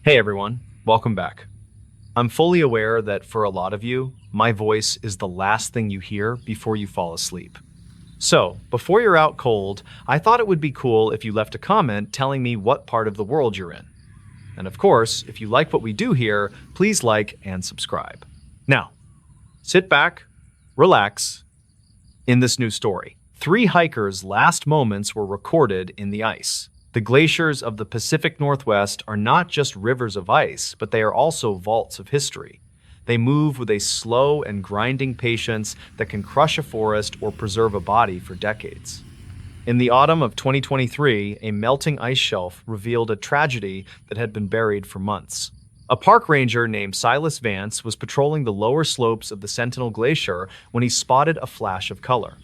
Hey everyone, welcome back. I'm fully aware that for a lot of you, my voice is the last thing you hear before you fall asleep. So, before you're out cold, I thought it would be cool if you left a comment telling me what part of the world you're in. And of course, if you like what we do here, please like and subscribe. Now, sit back, relax. In this new story, three hikers' last moments were recorded in the ice. The glaciers of the Pacific Northwest are not just rivers of ice, but they are also vaults of history. They move with a slow and grinding patience that can crush a forest or preserve a body for decades. In the autumn of 2023, a melting ice shelf revealed a tragedy that had been buried for months. A park ranger named Silas Vance was patrolling the lower slopes of the Sentinel Glacier when he spotted a flash of color.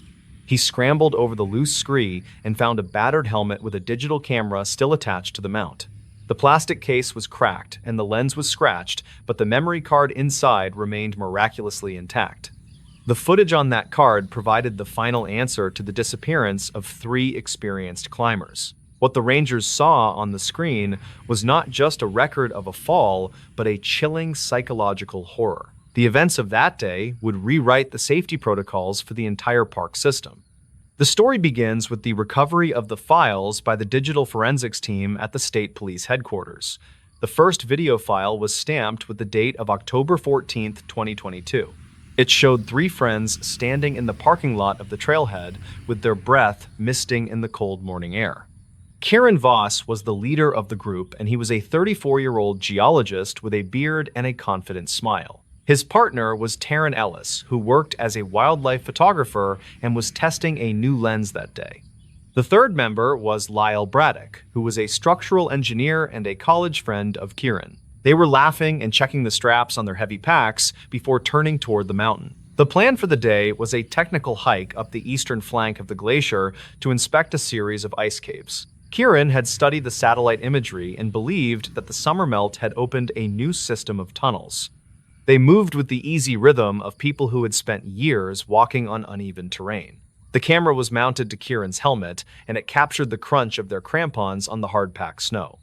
He scrambled over the loose scree and found a battered helmet with a digital camera still attached to the mount. The plastic case was cracked and the lens was scratched, but the memory card inside remained miraculously intact. The footage on that card provided the final answer to the disappearance of three experienced climbers. What the Rangers saw on the screen was not just a record of a fall, but a chilling psychological horror. The events of that day would rewrite the safety protocols for the entire park system. The story begins with the recovery of the files by the digital forensics team at the state police headquarters. The first video file was stamped with the date of October 14, 2022. It showed three friends standing in the parking lot of the trailhead with their breath misting in the cold morning air. Kieran Voss was the leader of the group, and he was a 34-year-old geologist with a beard and a confident smile. His partner was Taryn Ellis, who worked as a wildlife photographer and was testing a new lens that day. The third member was Lyle Braddock, who was a structural engineer and a college friend of Kieran. They were laughing and checking the straps on their heavy packs before turning toward the mountain. The plan for the day was a technical hike up the eastern flank of the glacier to inspect a series of ice caves. Kieran had studied the satellite imagery and believed that the summer melt had opened a new system of tunnels. They moved with the easy rhythm of people who had spent years walking on uneven terrain. The camera was mounted to Kieran's helmet, and it captured the crunch of their crampons on the hard-packed snow.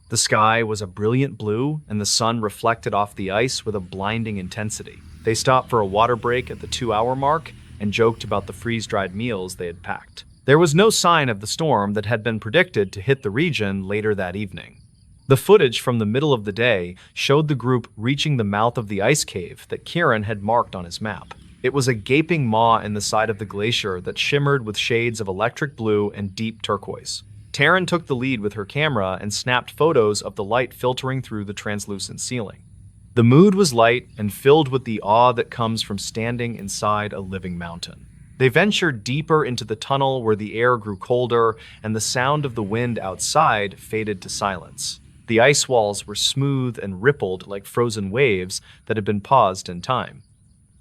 The sky was a brilliant blue, and the sun reflected off the ice with a blinding intensity. They stopped for a water break at the 2-hour mark and joked about the freeze-dried meals they had packed. There was no sign of the storm that had been predicted to hit the region later that evening. The footage from the middle of the day showed the group reaching the mouth of the ice cave that Kieran had marked on his map. It was a gaping maw in the side of the glacier that shimmered with shades of electric blue and deep turquoise. Taryn took the lead with her camera and snapped photos of the light filtering through the translucent ceiling. The mood was light and filled with the awe that comes from standing inside a living mountain. They ventured deeper into the tunnel where the air grew colder and the sound of the wind outside faded to silence. The ice walls were smooth and rippled like frozen waves that had been paused in time.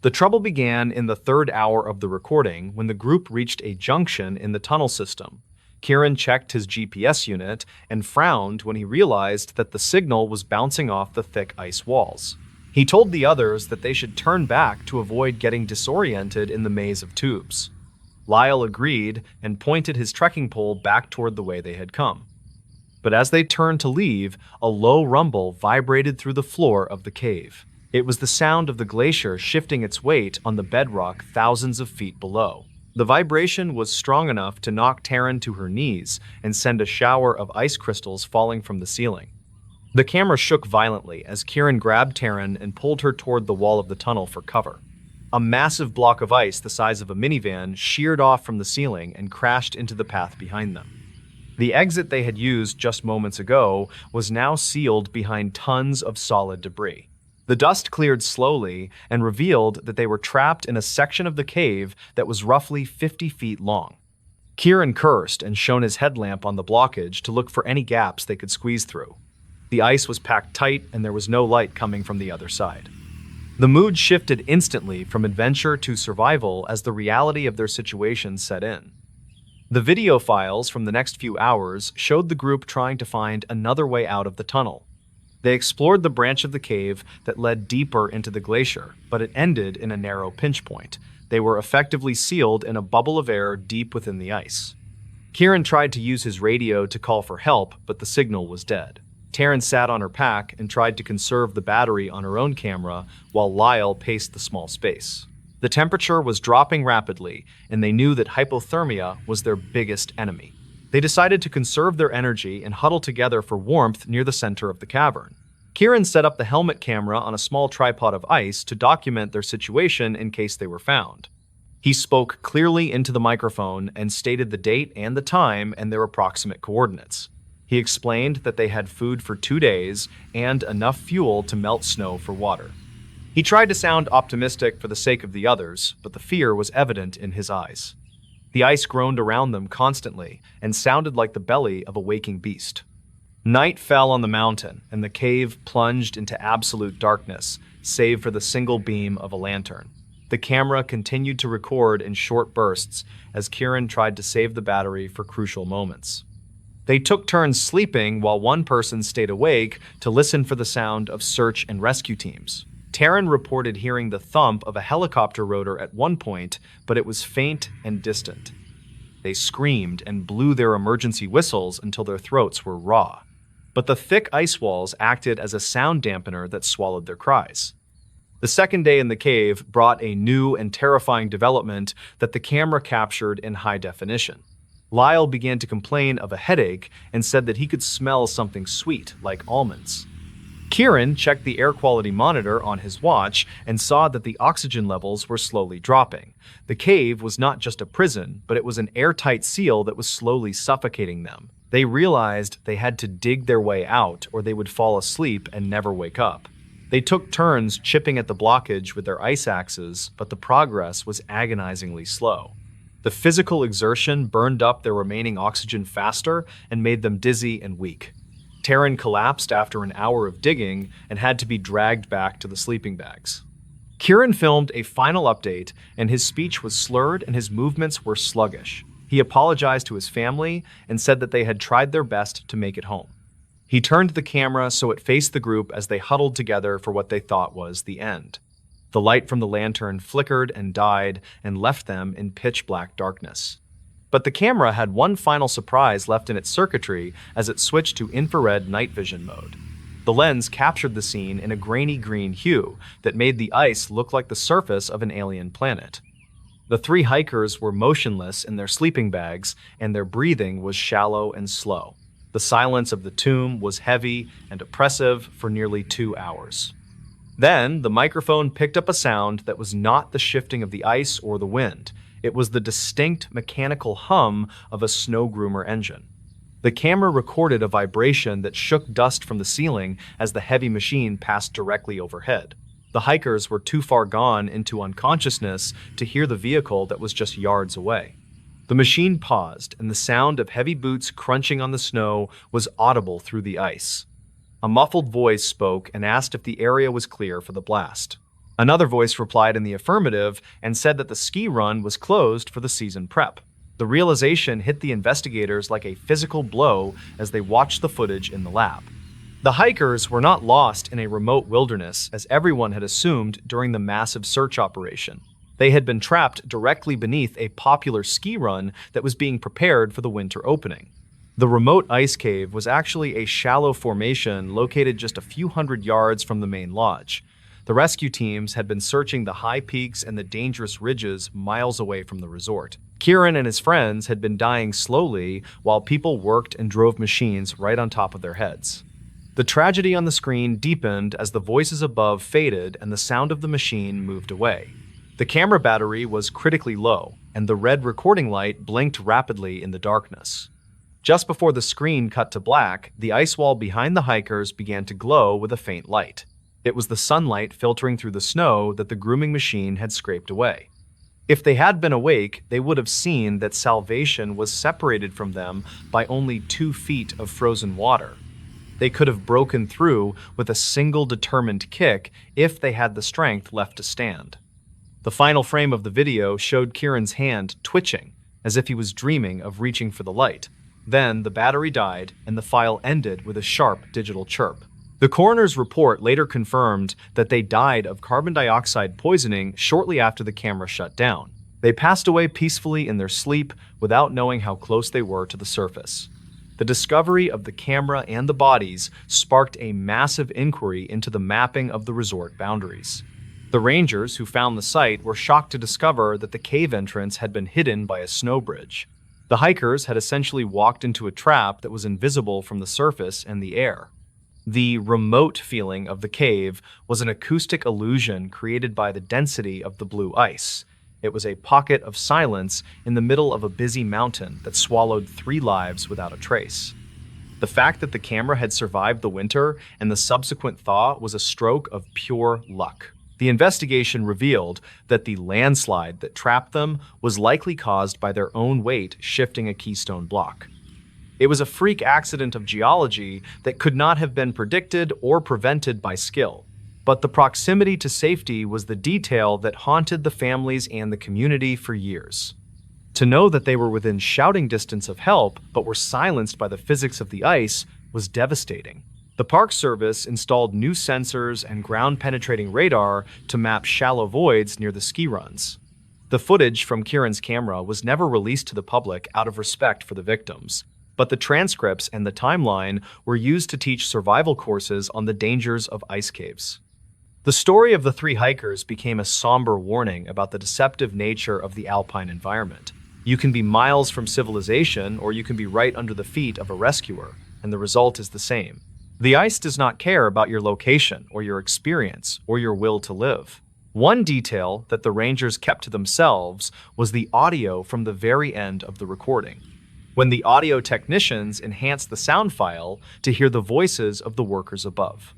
The trouble began in the third hour of the recording when the group reached a junction in the tunnel system. Kieran checked his GPS unit and frowned when he realized that the signal was bouncing off the thick ice walls. He told the others that they should turn back to avoid getting disoriented in the maze of tubes. Lyle agreed and pointed his trekking pole back toward the way they had come. But as they turned to leave, a low rumble vibrated through the floor of the cave. It was the sound of the glacier shifting its weight on the bedrock thousands of feet below. The vibration was strong enough to knock Taryn to her knees and send a shower of ice crystals falling from the ceiling. The camera shook violently as Kieran grabbed Taryn and pulled her toward the wall of the tunnel for cover. A massive block of ice the size of a minivan sheared off from the ceiling and crashed into the path behind them. The exit they had used just moments ago was now sealed behind tons of solid debris. The dust cleared slowly and revealed that they were trapped in a section of the cave that was roughly 50 feet long. Kieran cursed and shone his headlamp on the blockage to look for any gaps they could squeeze through. The ice was packed tight and there was no light coming from the other side. The mood shifted instantly from adventure to survival as the reality of their situation set in. The video files from the next few hours showed the group trying to find another way out of the tunnel. They explored the branch of the cave that led deeper into the glacier, but it ended in a narrow pinch point. They were effectively sealed in a bubble of air deep within the ice. Kieran tried to use his radio to call for help, but the signal was dead. Taryn sat on her pack and tried to conserve the battery on her own camera while Lyle paced the small space. The temperature was dropping rapidly, and they knew that hypothermia was their biggest enemy. They decided to conserve their energy and huddle together for warmth near the center of the cavern. Kieran set up the helmet camera on a small tripod of ice to document their situation in case they were found. He spoke clearly into the microphone and stated the date and the time and their approximate coordinates. He explained that they had food for 2 days and enough fuel to melt snow for water. He tried to sound optimistic for the sake of the others, but the fear was evident in his eyes. The ice groaned around them constantly and sounded like the belly of a waking beast. Night fell on the mountain, and the cave plunged into absolute darkness, save for the single beam of a lantern. The camera continued to record in short bursts as Kieran tried to save the battery for crucial moments. They took turns sleeping while one person stayed awake to listen for the sound of search and rescue teams. Taryn reported hearing the thump of a helicopter rotor at one point, but it was faint and distant. They screamed and blew their emergency whistles until their throats were raw. But the thick ice walls acted as a sound dampener that swallowed their cries. The second day in the cave brought a new and terrifying development that the camera captured in high definition. Lyle began to complain of a headache and said that he could smell something sweet, like almonds. Kieran checked the air quality monitor on his watch and saw that the oxygen levels were slowly dropping. The cave was not just a prison, but it was an airtight seal that was slowly suffocating them. They realized they had to dig their way out or they would fall asleep and never wake up. They took turns chipping at the blockage with their ice axes, but the progress was agonizingly slow. The physical exertion burned up their remaining oxygen faster and made them dizzy and weak. Taryn collapsed after an hour of digging and had to be dragged back to the sleeping bags. Kieran filmed a final update, and his speech was slurred and his movements were sluggish. He apologized to his family and said that they had tried their best to make it home. He turned the camera so it faced the group as they huddled together for what they thought was the end. The light from the lantern flickered and died and left them in pitch-black darkness. But the camera had one final surprise left in its circuitry as it switched to infrared night vision mode. The lens captured the scene in a grainy green hue that made the ice look like the surface of an alien planet. The three hikers were motionless in their sleeping bags, and their breathing was shallow and slow. The silence of the tomb was heavy and oppressive for nearly 2 hours. Then, the microphone picked up a sound that was not the shifting of the ice or the wind. It was the distinct mechanical hum of a snow groomer engine. The camera recorded a vibration that shook dust from the ceiling as the heavy machine passed directly overhead. The hikers were too far gone into unconsciousness to hear the vehicle that was just yards away. The machine paused, and the sound of heavy boots crunching on the snow was audible through the ice. A muffled voice spoke and asked if the area was clear for the blast. Another voice replied in the affirmative and said that the ski run was closed for the season prep. The realization hit the investigators like a physical blow as they watched the footage in the lab. The hikers were not lost in a remote wilderness as everyone had assumed during the massive search operation. They had been trapped directly beneath a popular ski run that was being prepared for the winter opening. The remote ice cave was actually a shallow formation located just a few hundred yards from the main lodge. The rescue teams had been searching the high peaks and the dangerous ridges miles away from the resort. Kieran and his friends had been dying slowly while people worked and drove machines right on top of their heads. The tragedy on the screen deepened as the voices above faded and the sound of the machine moved away. The camera battery was critically low, and the red recording light blinked rapidly in the darkness. Just before the screen cut to black, the ice wall behind the hikers began to glow with a faint light. It was the sunlight filtering through the snow that the grooming machine had scraped away. If they had been awake, they would have seen that salvation was separated from them by only 2 feet of frozen water. They could have broken through with a single determined kick if they had the strength left to stand. The final frame of the video showed Kieran's hand twitching, as if he was dreaming of reaching for the light. Then the battery died, and the file ended with a sharp digital chirp. The coroner's report later confirmed that they died of carbon dioxide poisoning shortly after the camera shut down. They passed away peacefully in their sleep without knowing how close they were to the surface. The discovery of the camera and the bodies sparked a massive inquiry into the mapping of the resort boundaries. The rangers who found the site were shocked to discover that the cave entrance had been hidden by a snow bridge. The hikers had essentially walked into a trap that was invisible from the surface and the air. The remote feeling of the cave was an acoustic illusion created by the density of the blue ice. It was a pocket of silence in the middle of a busy mountain that swallowed 3 lives without a trace. The fact that the camera had survived the winter and the subsequent thaw was a stroke of pure luck. The investigation revealed that the landslide that trapped them was likely caused by their own weight shifting a keystone block. It was a freak accident of geology that could not have been predicted or prevented by skill. But the proximity to safety was the detail that haunted the families and the community for years. To know that they were within shouting distance of help, but were silenced by the physics of the ice, was devastating. The Park Service installed new sensors and ground-penetrating radar to map shallow voids near the ski runs. The footage from Kieran's camera was never released to the public out of respect for the victims, but the transcripts and the timeline were used to teach survival courses on the dangers of ice caves. The story of the 3 hikers became a somber warning about the deceptive nature of the alpine environment. You can be miles from civilization, or you can be right under the feet of a rescuer, and the result is the same. The ice does not care about your location, or your experience, or your will to live. One detail that the rangers kept to themselves was the audio from the very end of the recording, when the audio technicians enhanced the sound file to hear the voices of the workers above.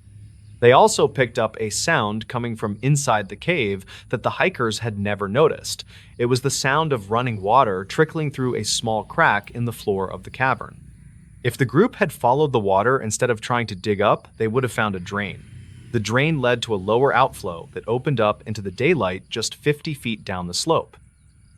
They also picked up a sound coming from inside the cave that the hikers had never noticed. It was the sound of running water trickling through a small crack in the floor of the cavern. If the group had followed the water instead of trying to dig up, they would have found a drain. The drain led to a lower outflow that opened up into the daylight just 50 feet down the slope.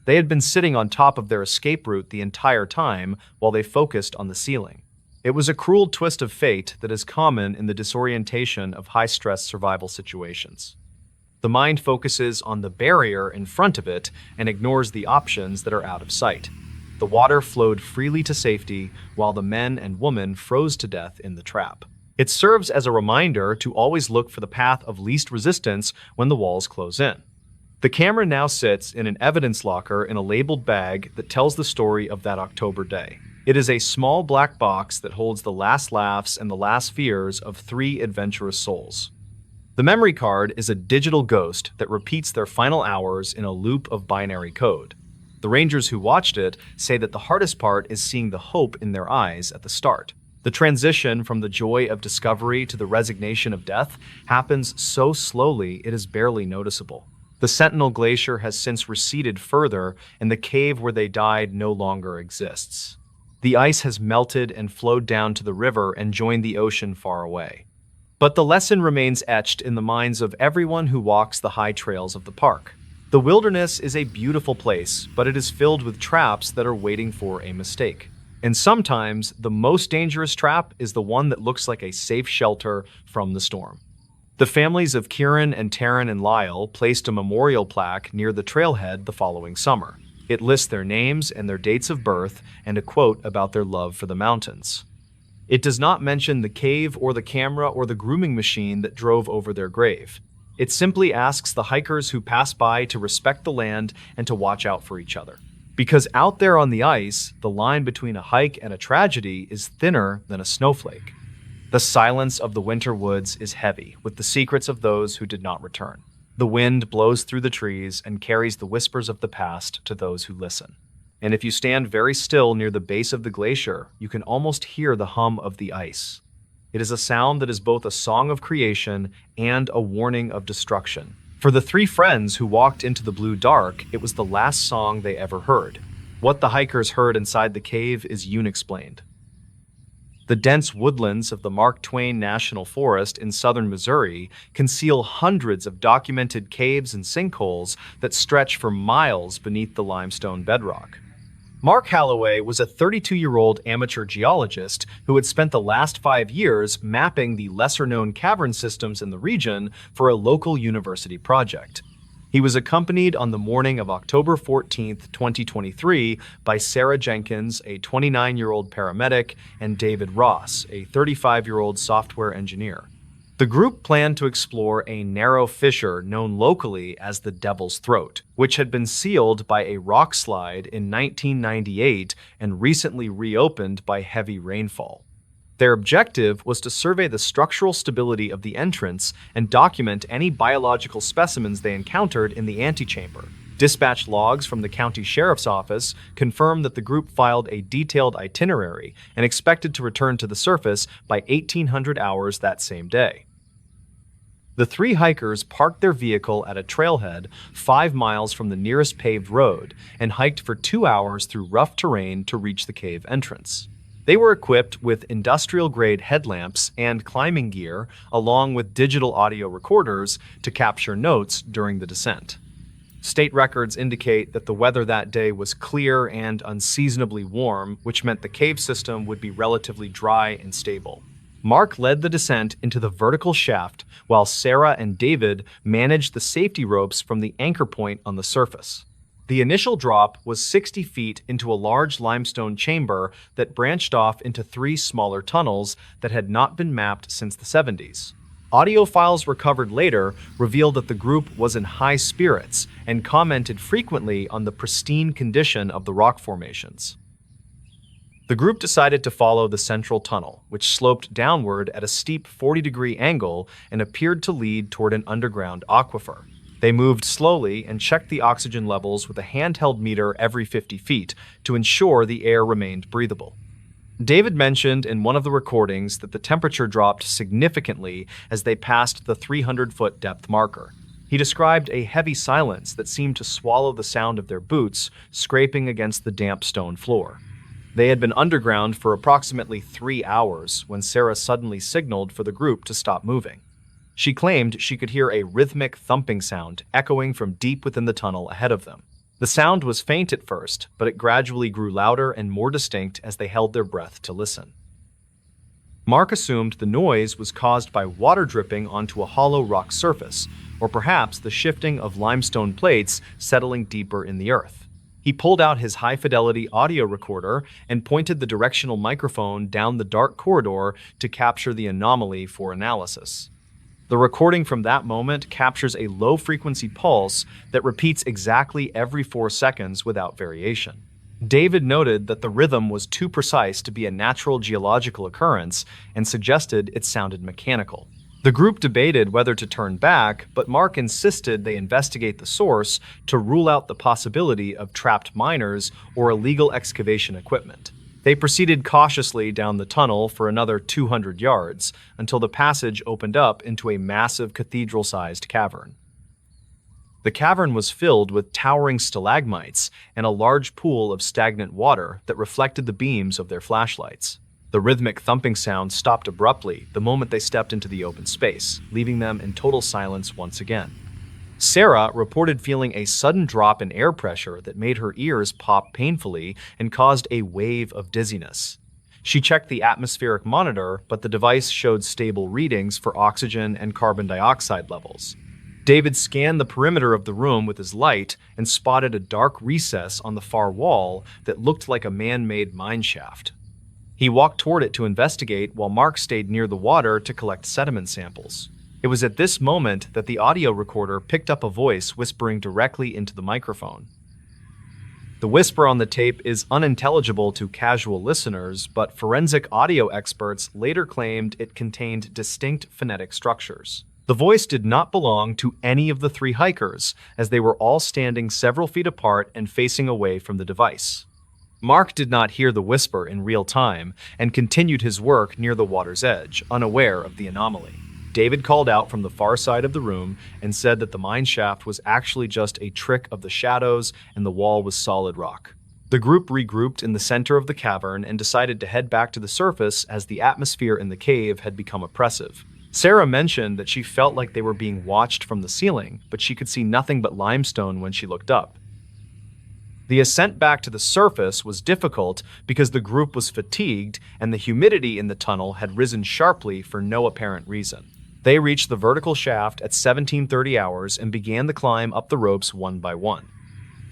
They had been sitting on top of their escape route the entire time while they focused on the ceiling. It was a cruel twist of fate that is common in the disorientation of high-stress survival situations. The mind focuses on the barrier in front of it and ignores the options that are out of sight. The water flowed freely to safety while the men and women froze to death in the trap. It serves as a reminder to always look for the path of least resistance when the walls close in. The camera now sits in an evidence locker in a labeled bag that tells the story of that October day. It is a small black box that holds the last laughs and the last fears of 3 adventurous souls. The memory card is a digital ghost that repeats their final hours in a loop of binary code. The rangers who watched it say that the hardest part is seeing the hope in their eyes at the start. The transition from the joy of discovery to the resignation of death happens so slowly it is barely noticeable. The Sentinel Glacier has since receded further, and the cave where they died no longer exists. The ice has melted and flowed down to the river and joined the ocean far away. But the lesson remains etched in the minds of everyone who walks the high trails of the park. The wilderness is a beautiful place, but it is filled with traps that are waiting for a mistake. And sometimes, the most dangerous trap is the one that looks like a safe shelter from the storm. The families of Kieran and Taryn and Lyle placed a memorial plaque near the trailhead the following summer. It lists their names and their dates of birth and a quote about their love for the mountains. It does not mention the cave or the camera or the grooming machine that drove over their grave. It simply asks the hikers who pass by to respect the land and to watch out for each other. Because out there on the ice, the line between a hike and a tragedy is thinner than a snowflake. The silence of the winter woods is heavy with the secrets of those who did not return. The wind blows through the trees and carries the whispers of the past to those who listen. And if you stand very still near the base of the glacier, you can almost hear the hum of the ice. It is a sound that is both a song of creation and a warning of destruction. For the 3 friends who walked into the blue dark, it was the last song they ever heard. What the hikers heard inside the cave is unexplained. The dense woodlands of the Mark Twain National Forest in southern Missouri conceal hundreds of documented caves and sinkholes that stretch for miles beneath the limestone bedrock. Mark Halloway was a 32-year-old amateur geologist who had spent the last 5 years mapping the lesser-known cavern systems in the region for a local university project. He was accompanied on the morning of October 14th, 2023, by Sarah Jenkins, a 29-year-old paramedic, and David Ross, a 35-year-old software engineer. The group planned to explore a narrow fissure known locally as the Devil's Throat, which had been sealed by a rock slide in 1998 and recently reopened by heavy rainfall. Their objective was to survey the structural stability of the entrance and document any biological specimens they encountered in the antechamber. Dispatch logs from the county sheriff's office confirmed that the group filed a detailed itinerary and expected to return to the surface by 1800 hours that same day. The three hikers parked their vehicle at a trailhead 5 miles from the nearest paved road and hiked for 2 hours through rough terrain to reach the cave entrance. They were equipped with industrial-grade headlamps and climbing gear, along with digital audio recorders to capture notes during the descent. State records indicate that the weather that day was clear and unseasonably warm, which meant the cave system would be relatively dry and stable. Mark led the descent into the vertical shaft, while Sarah and David managed the safety ropes from the anchor point on the surface. The initial drop was 60 feet into a large limestone chamber that branched off into 3 smaller tunnels that had not been mapped since the 70s. Audio files recovered later revealed that the group was in high spirits and commented frequently on the pristine condition of the rock formations. The group decided to follow the central tunnel, which sloped downward at a steep 40-degree angle and appeared to lead toward an underground aquifer. They moved slowly and checked the oxygen levels with a handheld meter every 50 feet to ensure the air remained breathable. David mentioned in one of the recordings that the temperature dropped significantly as they passed the 300-foot depth marker. He described a heavy silence that seemed to swallow the sound of their boots scraping against the damp stone floor. They had been underground for approximately 3 hours when Sarah suddenly signaled for the group to stop moving. She claimed she could hear a rhythmic thumping sound echoing from deep within the tunnel ahead of them. The sound was faint at first, but it gradually grew louder and more distinct as they held their breath to listen. Mark assumed the noise was caused by water dripping onto a hollow rock surface, or perhaps the shifting of limestone plates settling deeper in the earth. He pulled out his high-fidelity audio recorder and pointed the directional microphone down the dark corridor to capture the anomaly for analysis. The recording from that moment captures a low-frequency pulse that repeats exactly every 4 seconds without variation. David noted that the rhythm was too precise to be a natural geological occurrence and suggested it sounded mechanical. The group debated whether to turn back, but Mark insisted they investigate the source to rule out the possibility of trapped miners or illegal excavation equipment. They proceeded cautiously down the tunnel for another 200 yards until the passage opened up into a massive cathedral-sized cavern. The cavern was filled with towering stalagmites and a large pool of stagnant water that reflected the beams of their flashlights. The rhythmic thumping sound stopped abruptly the moment they stepped into the open space, leaving them in total silence once again. Sarah reported feeling a sudden drop in air pressure that made her ears pop painfully and caused a wave of dizziness. She checked the atmospheric monitor, but the device showed stable readings for oxygen and carbon dioxide levels. David scanned the perimeter of the room with his light and spotted a dark recess on the far wall that looked like a man-made mine shaft. He walked toward it to investigate while Mark stayed near the water to collect sediment samples. It was at this moment that the audio recorder picked up a voice whispering directly into the microphone. The whisper on the tape is unintelligible to casual listeners, but forensic audio experts later claimed it contained distinct phonetic structures. The voice did not belong to any of the 3 hikers, as they were all standing several feet apart and facing away from the device. Mark did not hear the whisper in real time and continued his work near the water's edge, unaware of the anomaly. David called out from the far side of the room and said that the mine shaft was actually just a trick of the shadows and the wall was solid rock. The group regrouped in the center of the cavern and decided to head back to the surface as the atmosphere in the cave had become oppressive. Sarah mentioned that she felt like they were being watched from the ceiling, but she could see nothing but limestone when she looked up. The ascent back to the surface was difficult because the group was fatigued and the humidity in the tunnel had risen sharply for no apparent reason. They reached the vertical shaft at 1730 hours and began the climb up the ropes one by one.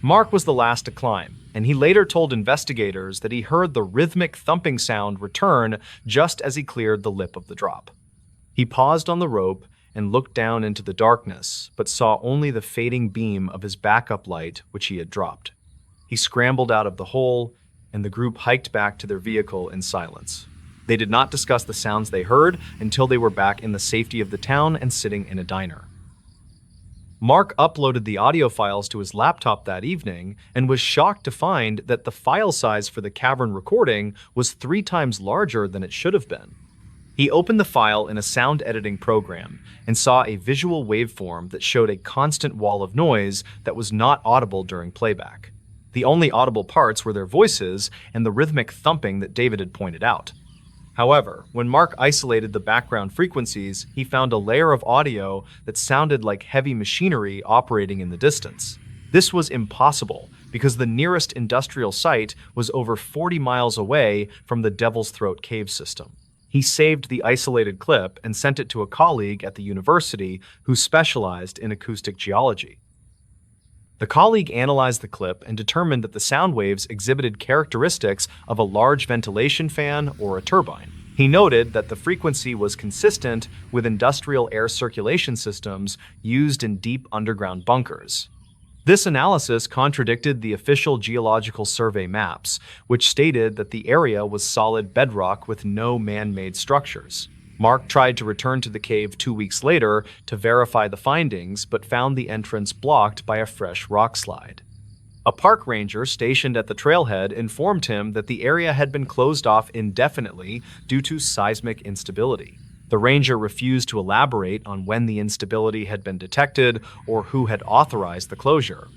Mark was the last to climb, and he later told investigators that he heard the rhythmic thumping sound return just as he cleared the lip of the drop. He paused on the rope and looked down into the darkness, but saw only the fading beam of his backup light, which he had dropped. He scrambled out of the hole, and the group hiked back to their vehicle in silence. They did not discuss the sounds they heard until they were back in the safety of the town and sitting in a diner. Mark uploaded the audio files to his laptop that evening and was shocked to find that the file size for the cavern recording was 3 times larger than it should have been. He opened the file in a sound editing program and saw a visual waveform that showed a constant wall of noise that was not audible during playback. The only audible parts were their voices and the rhythmic thumping that David had pointed out. However, when Mark isolated the background frequencies, he found a layer of audio that sounded like heavy machinery operating in the distance. This was impossible because the nearest industrial site was over 40 miles away from the Devil's Throat cave system. He saved the isolated clip and sent it to a colleague at the university who specialized in acoustic geology. The colleague analyzed the clip and determined that the sound waves exhibited characteristics of a large ventilation fan or a turbine. He noted that the frequency was consistent with industrial air circulation systems used in deep underground bunkers. This analysis contradicted the official Geological Survey maps, which stated that the area was solid bedrock with no man-made structures. Mark tried to return to the cave 2 weeks later to verify the findings, but found the entrance blocked by a fresh rock slide. A park ranger stationed at the trailhead informed him that the area had been closed off indefinitely due to seismic instability. The ranger refused to elaborate on when the instability had been detected or who had authorized the closure.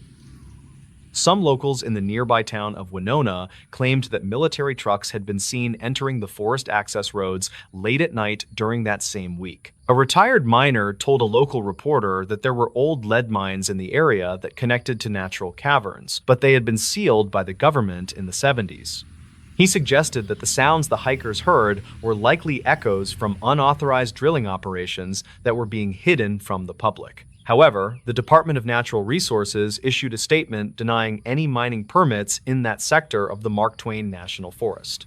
Some locals in the nearby town of Winona claimed that military trucks had been seen entering the forest access roads late at night during that same week. A retired miner told a local reporter that there were old lead mines in the area that connected to natural caverns, but they had been sealed by the government in the 70s. He suggested that the sounds the hikers heard were likely echoes from unauthorized drilling operations that were being hidden from the public. However, the Department of Natural Resources issued a statement denying any mining permits in that sector of the Mark Twain National Forest.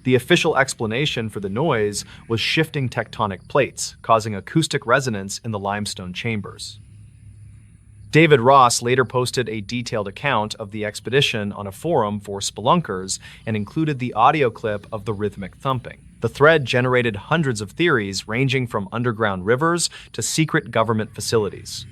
The official explanation for the noise was shifting tectonic plates, causing acoustic resonance in the limestone chambers. David Ross later posted a detailed account of the expedition on a forum for spelunkers and included the audio clip of the rhythmic thumping. The thread generated hundreds of theories ranging from underground rivers to secret government facilities.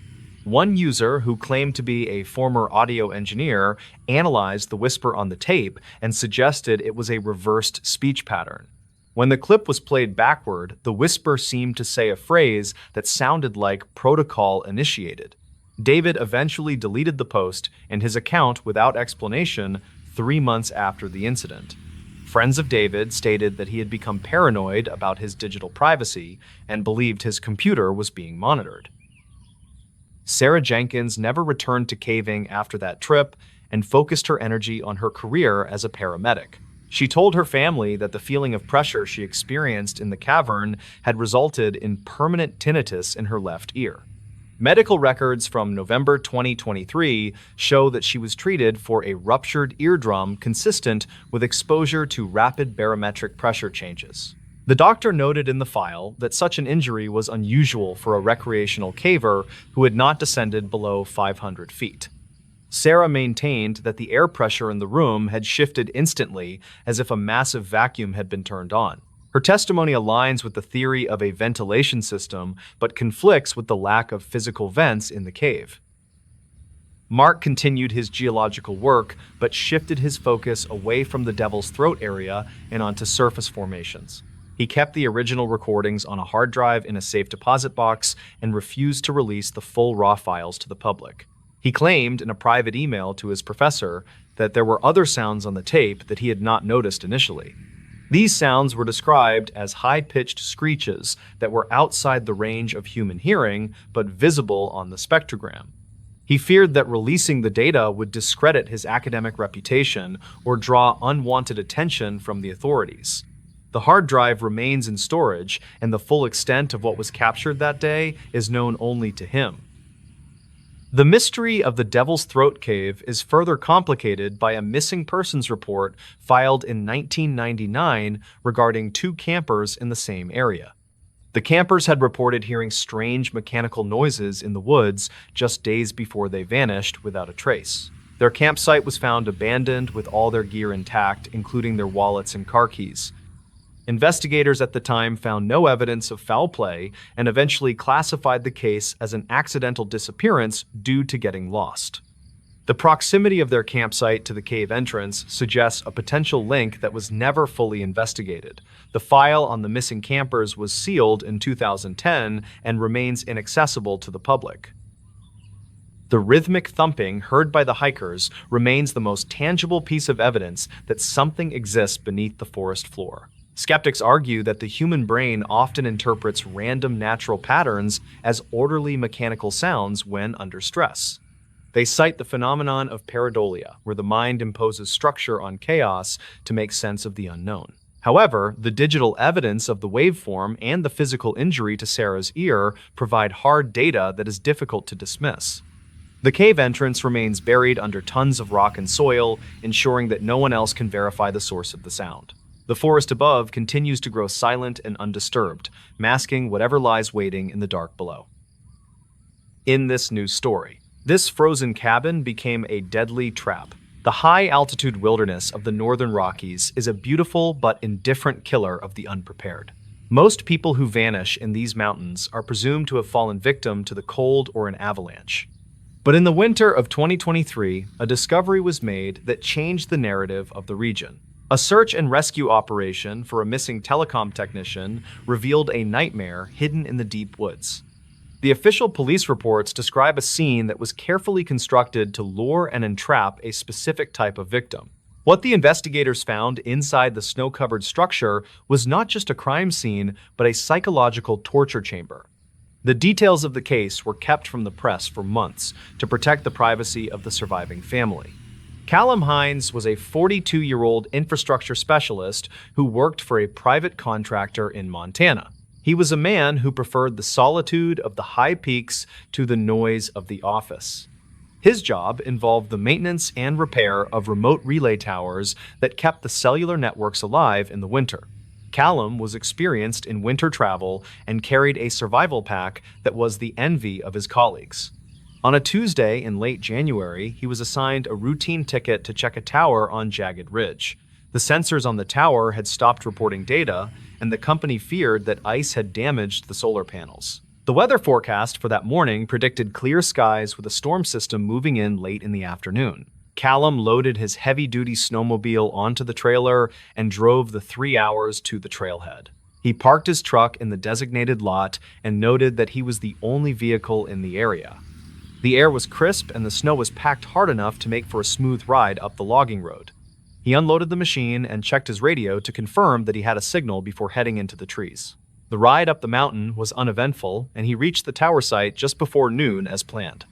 One user, who claimed to be a former audio engineer, analyzed the whisper on the tape and suggested it was a reversed speech pattern. When the clip was played backward, the whisper seemed to say a phrase that sounded like "protocol initiated." David eventually deleted the post and his account without explanation 3 months after the incident. Friends of David stated that he had become paranoid about his digital privacy and believed his computer was being monitored. Sarah Jenkins never returned to caving after that trip and focused her energy on her career as a paramedic. She told her family that the feeling of pressure she experienced in the cavern had resulted in permanent tinnitus in her left ear. Medical records from November 2023 show that she was treated for a ruptured eardrum consistent with exposure to rapid barometric pressure changes. The doctor noted in the file that such an injury was unusual for a recreational caver who had not descended below 500 feet. Sarah maintained that the air pressure in the room had shifted instantly, as if a massive vacuum had been turned on. Her testimony aligns with the theory of a ventilation system, but conflicts with the lack of physical vents in the cave. Mark continued his geological work, but shifted his focus away from the Devil's Throat area and onto surface formations. He kept the original recordings on a hard drive in a safe deposit box and refused to release the full raw files to the public. He claimed in a private email to his professor that there were other sounds on the tape that he had not noticed initially. These sounds were described as high-pitched screeches that were outside the range of human hearing, but visible on the spectrogram. He feared that releasing the data would discredit his academic reputation or draw unwanted attention from the authorities. The hard drive remains in storage, and the full extent of what was captured that day is known only to him. The mystery of the Devil's Throat Cave is further complicated by a missing persons report filed in 1999 regarding two campers in the same area. The campers had reported hearing strange mechanical noises in the woods just days before they vanished without a trace. Their campsite was found abandoned with all their gear intact, including their wallets and car keys. Investigators at the time found no evidence of foul play and eventually classified the case as an accidental disappearance due to getting lost. The proximity of their campsite to the cave entrance suggests a potential link that was never fully investigated. The file on the missing campers was sealed in 2010 and remains inaccessible to the public. The rhythmic thumping heard by the hikers remains the most tangible piece of evidence that something exists beneath the forest floor. Skeptics argue that the human brain often interprets random natural patterns as orderly mechanical sounds when under stress. They cite the phenomenon of pareidolia, where the mind imposes structure on chaos to make sense of the unknown. However, the digital evidence of the waveform and the physical injury to Sarah's ear provide hard data that is difficult to dismiss. The cave entrance remains buried under tons of rock and soil, ensuring that no one else can verify the source of the sound. The forest above continues to grow silent and undisturbed, masking whatever lies waiting in the dark below. In this news story, this frozen cabin became a deadly trap. The high-altitude wilderness of the Northern Rockies is a beautiful but indifferent killer of the unprepared. Most people who vanish in these mountains are presumed to have fallen victim to the cold or an avalanche. But in the winter of 2023, a discovery was made that changed the narrative of the region. A search and rescue operation for a missing telecom technician revealed a nightmare hidden in the deep woods. The official police reports describe a scene that was carefully constructed to lure and entrap a specific type of victim. What the investigators found inside the snow-covered structure was not just a crime scene, but a psychological torture chamber. The details of the case were kept from the press for months to protect the privacy of the surviving family. Callum Hines was a 42-year-old infrastructure specialist who worked for a private contractor in Montana. He was a man who preferred the solitude of the high peaks to the noise of the office. His job involved the maintenance and repair of remote relay towers that kept the cellular networks alive in the winter. Callum was experienced in winter travel and carried a survival pack that was the envy of his colleagues. On a Tuesday in late January, he was assigned a routine ticket to check a tower on Jagged Ridge. The sensors on the tower had stopped reporting data, and the company feared that ice had damaged the solar panels. The weather forecast for that morning predicted clear skies with a storm system moving in late in the afternoon. Callum loaded his heavy-duty snowmobile onto the trailer and drove the 3 hours to the trailhead. He parked his truck in the designated lot and noted that he was the only vehicle in the area. The air was crisp and the snow was packed hard enough to make for a smooth ride up the logging road. He unloaded the machine and checked his radio to confirm that he had a signal before heading into the trees. The ride up the mountain was uneventful, and he reached the tower site just before noon as planned.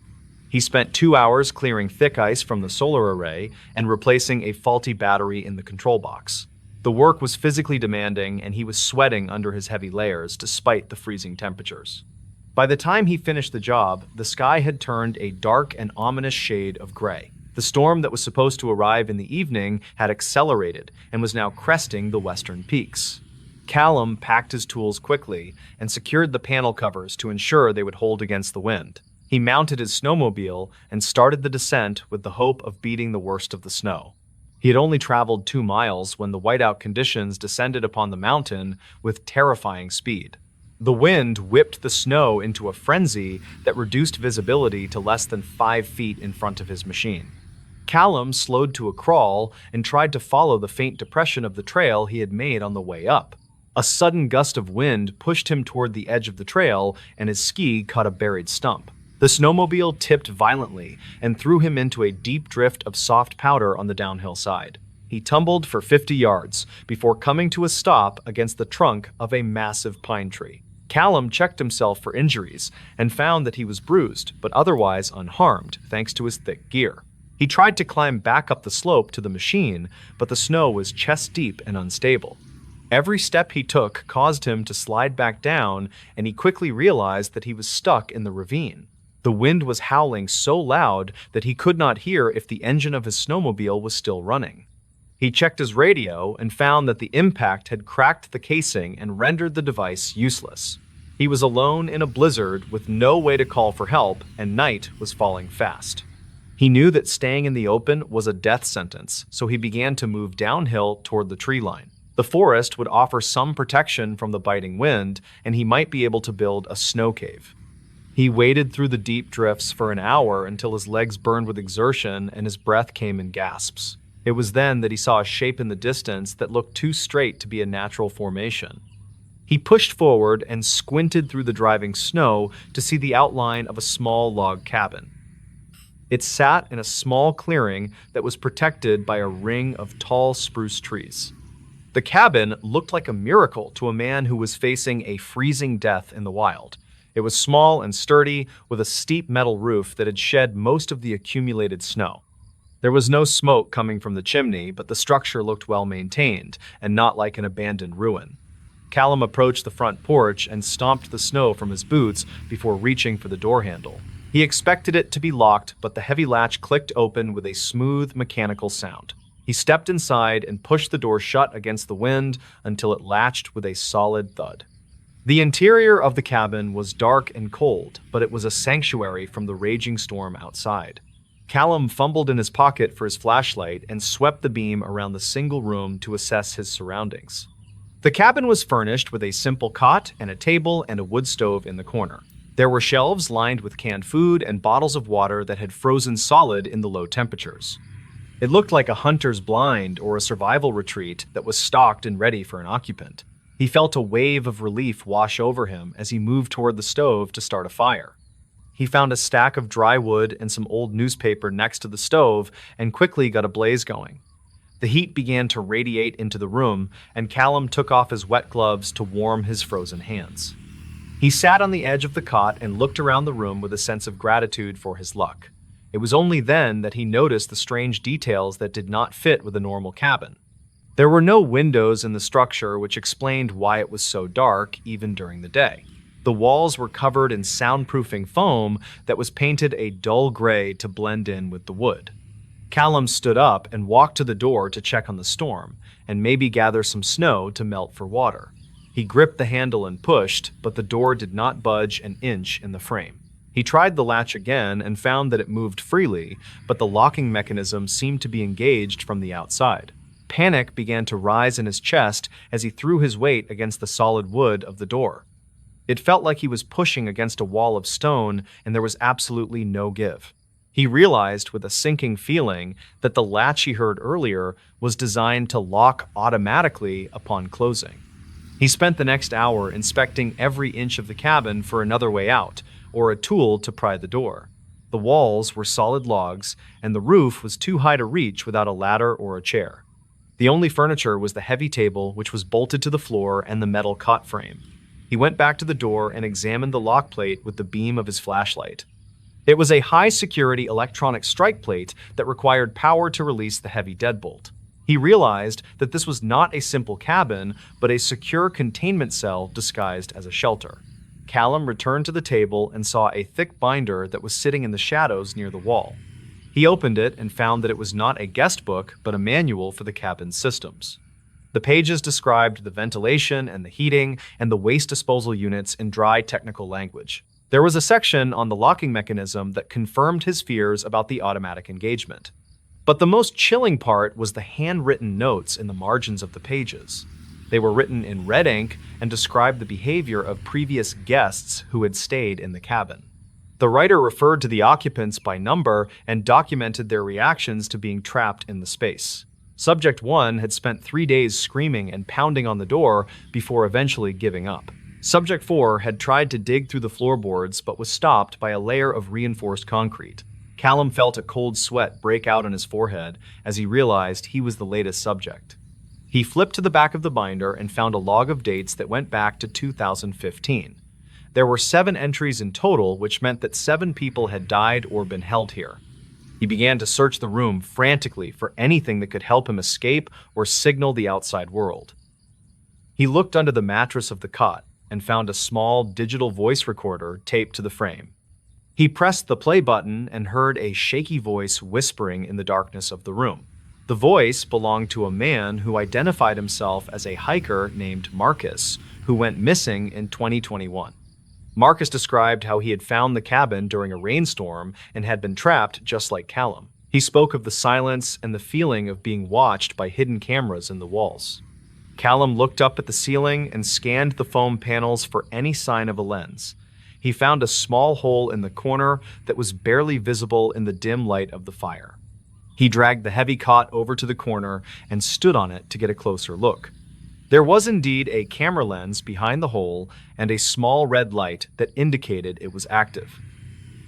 He spent 2 hours clearing thick ice from the solar array and replacing a faulty battery in the control box. The work was physically demanding, and he was sweating under his heavy layers despite the freezing temperatures. By the time he finished the job, the sky had turned a dark and ominous shade of gray. The storm that was supposed to arrive in the evening had accelerated and was now cresting the western peaks. Callum packed his tools quickly and secured the panel covers to ensure they would hold against the wind. He mounted his snowmobile and started the descent with the hope of beating the worst of the snow. He had only traveled 2 miles when the whiteout conditions descended upon the mountain with terrifying speed. The wind whipped the snow into a frenzy that reduced visibility to less than 5 feet in front of his machine. Callum slowed to a crawl and tried to follow the faint depression of the trail he had made on the way up. A sudden gust of wind pushed him toward the edge of the trail, and his ski caught a buried stump. The snowmobile tipped violently and threw him into a deep drift of soft powder on the downhill side. He tumbled for 50 yards before coming to a stop against the trunk of a massive pine tree. Callum checked himself for injuries and found that he was bruised, but otherwise unharmed thanks to his thick gear. He tried to climb back up the slope to the machine, but the snow was chest-deep and unstable. Every step he took caused him to slide back down, and he quickly realized that he was stuck in the ravine. The wind was howling so loud that he could not hear if the engine of his snowmobile was still running. He checked his radio and found that the impact had cracked the casing and rendered the device useless. He was alone in a blizzard with no way to call for help, and night was falling fast. He knew that staying in the open was a death sentence, so he began to move downhill toward the tree line. The forest would offer some protection from the biting wind, and he might be able to build a snow cave. He waded through the deep drifts for an hour until his legs burned with exertion and his breath came in gasps. It was then that he saw a shape in the distance that looked too straight to be a natural formation. He pushed forward and squinted through the driving snow to see the outline of a small log cabin. It sat in a small clearing that was protected by a ring of tall spruce trees. The cabin looked like a miracle to a man who was facing a freezing death in the wild. It was small and sturdy, with a steep metal roof that had shed most of the accumulated snow. There was no smoke coming from the chimney, but the structure looked well maintained and not like an abandoned ruin. Callum approached the front porch and stomped the snow from his boots before reaching for the door handle. He expected it to be locked, but the heavy latch clicked open with a smooth, mechanical sound. He stepped inside and pushed the door shut against the wind until it latched with a solid thud. The interior of the cabin was dark and cold, but it was a sanctuary from the raging storm outside. Callum fumbled in his pocket for his flashlight and swept the beam around the single room to assess his surroundings. The cabin was furnished with a simple cot and a table and a wood stove in the corner. There were shelves lined with canned food and bottles of water that had frozen solid in the low temperatures. It looked like a hunter's blind or a survival retreat that was stocked and ready for an occupant. He felt a wave of relief wash over him as he moved toward the stove to start a fire. He found a stack of dry wood and some old newspaper next to the stove and quickly got a blaze going. The heat began to radiate into the room, and Callum took off his wet gloves to warm his frozen hands. He sat on the edge of the cot and looked around the room with a sense of gratitude for his luck. It was only then that he noticed the strange details that did not fit with a normal cabin. There were no windows in the structure, which explained why it was so dark even during the day. The walls were covered in soundproofing foam that was painted a dull gray to blend in with the wood. Callum stood up and walked to the door to check on the storm, and maybe gather some snow to melt for water. He gripped the handle and pushed, but the door did not budge an inch in the frame. He tried the latch again and found that it moved freely, but the locking mechanism seemed to be engaged from the outside. Panic began to rise in his chest as he threw his weight against the solid wood of the door. It felt like he was pushing against a wall of stone, and there was absolutely no give. He realized with a sinking feeling that the latch he heard earlier was designed to lock automatically upon closing. He spent the next hour inspecting every inch of the cabin for another way out, or a tool to pry the door. The walls were solid logs, and the roof was too high to reach without a ladder or a chair. The only furniture was the heavy table, which was bolted to the floor, and the metal cot frame. He went back to the door and examined the lock plate with the beam of his flashlight. It was a high-security electronic strike plate that required power to release the heavy deadbolt. He realized that this was not a simple cabin, but a secure containment cell disguised as a shelter. Callum returned to the table and saw a thick binder that was sitting in the shadows near the wall. He opened it and found that it was not a guest book, but a manual for the cabin's systems. The pages described the ventilation and the heating and the waste disposal units in dry technical language. There was a section on the locking mechanism that confirmed his fears about the automatic engagement. But the most chilling part was the handwritten notes in the margins of the pages. They were written in red ink and described the behavior of previous guests who had stayed in the cabin. The writer referred to the occupants by number and documented their reactions to being trapped in the space. Subject 1 had spent 3 days screaming and pounding on the door before eventually giving up. Subject 4 had tried to dig through the floorboards but was stopped by a layer of reinforced concrete. Callum felt a cold sweat break out on his forehead as he realized he was the latest subject. He flipped to the back of the binder and found a log of dates that went back to 2015. There were 7 entries in total, which meant that 7 people had died or been held here. He began to search the room frantically for anything that could help him escape or signal the outside world. He looked under the mattress of the cot and found a small digital voice recorder taped to the frame. He pressed the play button and heard a shaky voice whispering in the darkness of the room. The voice belonged to a man who identified himself as a hiker named Marcus, who went missing in 2021. Marcus described how he had found the cabin during a rainstorm and had been trapped just like Callum. He spoke of the silence and the feeling of being watched by hidden cameras in the walls. Callum looked up at the ceiling and scanned the foam panels for any sign of a lens. He found a small hole in the corner that was barely visible in the dim light of the fire. He dragged the heavy cot over to the corner and stood on it to get a closer look. There was indeed a camera lens behind the hole and a small red light that indicated it was active.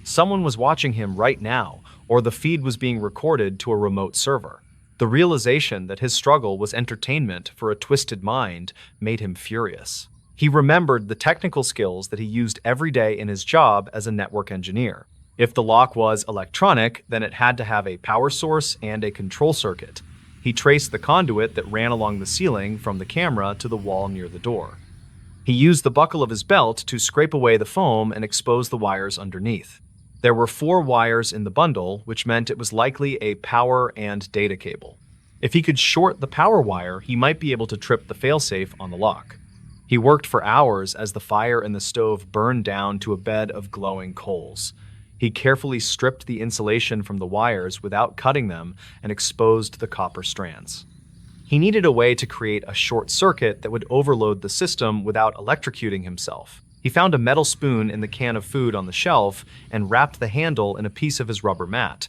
Someone was watching him right now, or the feed was being recorded to a remote server. The realization that his struggle was entertainment for a twisted mind made him furious. He remembered the technical skills that he used every day in his job as a network engineer. If the lock was electronic, then it had to have a power source and a control circuit. He traced the conduit that ran along the ceiling from the camera to the wall near the door. He used the buckle of his belt to scrape away the foam and expose the wires underneath. There were 4 wires in the bundle, which meant it was likely a power and data cable. If he could short the power wire, he might be able to trip the failsafe on the lock. He worked for hours as the fire in the stove burned down to a bed of glowing coals. He carefully stripped the insulation from the wires without cutting them and exposed the copper strands. He needed a way to create a short circuit that would overload the system without electrocuting himself. He found a metal spoon in the can of food on the shelf and wrapped the handle in a piece of his rubber mat.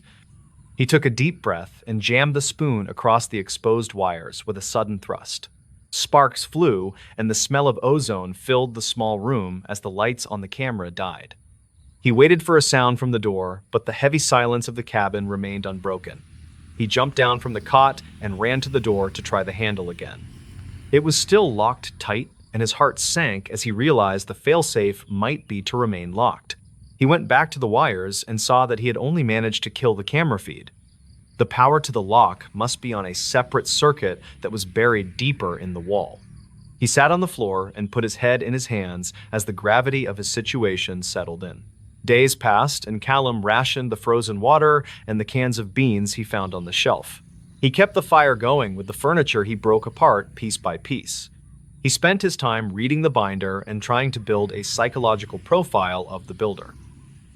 He took a deep breath and jammed the spoon across the exposed wires with a sudden thrust. Sparks flew, and the smell of ozone filled the small room as the lights on the camera died. He waited for a sound from the door, but the heavy silence of the cabin remained unbroken. He jumped down from the cot and ran to the door to try the handle again. It was still locked tight, and his heart sank as he realized the failsafe might be to remain locked. He went back to the wires and saw that he had only managed to kill the camera feed. The power to the lock must be on a separate circuit that was buried deeper in the wall. He sat on the floor and put his head in his hands as the gravity of his situation settled in. Days passed, and Callum rationed the frozen water and the cans of beans he found on the shelf. He kept the fire going with the furniture he broke apart piece by piece. He spent his time reading the binder and trying to build a psychological profile of the builder.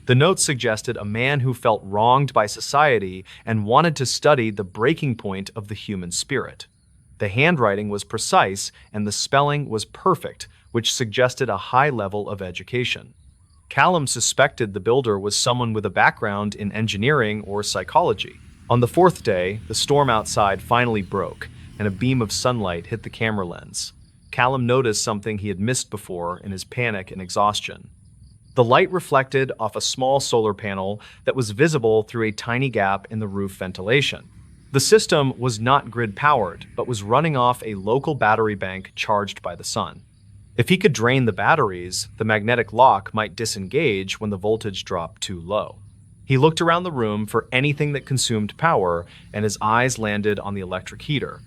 The notes suggested a man who felt wronged by society and wanted to study the breaking point of the human spirit. The handwriting was precise and the spelling was perfect, which suggested a high level of education. Callum suspected the builder was someone with a background in engineering or psychology. On the 4th day, the storm outside finally broke, and a beam of sunlight hit the camera lens. Callum noticed something he had missed before in his panic and exhaustion. The light reflected off a small solar panel that was visible through a tiny gap in the roof ventilation. The system was not grid-powered, but was running off a local battery bank charged by the sun. If he could drain the batteries, the magnetic lock might disengage when the voltage dropped too low. He looked around the room for anything that consumed power, and his eyes landed on the electric heater.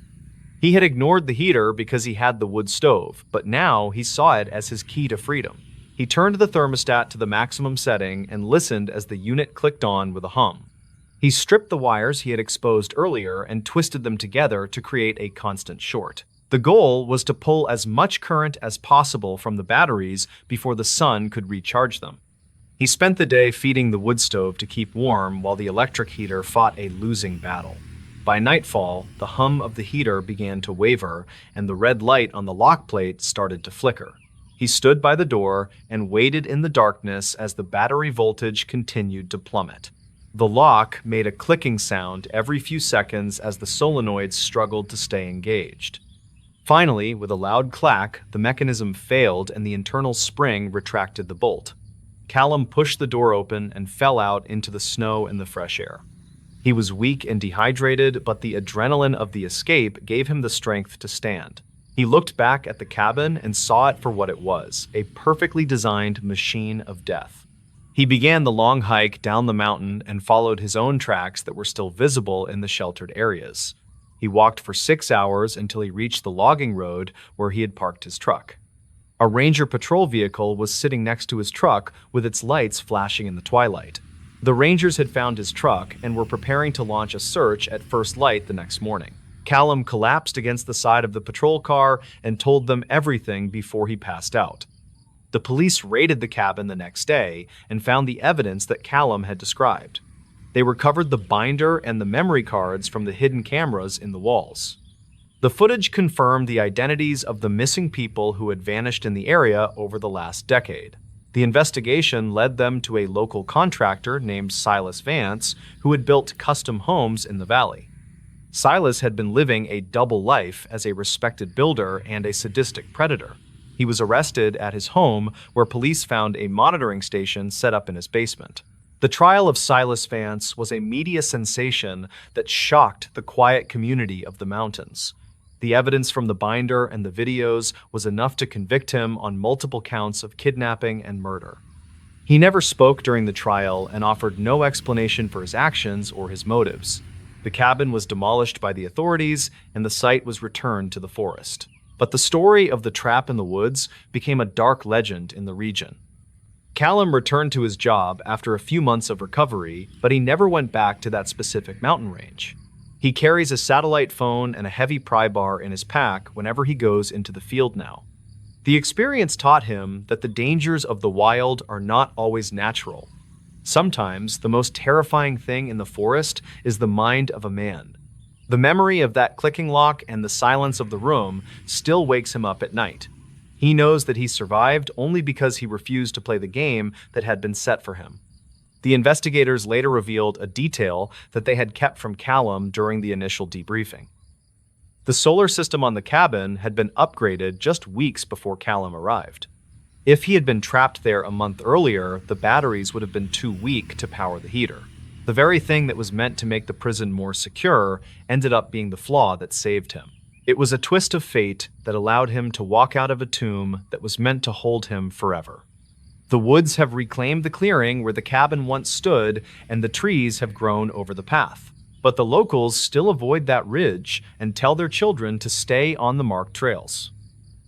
He had ignored the heater because he had the wood stove, but now he saw it as his key to freedom. He turned the thermostat to the maximum setting and listened as the unit clicked on with a hum. He stripped the wires he had exposed earlier and twisted them together to create a constant short. The goal was to pull as much current as possible from the batteries before the sun could recharge them. He spent the day feeding the wood stove to keep warm while the electric heater fought a losing battle. By nightfall, the hum of the heater began to waver, and the red light on the lock plate started to flicker. He stood by the door and waited in the darkness as the battery voltage continued to plummet. The lock made a clicking sound every few seconds as the solenoids struggled to stay engaged. Finally, with a loud clack, the mechanism failed and the internal spring retracted the bolt. Callum pushed the door open and fell out into the snow and the fresh air. He was weak and dehydrated, but the adrenaline of the escape gave him the strength to stand. He looked back at the cabin and saw it for what it was, a perfectly designed machine of death. He began the long hike down the mountain and followed his own tracks that were still visible in the sheltered areas. He walked for 6 hours until he reached the logging road where he had parked his truck. A ranger patrol vehicle was sitting next to his truck with its lights flashing in the twilight. The rangers had found his truck and were preparing to launch a search at first light the next morning. Callum collapsed against the side of the patrol car and told them everything before he passed out. The police raided the cabin the next day and found the evidence that Callum had described. They recovered the binder and the memory cards from the hidden cameras in the walls. The footage confirmed the identities of the missing people who had vanished in the area over the last decade. The investigation led them to a local contractor named Silas Vance, who had built custom homes in the valley. Silas had been living a double life as a respected builder and a sadistic predator. He was arrested at his home, where police found a monitoring station set up in his basement. The trial of Silas Vance was a media sensation that shocked the quiet community of the mountains. The evidence from the binder and the videos was enough to convict him on multiple counts of kidnapping and murder. He never spoke during the trial and offered no explanation for his actions or his motives. The cabin was demolished by the authorities and the site was returned to the forest. But the story of the trap in the woods became a dark legend in the region. Callum returned to his job after a few months of recovery, but he never went back to that specific mountain range. He carries a satellite phone and a heavy pry bar in his pack whenever he goes into the field now. The experience taught him that the dangers of the wild are not always natural. Sometimes the most terrifying thing in the forest is the mind of a man. The memory of that clicking lock and the silence of the room still wakes him up at night. He knows that he survived only because he refused to play the game that had been set for him. The investigators later revealed a detail that they had kept from Callum during the initial debriefing. The solar system on the cabin had been upgraded just weeks before Callum arrived. If he had been trapped there a month earlier, the batteries would have been too weak to power the heater. The very thing that was meant to make the prison more secure ended up being the flaw that saved him. It was a twist of fate that allowed him to walk out of a tomb that was meant to hold him forever. The woods have reclaimed the clearing where the cabin once stood, and the trees have grown over the path. But the locals still avoid that ridge and tell their children to stay on the marked trails.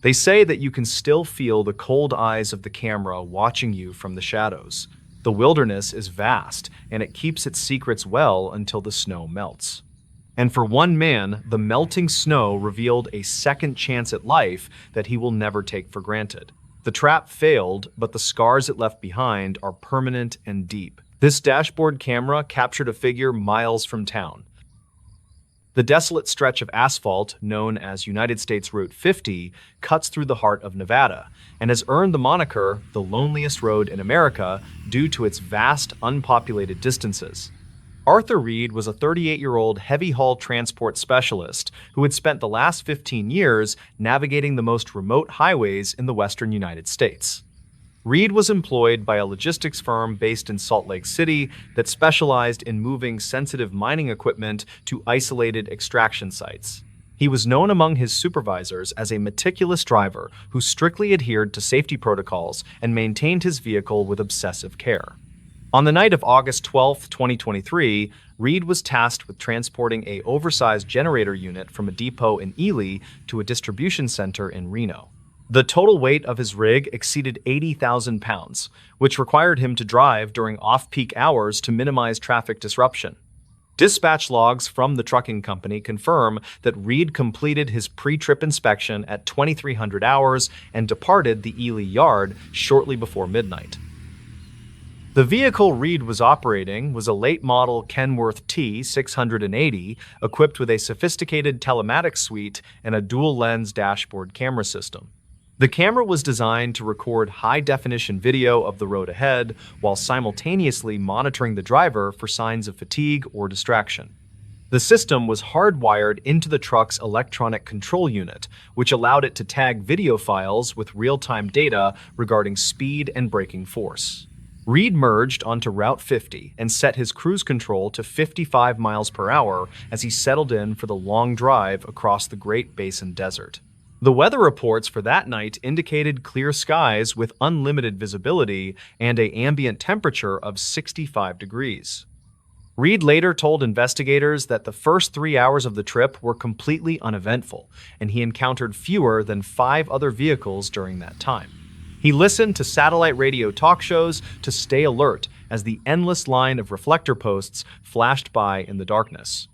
They say that you can still feel the cold eyes of the camera watching you from the shadows. The wilderness is vast, and it keeps its secrets well until the snow melts. And for one man, the melting snow revealed a second chance at life that he will never take for granted. The trap failed, but the scars it left behind are permanent and deep. This dashboard camera captured a figure miles from town. The desolate stretch of asphalt, known as United States Route 50, cuts through the heart of Nevada and has earned the moniker the loneliest road in America due to its vast, unpopulated distances. Arthur Reed was a 38-year-old heavy-haul transport specialist who had spent the last 15 years navigating the most remote highways in the western United States. Reed was employed by a logistics firm based in Salt Lake City that specialized in moving sensitive mining equipment to isolated extraction sites. He was known among his supervisors as a meticulous driver who strictly adhered to safety protocols and maintained his vehicle with obsessive care. On the night of August 12, 2023, Reed was tasked with transporting an oversized generator unit from a depot in Ely to a distribution center in Reno. The total weight of his rig exceeded 80,000 pounds, which required him to drive during off-peak hours to minimize traffic disruption. Dispatch logs from the trucking company confirm that Reed completed his pre-trip inspection at 2300 hours and departed the Ely yard shortly before midnight. The vehicle Reed was operating was a late-model Kenworth T680 equipped with a sophisticated telematics suite and a dual-lens dashboard camera system. The camera was designed to record high-definition video of the road ahead while simultaneously monitoring the driver for signs of fatigue or distraction. The system was hardwired into the truck's electronic control unit, which allowed it to tag video files with real-time data regarding speed and braking force. Reed merged onto Route 50 and set his cruise control to 55 miles per hour as he settled in for the long drive across the Great Basin Desert. The weather reports for that night indicated clear skies with unlimited visibility and an ambient temperature of 65 degrees. Reed later told investigators that the first 3 hours of the trip were completely uneventful, and he encountered fewer than 5 other vehicles during that time. He listened to satellite radio talk shows to stay alert as the endless line of reflector posts flashed by in the darkness.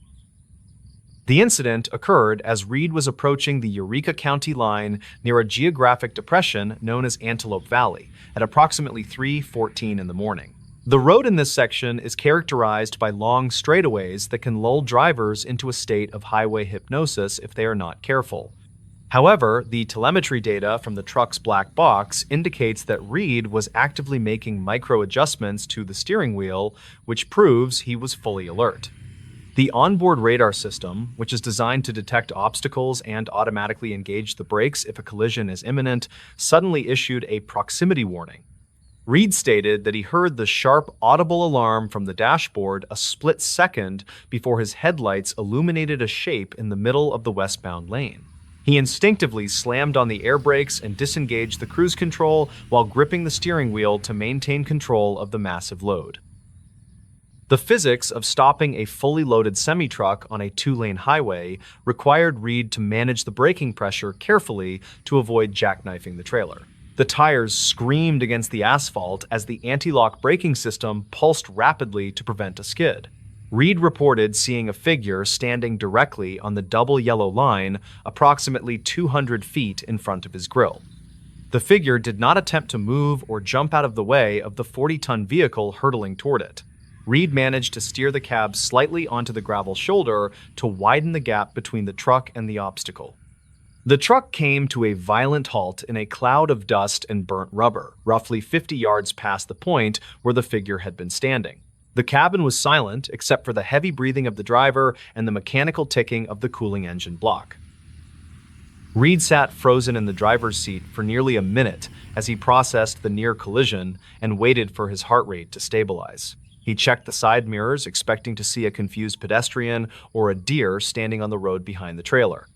The incident occurred as Reed was approaching the Eureka County line near a geographic depression known as Antelope Valley at approximately 3:14 in the morning. The road in this section is characterized by long straightaways that can lull drivers into a state of highway hypnosis if they are not careful. However, the telemetry data from the truck's black box indicates that Reed was actively making micro-adjustments to the steering wheel, which proves he was fully alert. The onboard radar system, which is designed to detect obstacles and automatically engage the brakes if a collision is imminent, suddenly issued a proximity warning. Reed stated that he heard the sharp, audible alarm from the dashboard a split second before his headlights illuminated a shape in the middle of the westbound lane. He instinctively slammed on the air brakes and disengaged the cruise control while gripping the steering wheel to maintain control of the massive load. The physics of stopping a fully loaded semi-truck on a 2-lane highway required Reed to manage the braking pressure carefully to avoid jackknifing the trailer. The tires screamed against the asphalt as the anti-lock braking system pulsed rapidly to prevent a skid. Reed reported seeing a figure standing directly on the double yellow line approximately 200 feet in front of his grill. The figure did not attempt to move or jump out of the way of the 40-ton vehicle hurtling toward it. Reed managed to steer the cab slightly onto the gravel shoulder to widen the gap between the truck and the obstacle. The truck came to a violent halt in a cloud of dust and burnt rubber, roughly 50 yards past the point where the figure had been standing. The cabin was silent except for the heavy breathing of the driver and the mechanical ticking of the cooling engine block. Reed sat frozen in the driver's seat for nearly a minute as he processed the near collision and waited for his heart rate to stabilize. He checked the side mirrors, expecting to see a confused pedestrian or a deer standing on the road behind the trailer.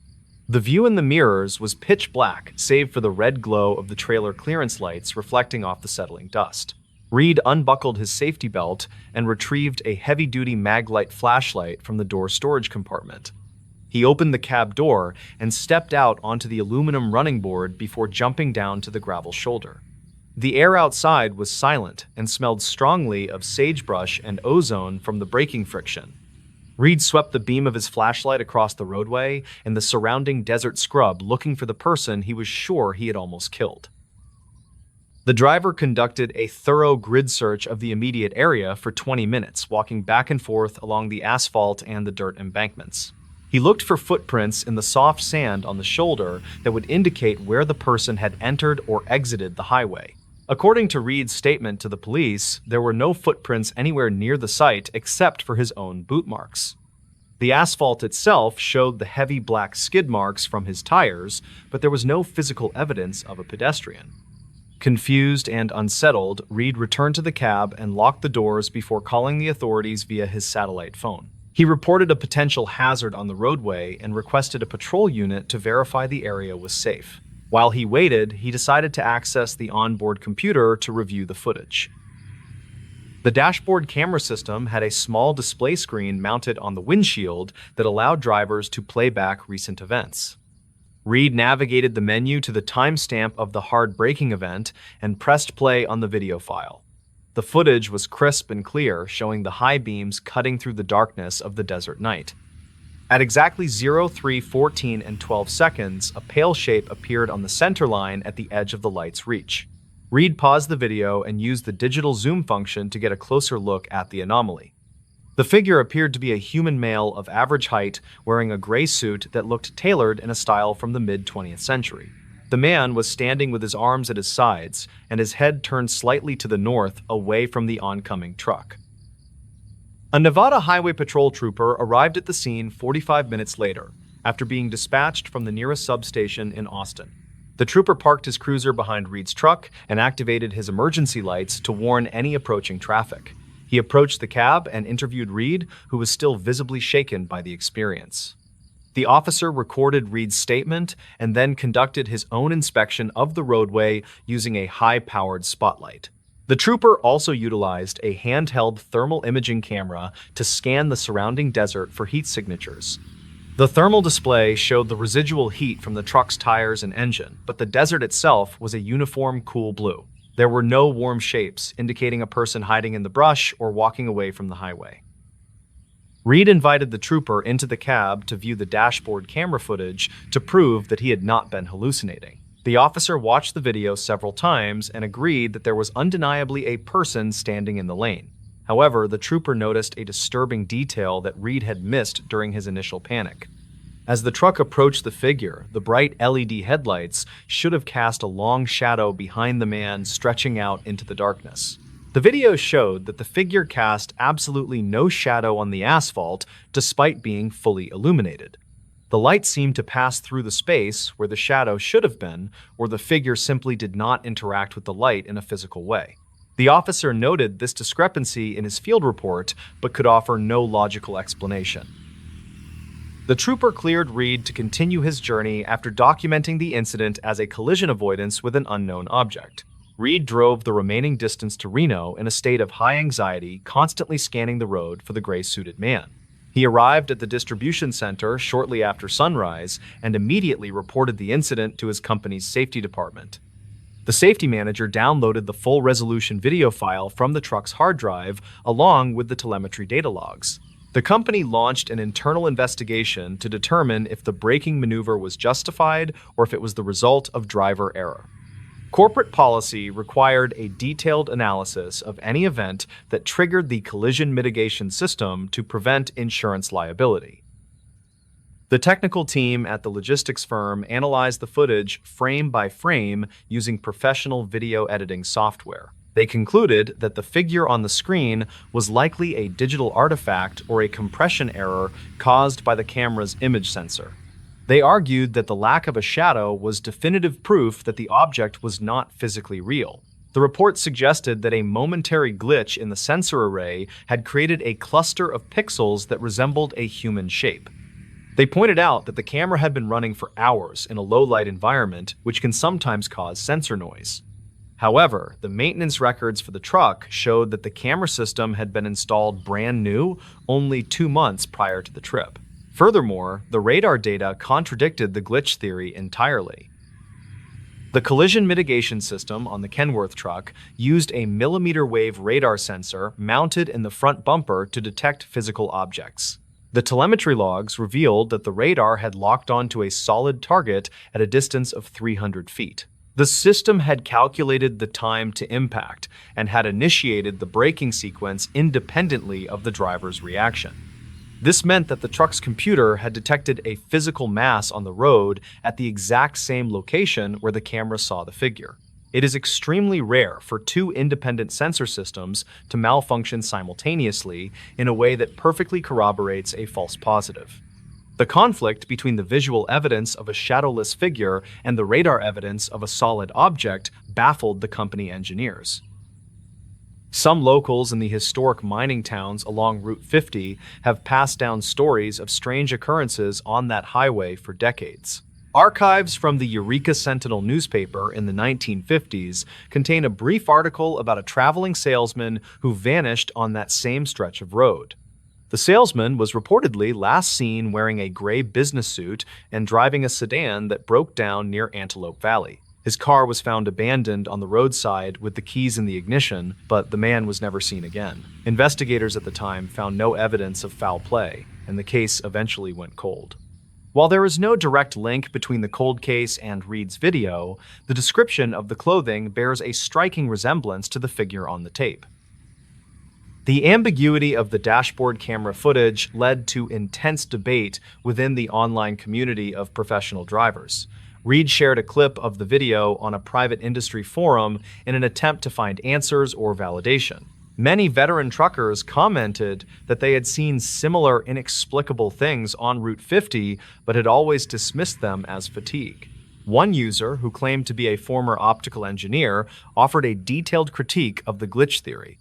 The view in the mirrors was pitch black, save for the red glow of the trailer clearance lights reflecting off the settling dust. Reed unbuckled his safety belt and retrieved a heavy-duty Maglite flashlight from the door storage compartment. He opened the cab door and stepped out onto the aluminum running board before jumping down to the gravel shoulder. The air outside was silent and smelled strongly of sagebrush and ozone from the braking friction. Reed swept the beam of his flashlight across the roadway and the surrounding desert scrub looking for the person he was sure he had almost killed. The driver conducted a thorough grid search of the immediate area for 20 minutes, walking back and forth along the asphalt and the dirt embankments. He looked for footprints in the soft sand on the shoulder that would indicate where the person had entered or exited the highway. According to Reed's statement to the police, there were no footprints anywhere near the site except for his own boot marks. The asphalt itself showed the heavy black skid marks from his tires, but there was no physical evidence of a pedestrian. Confused and unsettled, Reed returned to the cab and locked the doors before calling the authorities via his satellite phone. He reported a potential hazard on the roadway and requested a patrol unit to verify the area was safe. While he waited, he decided to access the onboard computer to review the footage. The dashboard camera system had a small display screen mounted on the windshield that allowed drivers to play back recent events. Reed navigated the menu to the timestamp of the hard braking event and pressed play on the video file. The footage was crisp and clear, showing the high beams cutting through the darkness of the desert night. At exactly 03:14 and 12 seconds, a pale shape appeared on the center line at the edge of the light's reach. Reed paused the video and used the digital zoom function to get a closer look at the anomaly. The figure appeared to be a human male of average height, wearing a gray suit that looked tailored in a style from the mid-20th century. The man was standing with his arms at his sides and his head turned slightly to the north, away from the oncoming truck. A Nevada Highway Patrol trooper arrived at the scene 45 minutes later, after being dispatched from the nearest substation in Austin. The trooper parked his cruiser behind Reed's truck and activated his emergency lights to warn any approaching traffic. He approached the cab and interviewed Reed, who was still visibly shaken by the experience. The officer recorded Reed's statement and then conducted his own inspection of the roadway using a high-powered spotlight. The trooper also utilized a handheld thermal imaging camera to scan the surrounding desert for heat signatures. The thermal display showed the residual heat from the truck's tires and engine, but the desert itself was a uniform cool blue. There were no warm shapes, indicating a person hiding in the brush or walking away from the highway. Reed invited the trooper into the cab to view the dashboard camera footage to prove that he had not been hallucinating. The officer watched the video several times and agreed that there was undeniably a person standing in the lane. However, the trooper noticed a disturbing detail that Reed had missed during his initial panic. As the truck approached the figure, the bright LED headlights should have cast a long shadow behind the man stretching out into the darkness. The video showed that the figure cast absolutely no shadow on the asphalt despite being fully illuminated. The light seemed to pass through the space where the shadow should have been, or the figure simply did not interact with the light in a physical way. The officer noted this discrepancy in his field report, but could offer no logical explanation. The trooper cleared Reed to continue his journey after documenting the incident as a collision avoidance with an unknown object. Reed drove the remaining distance to Reno in a state of high anxiety, constantly scanning the road for the gray-suited man. He arrived at the distribution center shortly after sunrise and immediately reported the incident to his company's safety department. The safety manager downloaded the full-resolution video file from the truck's hard drive along with the telemetry data logs. The company launched an internal investigation to determine if the braking maneuver was justified or if it was the result of driver error. Corporate policy required a detailed analysis of any event that triggered the collision mitigation system to prevent insurance liability. The technical team at the logistics firm analyzed the footage frame by frame using professional video editing software. They concluded that the figure on the screen was likely a digital artifact or a compression error caused by the camera's image sensor. They argued that the lack of a shadow was definitive proof that the object was not physically real. The report suggested that a momentary glitch in the sensor array had created a cluster of pixels that resembled a human shape. They pointed out that the camera had been running for hours in a low-light environment, which can sometimes cause sensor noise. However, the maintenance records for the truck showed that the camera system had been installed brand new only 2 months prior to the trip. Furthermore, the radar data contradicted the glitch theory entirely. The collision mitigation system on the Kenworth truck used a millimeter-wave radar sensor mounted in the front bumper to detect physical objects. The telemetry logs revealed that the radar had locked onto a solid target at a distance of 300 feet. The system had calculated the time to impact and had initiated the braking sequence independently of the driver's reaction. This meant that the truck's computer had detected a physical mass on the road at the exact same location where the camera saw the figure. It is extremely rare for 2 independent sensor systems to malfunction simultaneously in a way that perfectly corroborates a false positive. The conflict between the visual evidence of a shadowless figure and the radar evidence of a solid object baffled the company engineers. Some locals in the historic mining towns along Route 50 have passed down stories of strange occurrences on that highway for decades. Archives from the Eureka Sentinel newspaper in the 1950s contain a brief article about a traveling salesman who vanished on that same stretch of road. The salesman was reportedly last seen wearing a gray business suit and driving a sedan that broke down near Antelope Valley. His car was found abandoned on the roadside with the keys in the ignition, but the man was never seen again. Investigators at the time found no evidence of foul play, and the case eventually went cold. While there is no direct link between the cold case and Reed's video, the description of the clothing bears a striking resemblance to the figure on the tape. The ambiguity of the dashboard camera footage led to intense debate within the online community of professional drivers. Reed shared a clip of the video on a private industry forum in an attempt to find answers or validation. Many veteran truckers commented that they had seen similar inexplicable things on Route 50, but had always dismissed them as fatigue. One user, who claimed to be a former optical engineer, offered a detailed critique of the glitch theory.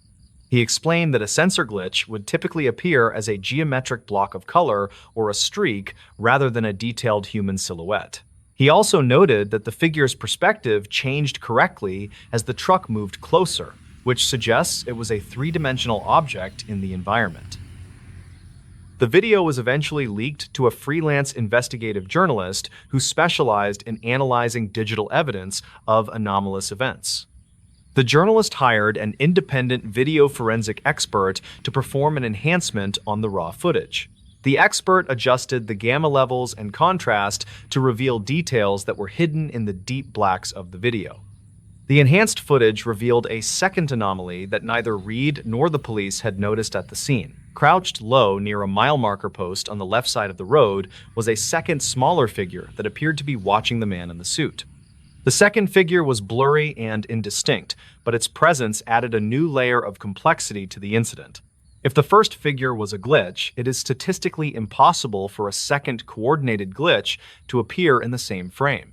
He explained that a sensor glitch would typically appear as a geometric block of color or a streak rather than a detailed human silhouette. He also noted that the figure's perspective changed correctly as the truck moved closer, which suggests it was a three-dimensional object in the environment. The video was eventually leaked to a freelance investigative journalist who specialized in analyzing digital evidence of anomalous events. The journalist hired an independent video forensic expert to perform an enhancement on the raw footage. The expert adjusted the gamma levels and contrast to reveal details that were hidden in the deep blacks of the video. The enhanced footage revealed a second anomaly that neither Reed nor the police had noticed at the scene. Crouched low near a mile marker post on the left side of the road was a second smaller figure that appeared to be watching the man in the suit. The second figure was blurry and indistinct, but its presence added a new layer of complexity to the incident. If the first figure was a glitch, it is statistically impossible for a second coordinated glitch to appear in the same frame.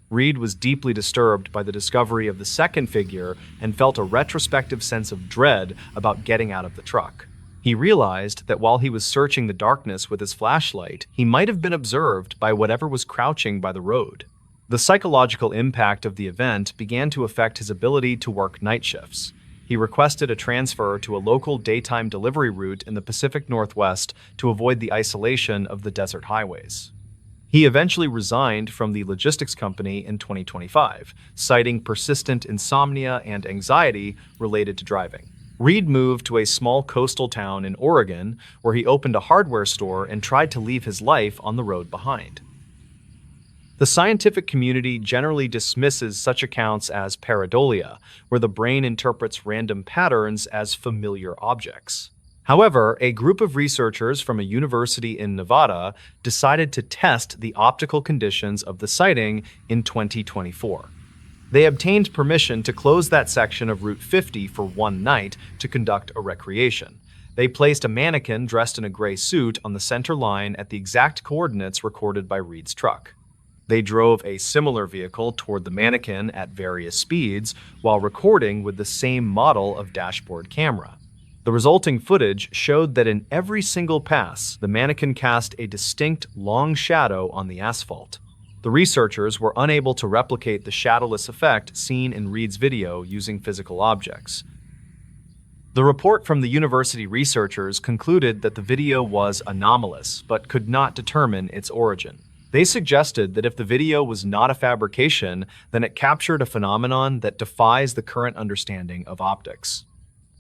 Reed was deeply disturbed by the discovery of the second figure and felt a retrospective sense of dread about getting out of the truck. He realized that while he was searching the darkness with his flashlight, he might have been observed by whatever was crouching by the road. The psychological impact of the event began to affect his ability to work night shifts. He requested a transfer to a local daytime delivery route in the Pacific Northwest to avoid the isolation of the desert highways. He eventually resigned from the logistics company in 2025, citing persistent insomnia and anxiety related to driving. Reed moved to a small coastal town in Oregon, where he opened a hardware store and tried to leave his life on the road behind. The scientific community generally dismisses such accounts as pareidolia, where the brain interprets random patterns as familiar objects. However, a group of researchers from a university in Nevada decided to test the optical conditions of the sighting in 2024. They obtained permission to close that section of Route 50 for one night to conduct a recreation. They placed a mannequin dressed in a gray suit on the center line at the exact coordinates recorded by Reed's truck. They drove a similar vehicle toward the mannequin at various speeds while recording with the same model of dashboard camera. The resulting footage showed that in every single pass, the mannequin cast a distinct, long shadow on the asphalt. The researchers were unable to replicate the shadowless effect seen in Reed's video using physical objects. The report from the university researchers concluded that the video was anomalous, but could not determine its origin. They suggested that if the video was not a fabrication, then it captured a phenomenon that defies the current understanding of optics.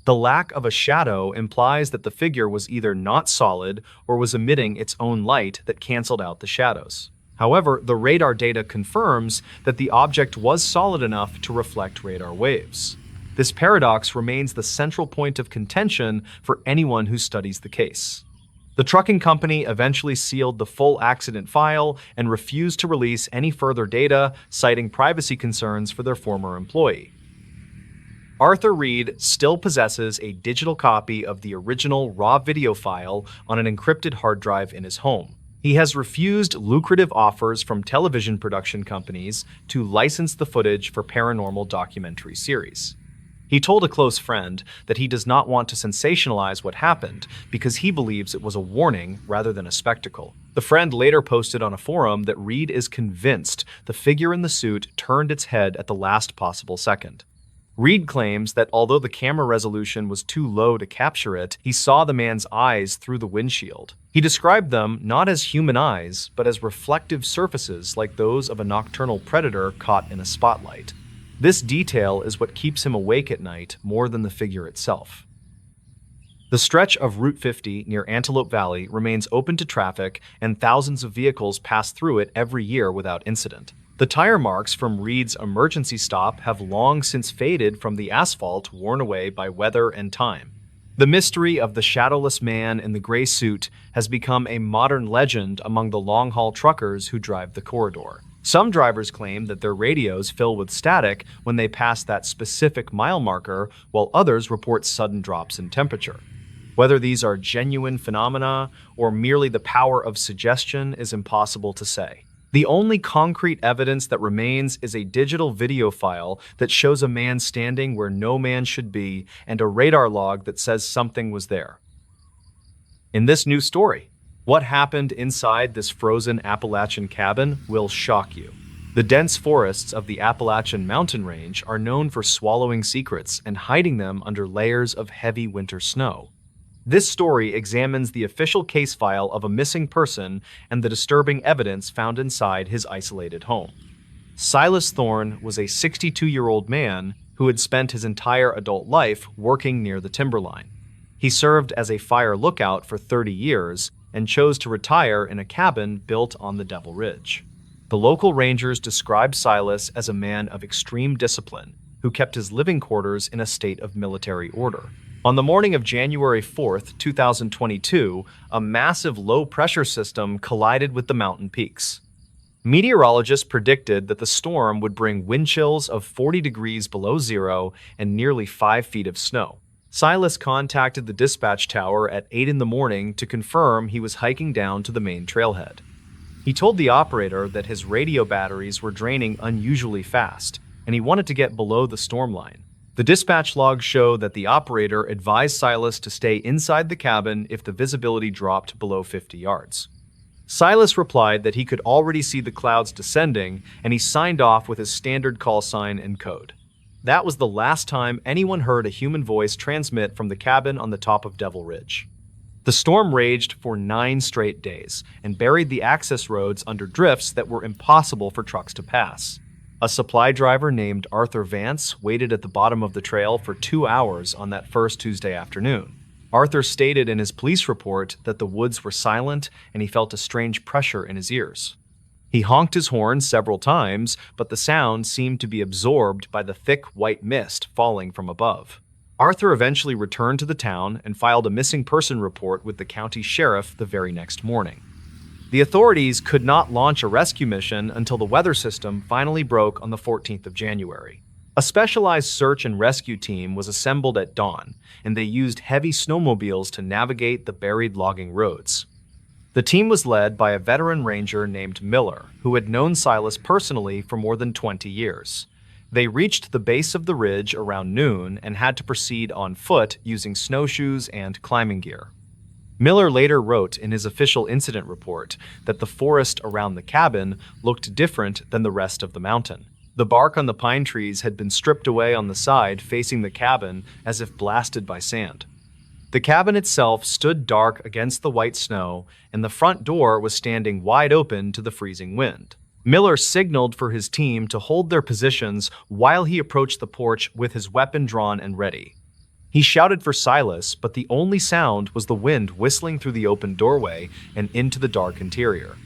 The lack of a shadow implies that the figure was either not solid or was emitting its own light that canceled out the shadows. However, the radar data confirms that the object was solid enough to reflect radar waves. This paradox remains the central point of contention for anyone who studies the case. The trucking company eventually sealed the full accident file and refused to release any further data, citing privacy concerns for their former employee. Arthur Reed still possesses a digital copy of the original raw video file on an encrypted hard drive in his home. He has refused lucrative offers from television production companies to license the footage for paranormal documentary series. He told a close friend that he does not want to sensationalize what happened because he believes it was a warning rather than a spectacle. The friend later posted on a forum that Reed is convinced the figure in the suit turned its head at the last possible second. Reed claims that although the camera resolution was too low to capture it, he saw the man's eyes through the windshield. He described them not as human eyes, but as reflective surfaces like those of a nocturnal predator caught in a spotlight. This detail is what keeps him awake at night more than the figure itself. The stretch of Route 50 near Antelope Valley remains open to traffic, and thousands of vehicles pass through it every year without incident. The tire marks from Reed's emergency stop have long since faded from the asphalt worn away by weather and time. The mystery of the shadowless man in the gray suit has become a modern legend among the long-haul truckers who drive the corridor. Some drivers claim that their radios fill with static when they pass that specific mile marker, while others report sudden drops in temperature. Whether these are genuine phenomena or merely the power of suggestion is impossible to say. The only concrete evidence that remains is a digital video file that shows a man standing where no man should be and a radar log that says something was there. In this new story, what happened inside this frozen Appalachian cabin will shock you. The dense forests of the Appalachian mountain range are known for swallowing secrets and hiding them under layers of heavy winter snow. This story examines the official case file of a missing person and the disturbing evidence found inside his isolated home. Silas Thorne was a 62-year-old man who had spent his entire adult life working near the timberline. He served as a fire lookout for 30 years and chose to retire in a cabin built on the Devil Ridge. The local rangers described Silas as a man of extreme discipline who kept his living quarters in a state of military order. On the morning of January 4th, 2022, a massive low-pressure system collided with the mountain peaks. Meteorologists predicted that the storm would bring wind chills of 40 degrees below zero and nearly 5 feet of snow. Silas contacted the dispatch tower at 8 in the morning to confirm he was hiking down to the main trailhead. He told the operator that his radio batteries were draining unusually fast, and he wanted to get below the storm line. The dispatch logs show that the operator advised Silas to stay inside the cabin if the visibility dropped below 50 yards. Silas replied that he could already see the clouds descending, and he signed off with his standard call sign and code. That was the last time anyone heard a human voice transmit from the cabin on the top of Devil Ridge. The storm raged for 9 straight days and buried the access roads under drifts that were impossible for trucks to pass. A supply driver named Arthur Vance waited at the bottom of the trail for 2 hours on that first Tuesday afternoon. Arthur stated in his police report that the woods were silent and he felt a strange pressure in his ears. He honked his horn several times, but the sound seemed to be absorbed by the thick white mist falling from above. Arthur eventually returned to the town and filed a missing person report with the county sheriff the very next morning. The authorities could not launch a rescue mission until the weather system finally broke on the 14th of January. A specialized search and rescue team was assembled at dawn, and they used heavy snowmobiles to navigate the buried logging roads. The team was led by a veteran ranger named Miller, who had known Silas personally for more than 20 years. They reached the base of the ridge around noon and had to proceed on foot using snowshoes and climbing gear. Miller later wrote in his official incident report that the forest around the cabin looked different than the rest of the mountain. The bark on the pine trees had been stripped away on the side facing the cabin as if blasted by sand. The cabin itself stood dark against the white snow, and the front door was standing wide open to the freezing wind. Miller signaled for his team to hold their positions while he approached the porch with his weapon drawn and ready. He shouted for Silas, but the only sound was the wind whistling through the open doorway and into the dark interior.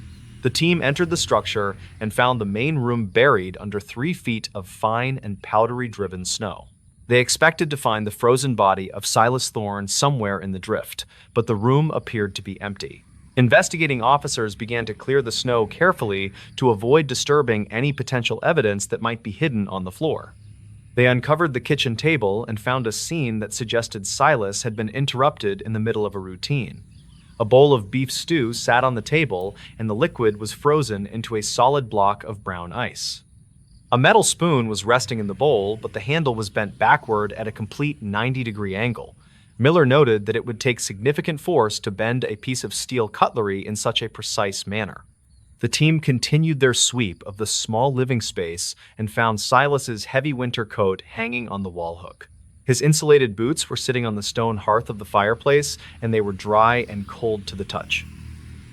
The team entered the structure and found the main room buried under 3 feet of fine and powdery-driven snow. They expected to find the frozen body of Silas Thorne somewhere in the drift, but the room appeared to be empty. Investigating officers began to clear the snow carefully to avoid disturbing any potential evidence that might be hidden on the floor. They uncovered the kitchen table and found a scene that suggested Silas had been interrupted in the middle of a routine. A bowl of beef stew sat on the table, and the liquid was frozen into a solid block of brown ice. A metal spoon was resting in the bowl, but the handle was bent backward at a complete 90-degree angle. Miller noted that it would take significant force to bend a piece of steel cutlery in such a precise manner. The team continued their sweep of the small living space and found Silas's heavy winter coat hanging on the wall hook. His insulated boots were sitting on the stone hearth of the fireplace, and they were dry and cold to the touch.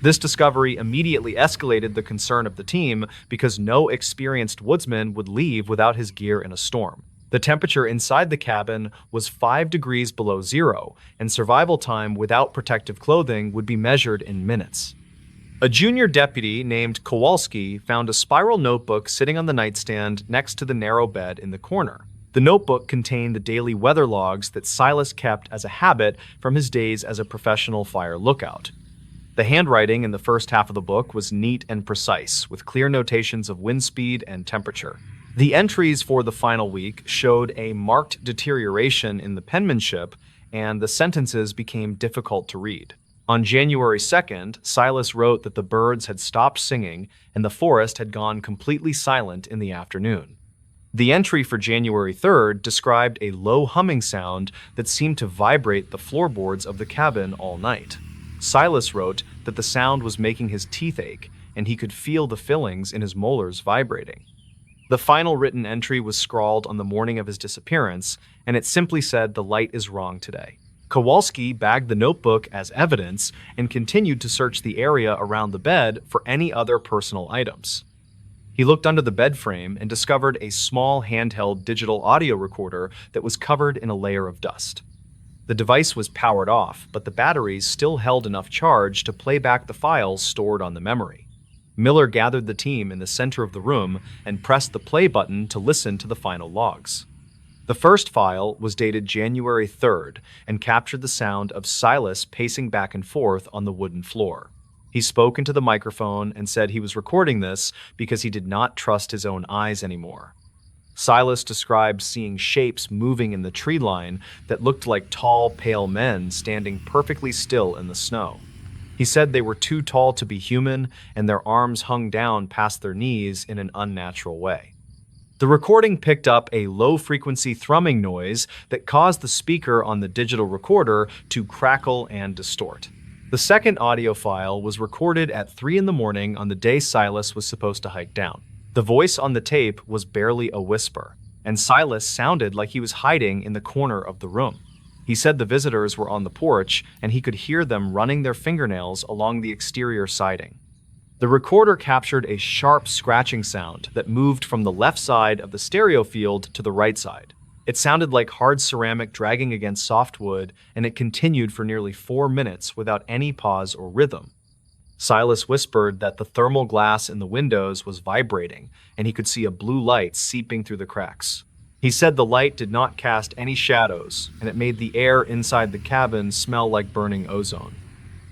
This discovery immediately escalated the concern of the team because no experienced woodsman would leave without his gear in a storm. The temperature inside the cabin was 5 degrees below zero, and survival time without protective clothing would be measured in minutes. A junior deputy named Kowalski found a spiral notebook sitting on the nightstand next to the narrow bed in the corner. The notebook contained the daily weather logs that Silas kept as a habit from his days as a professional fire lookout. The handwriting in the first half of the book was neat and precise, with clear notations of wind speed and temperature. The entries for the final week showed a marked deterioration in the penmanship, and the sentences became difficult to read. On January 2nd, Silas wrote that the birds had stopped singing and the forest had gone completely silent in the afternoon. The entry for January 3rd described a low humming sound that seemed to vibrate the floorboards of the cabin all night. Silas wrote that the sound was making his teeth ache, and he could feel the fillings in his molars vibrating. The final written entry was scrawled on the morning of his disappearance, and it simply said, "The light is wrong today." Kowalski bagged the notebook as evidence and continued to search the area around the bed for any other personal items. He looked under the bed frame and discovered a small handheld digital audio recorder that was covered in a layer of dust. The device was powered off, but the batteries still held enough charge to play back the files stored on the memory. Miller gathered the team in the center of the room and pressed the play button to listen to the final logs. The first file was dated January 3rd and captured the sound of Silas pacing back and forth on the wooden floor. He spoke into the microphone and said he was recording this because he did not trust his own eyes anymore. Silas described seeing shapes moving in the tree line that looked like tall, pale men standing perfectly still in the snow. He said they were too tall to be human and their arms hung down past their knees in an unnatural way. The recording picked up a low-frequency thrumming noise that caused the speaker on the digital recorder to crackle and distort. The second audio file was recorded at 3 in the morning on the day Silas was supposed to hike down. The voice on the tape was barely a whisper, and Silas sounded like he was hiding in the corner of the room. He said the visitors were on the porch and he could hear them running their fingernails along the exterior siding. The recorder captured a sharp scratching sound that moved from the left side of the stereo field to the right side. It sounded like hard ceramic dragging against soft wood, and it continued for nearly 4 minutes without any pause or rhythm. Silas whispered that the thermal glass in the windows was vibrating, and he could see a blue light seeping through the cracks. He said the light did not cast any shadows, and it made the air inside the cabin smell like burning ozone.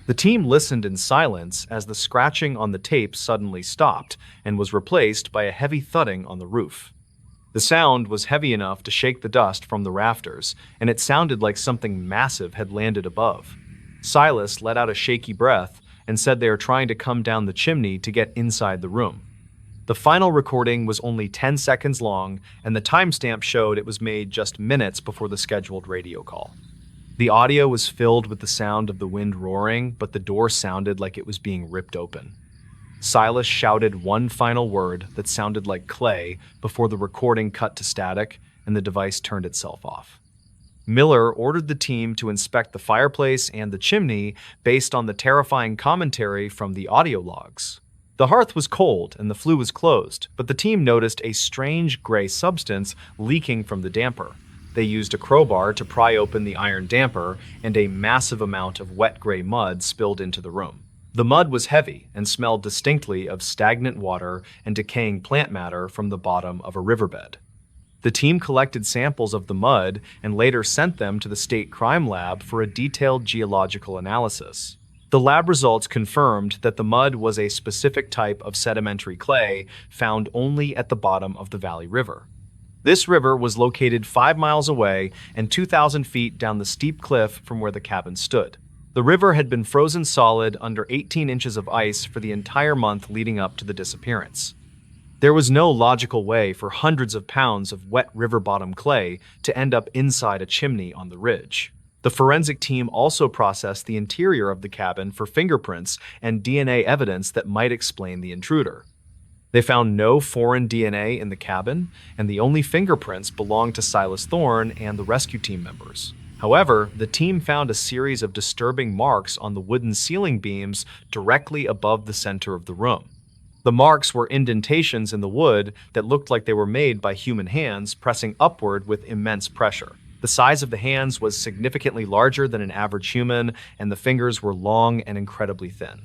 The team listened in silence as the scratching on the tape suddenly stopped and was replaced by a heavy thudding on the roof. The sound was heavy enough to shake the dust from the rafters, and it sounded like something massive had landed above. Silas let out a shaky breath and said they were trying to come down the chimney to get inside the room. The final recording was only 10 seconds long, and the timestamp showed it was made just minutes before the scheduled radio call. The audio was filled with the sound of the wind roaring, but the door sounded like it was being ripped open. Silas shouted one final word that sounded like clay before the recording cut to static and the device turned itself off. Miller ordered the team to inspect the fireplace and the chimney based on the terrifying commentary from the audio logs. The hearth was cold and the flue was closed, but the team noticed a strange gray substance leaking from the damper. They used a crowbar to pry open the iron damper, and a massive amount of wet gray mud spilled into the room. The mud was heavy and smelled distinctly of stagnant water and decaying plant matter from the bottom of a riverbed. The team collected samples of the mud and later sent them to the state crime lab for a detailed geological analysis. The lab results confirmed that the mud was a specific type of sedimentary clay found only at the bottom of the Valley River. This river was located 5 miles away and 2,000 feet down the steep cliff from where the cabin stood. The river had been frozen solid under 18 inches of ice for the entire month leading up to the disappearance. There was no logical way for hundreds of pounds of wet river bottom clay to end up inside a chimney on the ridge. The forensic team also processed the interior of the cabin for fingerprints and DNA evidence that might explain the intruder. They found no foreign DNA in the cabin, and the only fingerprints belonged to Silas Thorne and the rescue team members. However, the team found a series of disturbing marks on the wooden ceiling beams directly above the center of the room. The marks were indentations in the wood that looked like they were made by human hands pressing upward with immense pressure. The size of the hands was significantly larger than an average human, and the fingers were long and incredibly thin.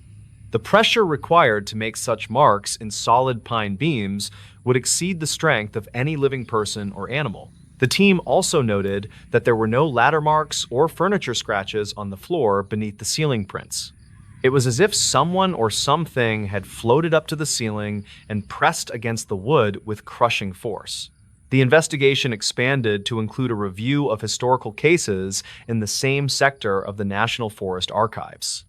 The pressure required to make such marks in solid pine beams would exceed the strength of any living person or animal. The team also noted that there were no ladder marks or furniture scratches on the floor beneath the ceiling prints. It was as if someone or something had floated up to the ceiling and pressed against the wood with crushing force. The investigation expanded to include a review of historical cases in the same sector of the National Forest Archives.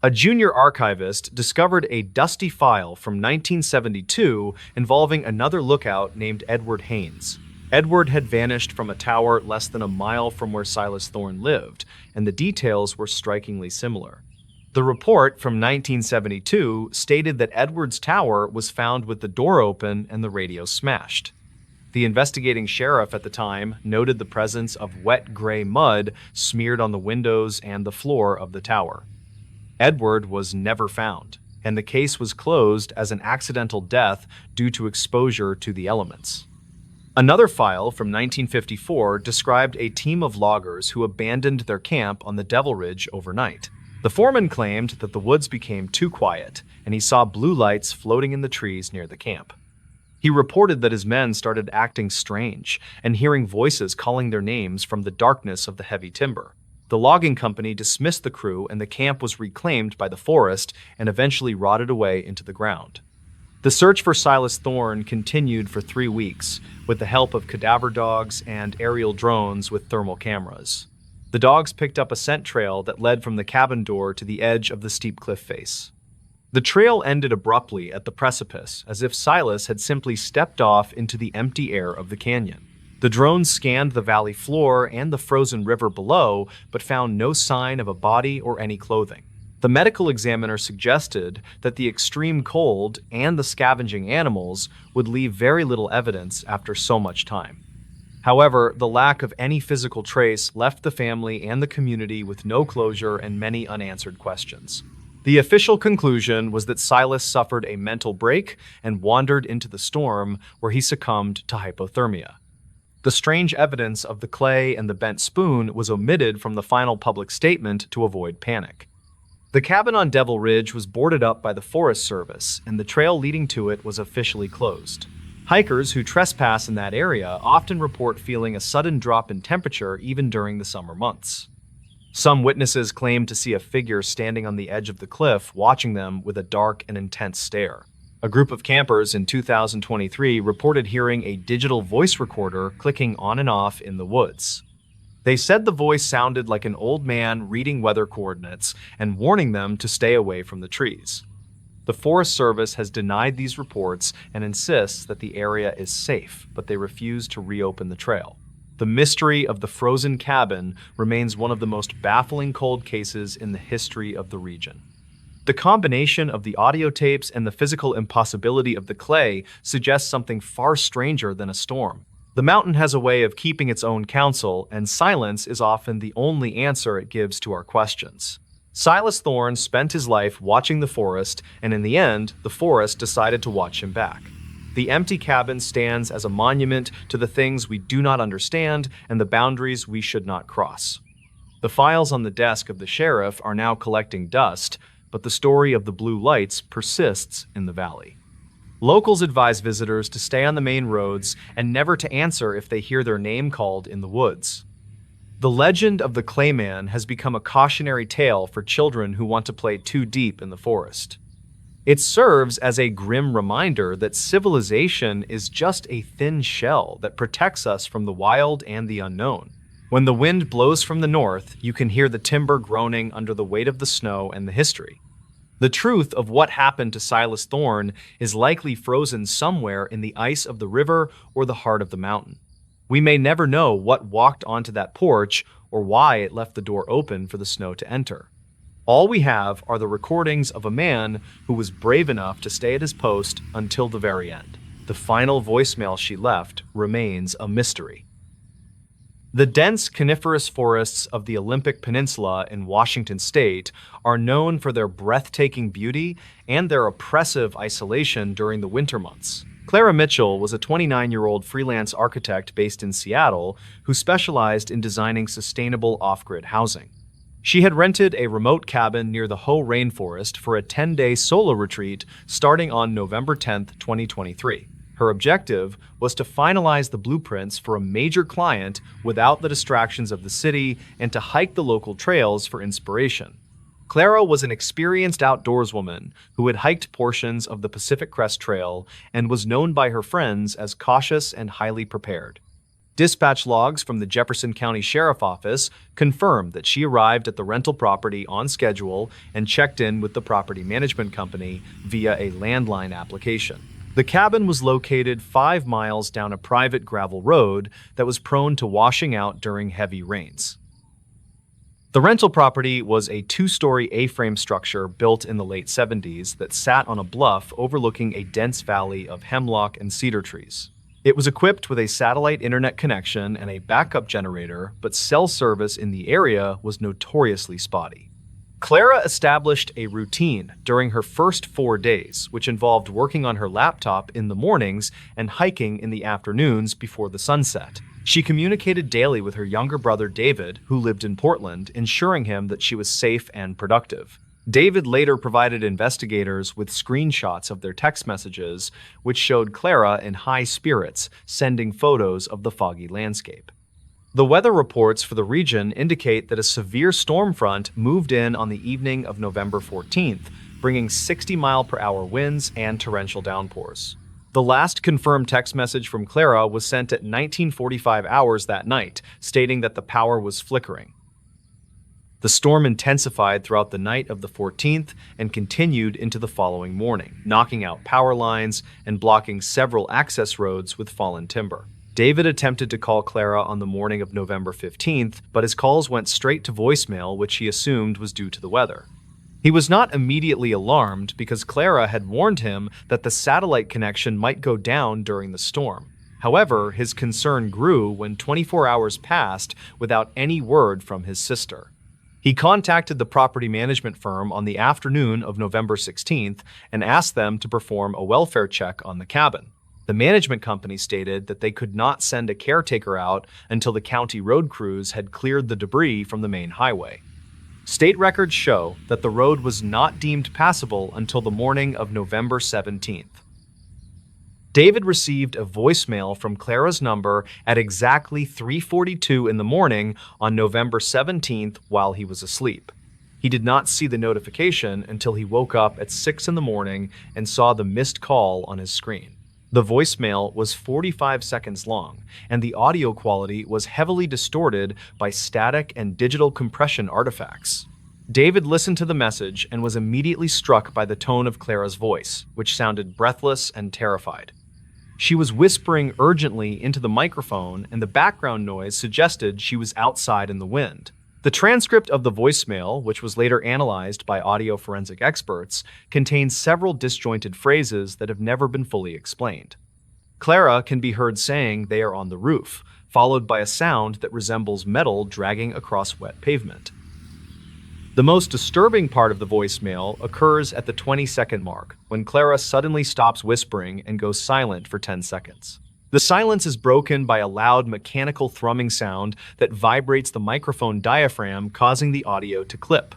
A junior archivist discovered a dusty file from 1972 involving another lookout named Edward Haynes. Edward had vanished from a tower less than a mile from where Silas Thorne lived, and the details were strikingly similar. The report from 1972 stated that Edwards Tower was found with the door open and the radio smashed. The investigating sheriff at the time noted the presence of wet gray mud smeared on the windows and the floor of the tower. Edward was never found, and the case was closed as an accidental death due to exposure to the elements. Another file from 1954 described a team of loggers who abandoned their camp on the Devil Ridge overnight. The foreman claimed that the woods became too quiet, and he saw blue lights floating in the trees near the camp. He reported that his men started acting strange and hearing voices calling their names from the darkness of the heavy timber. The logging company dismissed the crew, and the camp was reclaimed by the forest and eventually rotted away into the ground. The search for Silas Thorne continued for 3 weeks with the help of cadaver dogs and aerial drones with thermal cameras. The dogs picked up a scent trail that led from the cabin door to the edge of the steep cliff face. The trail ended abruptly at the precipice, as if Silas had simply stepped off into the empty air of the canyon. The drones scanned the valley floor and the frozen river below, but found no sign of a body or any clothing. The medical examiner suggested that the extreme cold and the scavenging animals would leave very little evidence after so much time. However, the lack of any physical trace left the family and the community with no closure and many unanswered questions. The official conclusion was that Silas suffered a mental break and wandered into the storm, where he succumbed to hypothermia. The strange evidence of the clay and the bent spoon was omitted from the final public statement to avoid panic. The cabin on Devil Ridge was boarded up by the Forest Service, and the trail leading to it was officially closed. Hikers who trespass in that area often report feeling a sudden drop in temperature even during the summer months. Some witnesses claim to see a figure standing on the edge of the cliff watching them with a dark and intense stare. A group of campers in 2023 reported hearing a digital voice recorder clicking on and off in the woods. They said the voice sounded like an old man reading weather coordinates and warning them to stay away from the trees. The Forest Service has denied these reports and insists that the area is safe, but they refuse to reopen the trail. The mystery of the frozen cabin remains one of the most baffling cold cases in the history of the region. The combination of the audio tapes and the physical impossibility of the clay suggests something far stranger than a storm. The mountain has a way of keeping its own counsel, and silence is often the only answer it gives to our questions. Silas Thorne spent his life watching the forest, and in the end, the forest decided to watch him back. The empty cabin stands as a monument to the things we do not understand and the boundaries we should not cross. The files on the desk of the sheriff are now collecting dust, but the story of the blue lights persists in the valley. Locals advise visitors to stay on the main roads and never to answer if they hear their name called in the woods. The legend of the Clayman has become a cautionary tale for children who want to play too deep in the forest. It serves as a grim reminder that civilization is just a thin shell that protects us from the wild and the unknown. When the wind blows from the north, you can hear the timber groaning under the weight of the snow and the history. The truth of what happened to Silas Thorne is likely frozen somewhere in the ice of the river or the heart of the mountain. We may never know what walked onto that porch or why it left the door open for the snow to enter. All we have are the recordings of a man who was brave enough to stay at his post until the very end. The final voicemail she left remains a mystery. The dense coniferous forests of the Olympic Peninsula in Washington state are known for their breathtaking beauty and their oppressive isolation during the winter months. Clara Mitchell was a 29-year-old freelance architect based in Seattle who specialized in designing sustainable off-grid housing. She had rented a remote cabin near the Hoh Rainforest for a 10-day solo retreat starting on November 10, 2023. Her objective was to finalize the blueprints for a major client without the distractions of the city and to hike the local trails for inspiration. Clara was an experienced outdoorswoman who had hiked portions of the Pacific Crest Trail and was known by her friends as cautious and highly prepared. Dispatch logs from the Jefferson County Sheriff Office confirmed that she arrived at the rental property on schedule and checked in with the property management company via a landline application. The cabin was located 5 miles down a private gravel road that was prone to washing out during heavy rains. The rental property was a two-story A-frame structure built in the late 70s that sat on a bluff overlooking a dense valley of hemlock and cedar trees. It was equipped with a satellite internet connection and a backup generator, but cell service in the area was notoriously spotty. Clara established a routine during her first 4 days, which involved working on her laptop in the mornings and hiking in the afternoons before the sunset. She communicated daily with her younger brother David, who lived in Portland, ensuring him that she was safe and productive. David later provided investigators with screenshots of their text messages, which showed Clara in high spirits, sending photos of the foggy landscape. The weather reports for the region indicate that a severe storm front moved in on the evening of November 14th, bringing 60-mile-per-hour winds and torrential downpours. The last confirmed text message from Clara was sent at 1945 hours that night, stating that the power was flickering. The storm intensified throughout the night of the 14th and continued into the following morning, knocking out power lines and blocking several access roads with fallen timber. David attempted to call Clara on the morning of November 15th, but his calls went straight to voicemail, which he assumed was due to the weather. He was not immediately alarmed because Clara had warned him that the satellite connection might go down during the storm. However, his concern grew when 24 hours passed without any word from his sister. He contacted the property management firm on the afternoon of November 16th and asked them to perform a welfare check on the cabin. The management company stated that they could not send a caretaker out until the county road crews had cleared the debris from the main highway. State records show that the road was not deemed passable until the morning of November 17th. David received a voicemail from Clara's number at exactly 3:42 in the morning on November 17th while he was asleep. He did not see the notification until he woke up at 6 in the morning and saw the missed call on his screen. The voicemail was 45 seconds long, and the audio quality was heavily distorted by static and digital compression artifacts. David listened to the message and was immediately struck by the tone of Clara's voice, which sounded breathless and terrified. She was whispering urgently into the microphone, and the background noise suggested she was outside in the wind. The transcript of the voicemail, which was later analyzed by audio forensic experts, contains several disjointed phrases that have never been fully explained. Clara can be heard saying they are on the roof, followed by a sound that resembles metal dragging across wet pavement. The most disturbing part of the voicemail occurs at the 20-second mark, when Clara suddenly stops whispering and goes silent for 10 seconds. The silence is broken by a loud mechanical thrumming sound that vibrates the microphone diaphragm, causing the audio to clip.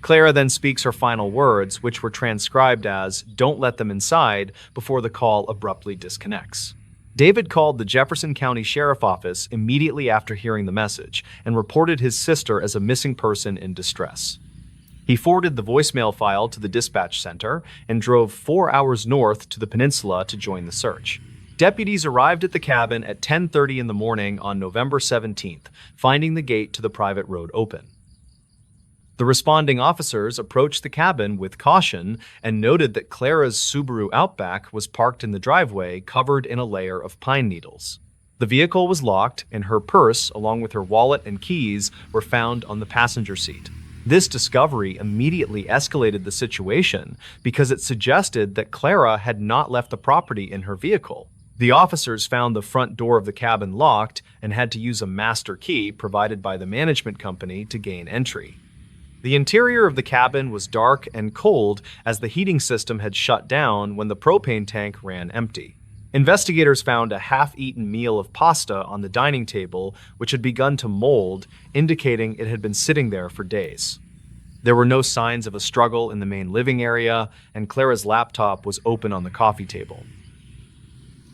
Clara then speaks her final words, which were transcribed as, "Don't let them inside," before the call abruptly disconnects. David called the Jefferson County Sheriff Office immediately after hearing the message and reported his sister as a missing person in distress. He forwarded the voicemail file to the dispatch center and drove 4 hours north to the peninsula to join the search. Deputies arrived at the cabin at 10:30 in the morning on November 17th, finding the gate to the private road open. The responding officers approached the cabin with caution and noted that Clara's Subaru Outback was parked in the driveway, covered in a layer of pine needles. The vehicle was locked, and her purse, along with her wallet and keys, were found on the passenger seat. This discovery immediately escalated the situation because it suggested that Clara had not left the property in her vehicle. The officers found the front door of the cabin locked and had to use a master key provided by the management company to gain entry. The interior of the cabin was dark and cold as the heating system had shut down when the propane tank ran empty. Investigators found a half-eaten meal of pasta on the dining table, which had begun to mold, indicating it had been sitting there for days. There were no signs of a struggle in the main living area, and Clara's laptop was open on the coffee table.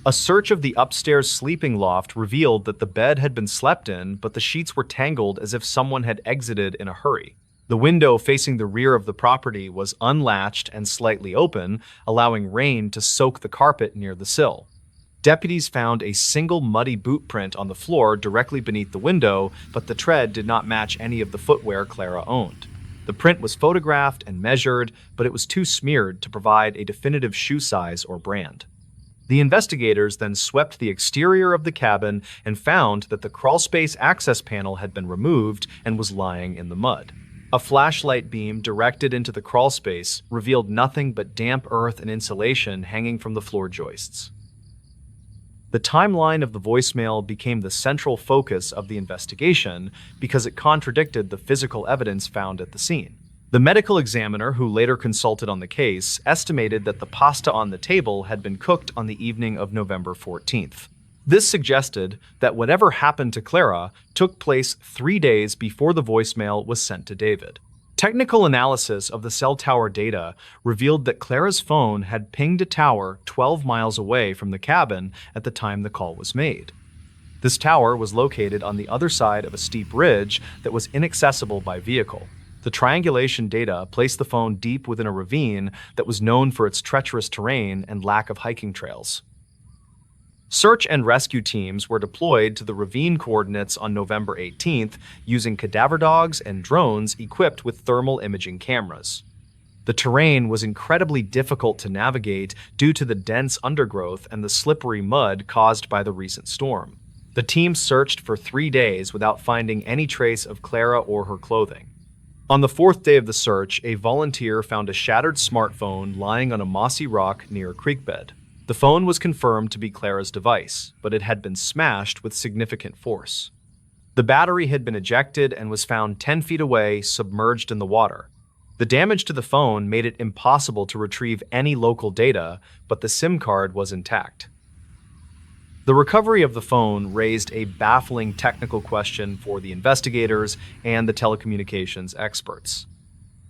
A search of the upstairs sleeping loft revealed that the bed had been slept in, but the sheets were tangled as if someone had exited in a hurry. The window facing the rear of the property was unlatched and slightly open, allowing rain to soak the carpet near the sill. Deputies found a single muddy boot print on the floor directly beneath the window, but the tread did not match any of the footwear Clara owned. The print was photographed and measured, but it was too smeared to provide a definitive shoe size or brand. The investigators then swept the exterior of the cabin and found that the crawlspace access panel had been removed and was lying in the mud. A flashlight beam directed into the crawlspace revealed nothing but damp earth and insulation hanging from the floor joists. The timeline of the voicemail became the central focus of the investigation because it contradicted the physical evidence found at the scene. The medical examiner who later consulted on the case estimated that the pasta on the table had been cooked on the evening of November 14th. This suggested that whatever happened to Clara took place 3 days before the voicemail was sent to David. Technical analysis of the cell tower data revealed that Clara's phone had pinged a tower 12 miles away from the cabin at the time the call was made. This tower was located on the other side of a steep ridge that was inaccessible by vehicle. The triangulation data placed the phone deep within a ravine that was known for its treacherous terrain and lack of hiking trails. Search and rescue teams were deployed to the ravine coordinates on November 18th using cadaver dogs and drones equipped with thermal imaging cameras. The terrain was incredibly difficult to navigate due to the dense undergrowth and the slippery mud caused by the recent storm. The team searched for 3 days without finding any trace of Clara or her clothing. On the 4th day of the search, a volunteer found a shattered smartphone lying on a mossy rock near a creek bed. The phone was confirmed to be Clara's device, but it had been smashed with significant force. The battery had been ejected and was found 10 feet away, submerged in the water. The damage to the phone made it impossible to retrieve any local data, but the SIM card was intact. The recovery of the phone raised a baffling technical question for the investigators and the telecommunications experts.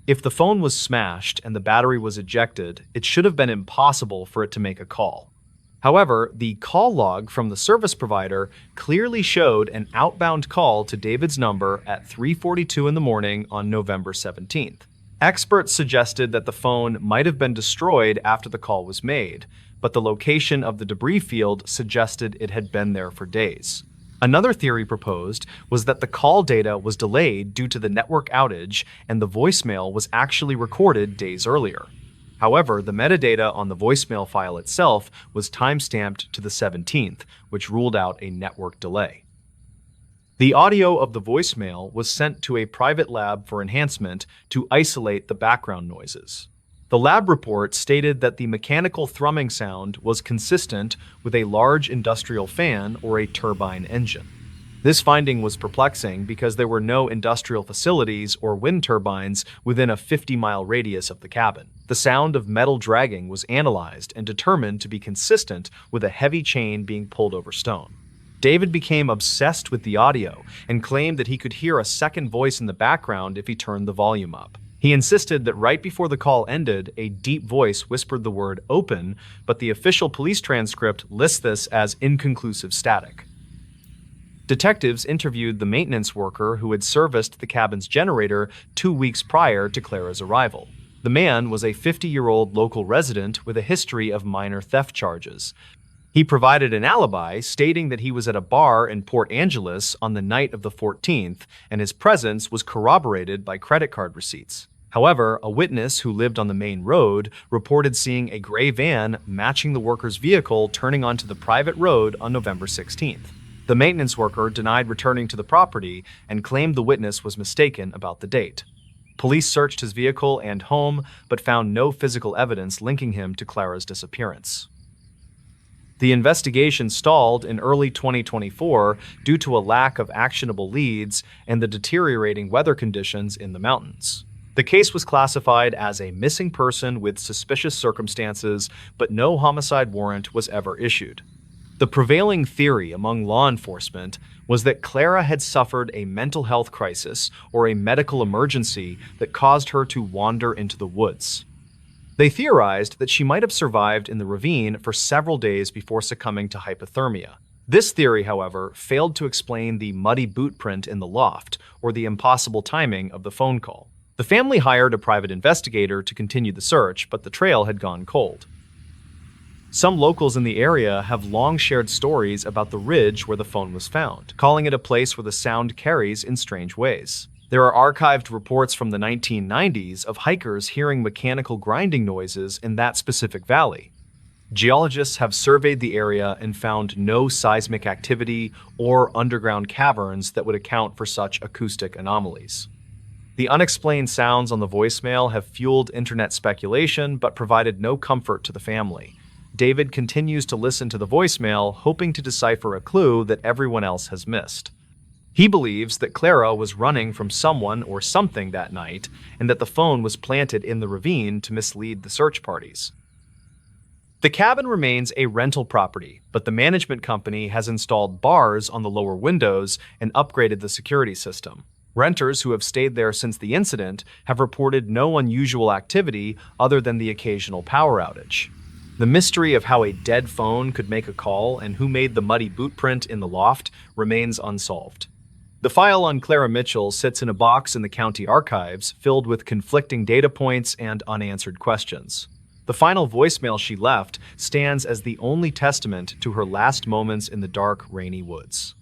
If the phone was smashed and the battery was ejected, it should have been impossible for it to make a call. However, the call log from the service provider clearly showed an outbound call to David's number at 3:42 in the morning on November 17th. Experts suggested that the phone might have been destroyed after the call was made, but the location of the debris field suggested it had been there for days. Another theory proposed was that the call data was delayed due to the network outage and the voicemail was actually recorded days earlier. However, the metadata on the voicemail file itself was timestamped to the 17th, which ruled out a network delay. The audio of the voicemail was sent to a private lab for enhancement to isolate the background noises. The lab report stated that the mechanical thrumming sound was consistent with a large industrial fan or a turbine engine. This finding was perplexing because there were no industrial facilities or wind turbines within a 50-mile radius of the cabin. The sound of metal dragging was analyzed and determined to be consistent with a heavy chain being pulled over stone. David became obsessed with the audio and claimed that he could hear a second voice in the background if he turned the volume up. He insisted that right before the call ended, a deep voice whispered the word "open," but the official police transcript lists this as inconclusive static. Detectives interviewed the maintenance worker who had serviced the cabin's generator 2 weeks prior to Clara's arrival. The man was a 50-year-old local resident with a history of minor theft charges. He provided an alibi, stating that he was at a bar in Port Angeles on the night of the 14th, and his presence was corroborated by credit card receipts. However, a witness who lived on the main road reported seeing a gray van matching the worker's vehicle turning onto the private road on November 16th. The maintenance worker denied returning to the property and claimed the witness was mistaken about the date. Police searched his vehicle and home, but found no physical evidence linking him to Clara's disappearance. The investigation stalled in early 2024 due to a lack of actionable leads and the deteriorating weather conditions in the mountains. The case was classified as a missing person with suspicious circumstances, but no homicide warrant was ever issued. The prevailing theory among law enforcement was that Clara had suffered a mental health crisis or a medical emergency that caused her to wander into the woods. They theorized that she might have survived in the ravine for several days before succumbing to hypothermia. This theory, however, failed to explain the muddy boot print in the loft or the impossible timing of the phone call. The family hired a private investigator to continue the search, but the trail had gone cold. Some locals in the area have long shared stories about the ridge where the phone was found, calling it a place where the sound carries in strange ways. There are archived reports from the 1990s of hikers hearing mechanical grinding noises in that specific valley. Geologists have surveyed the area and found no seismic activity or underground caverns that would account for such acoustic anomalies. The unexplained sounds on the voicemail have fueled internet speculation but provided no comfort to the family. David continues to listen to the voicemail, hoping to decipher a clue that everyone else has missed. He believes that Clara was running from someone or something that night, and that the phone was planted in the ravine to mislead the search parties. The cabin remains a rental property, but the management company has installed bars on the lower windows and upgraded the security system. Renters who have stayed there since the incident have reported no unusual activity other than the occasional power outage. The mystery of how a dead phone could make a call and who made the muddy boot print in the loft remains unsolved. The file on Clara Mitchell sits in a box in the county archives, filled with conflicting data points and unanswered questions. The final voicemail she left stands as the only testament to her last moments in the dark, rainy woods.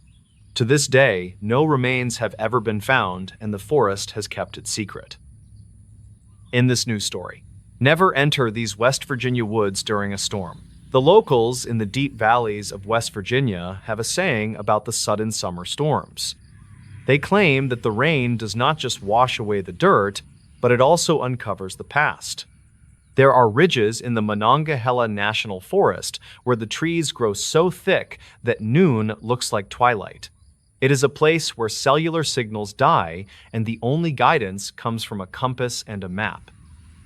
To this day, no remains have ever been found, and the forest has kept it secret. In this news story, never enter these West Virginia woods during a storm. The locals in the deep valleys of West Virginia have a saying about the sudden summer storms. They claim that the rain does not just wash away the dirt, but it also uncovers the past. There are ridges in the Monongahela National Forest where the trees grow so thick that noon looks like twilight. It is a place where cellular signals die, and the only guidance comes from a compass and a map.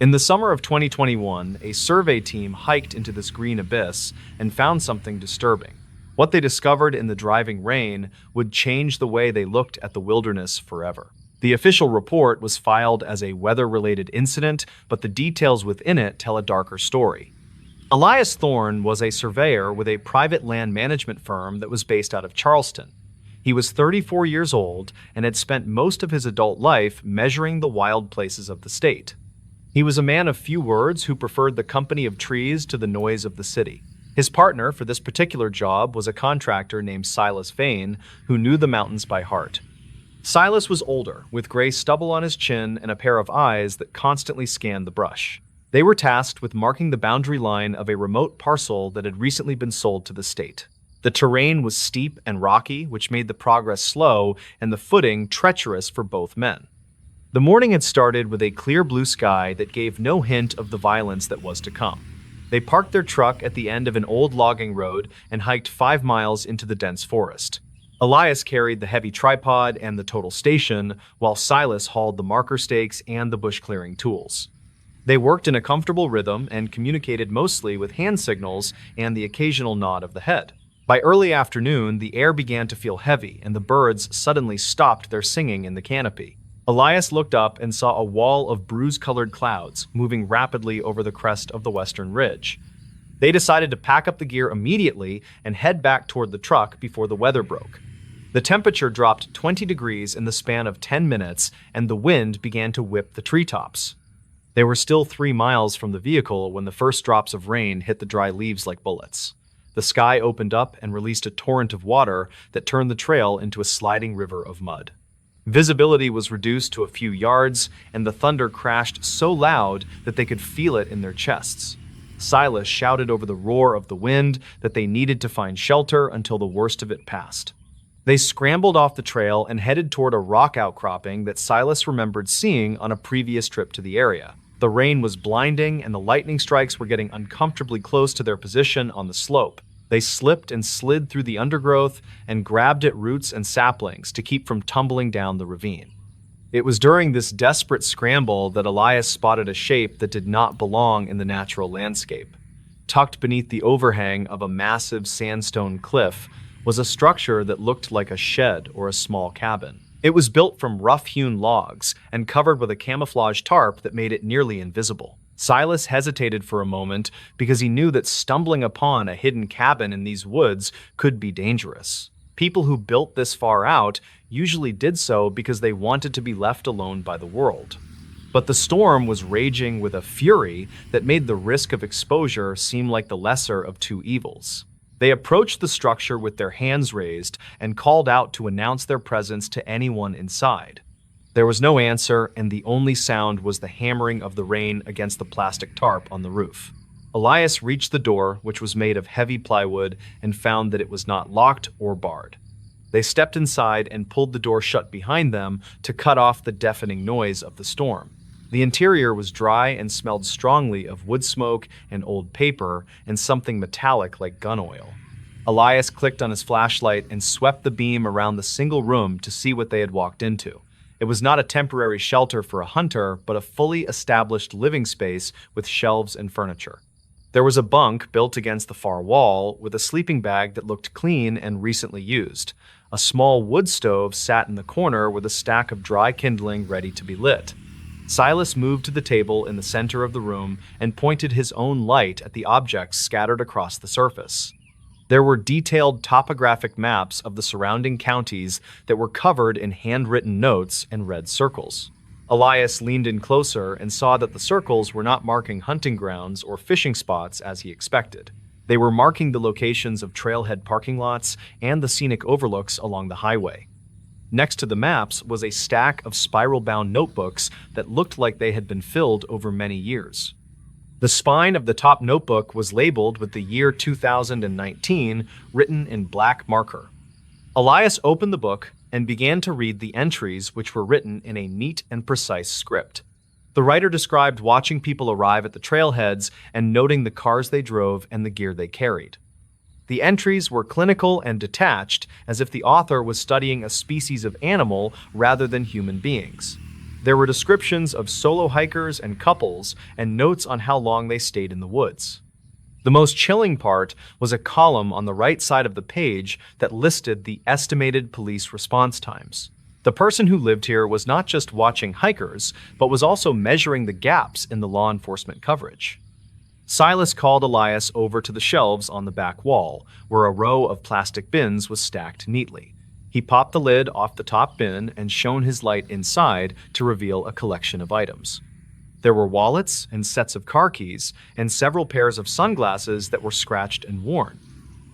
In the summer of 2021, a survey team hiked into this green abyss and found something disturbing. What they discovered in the driving rain would change the way they looked at the wilderness forever. The official report was filed as a weather-related incident, but the details within it tell a darker story. Elias Thorne was a surveyor with a private land management firm that was based out of Charleston. He was 34 years old and had spent most of his adult life measuring the wild places of the state. He was a man of few words who preferred the company of trees to the noise of the city. His partner for this particular job was a contractor named Silas Vane, who knew the mountains by heart. Silas was older, with gray stubble on his chin and a pair of eyes that constantly scanned the brush. They were tasked with marking the boundary line of a remote parcel that had recently been sold to the state. The terrain was steep and rocky, which made the progress slow and the footing treacherous for both men. The morning had started with a clear blue sky that gave no hint of the violence that was to come. They parked their truck at the end of an old logging road and hiked 5 miles into the dense forest. Elias carried the heavy tripod and the total station, while Silas hauled the marker stakes and the bush clearing tools. They worked in a comfortable rhythm and communicated mostly with hand signals and the occasional nod of the head. By early afternoon, the air began to feel heavy, and the birds suddenly stopped their singing in the canopy. Elias looked up and saw a wall of bruise-colored clouds moving rapidly over the crest of the western ridge. They decided to pack up the gear immediately and head back toward the truck before the weather broke. The temperature dropped 20 degrees in the span of 10 minutes, and the wind began to whip the treetops. They were still 3 miles from the vehicle when the first drops of rain hit the dry leaves like bullets. The sky opened up and released a torrent of water that turned the trail into a sliding river of mud. Visibility was reduced to a few yards, and the thunder crashed so loud that they could feel it in their chests. Silas shouted over the roar of the wind that they needed to find shelter until the worst of it passed. They scrambled off the trail and headed toward a rock outcropping that Silas remembered seeing on a previous trip to the area. The rain was blinding, and the lightning strikes were getting uncomfortably close to their position on the slope. They slipped and slid through the undergrowth and grabbed at roots and saplings to keep from tumbling down the ravine. It was during this desperate scramble that Elias spotted a shape that did not belong in the natural landscape. Tucked beneath the overhang of a massive sandstone cliff was a structure that looked like a shed or a small cabin. It was built from rough-hewn logs and covered with a camouflage tarp that made it nearly invisible. Silas hesitated for a moment because he knew that stumbling upon a hidden cabin in these woods could be dangerous. People who built this far out usually did so because they wanted to be left alone by the world. But the storm was raging with a fury that made the risk of exposure seem like the lesser of two evils. They approached the structure with their hands raised and called out to announce their presence to anyone inside. There was no answer, and the only sound was the hammering of the rain against the plastic tarp on the roof. Elias reached the door, which was made of heavy plywood, and found that it was not locked or barred. They stepped inside and pulled the door shut behind them to cut off the deafening noise of the storm. The interior was dry and smelled strongly of wood smoke and old paper and something metallic like gun oil. Elias clicked on his flashlight and swept the beam around the single room to see what they had walked into. It was not a temporary shelter for a hunter, but a fully established living space with shelves and furniture. There was a bunk built against the far wall with a sleeping bag that looked clean and recently used. A small wood stove sat in the corner with a stack of dry kindling ready to be lit. Silas moved to the table in the center of the room and pointed his own light at the objects scattered across the surface. There were detailed topographic maps of the surrounding counties that were covered in handwritten notes and red circles. Elias leaned in closer and saw that the circles were not marking hunting grounds or fishing spots as he expected. They were marking the locations of trailhead parking lots and the scenic overlooks along the highway. Next to the maps was a stack of spiral-bound notebooks that looked like they had been filled over many years. The spine of the top notebook was labeled with the year 2019 written in black marker. Elias opened the book and began to read the entries, which were written in a neat and precise script. The writer described watching people arrive at the trailheads and noting the cars they drove and the gear they carried. The entries were clinical and detached, as if the author was studying a species of animal rather than human beings. There were descriptions of solo hikers and couples and notes on how long they stayed in the woods. The most chilling part was a column on the right side of the page that listed the estimated police response times. The person who lived here was not just watching hikers, but was also measuring the gaps in the law enforcement coverage. Silas called Elias over to the shelves on the back wall, where a row of plastic bins was stacked neatly. He popped the lid off the top bin and shone his light inside to reveal a collection of items. There were wallets and sets of car keys and several pairs of sunglasses that were scratched and worn.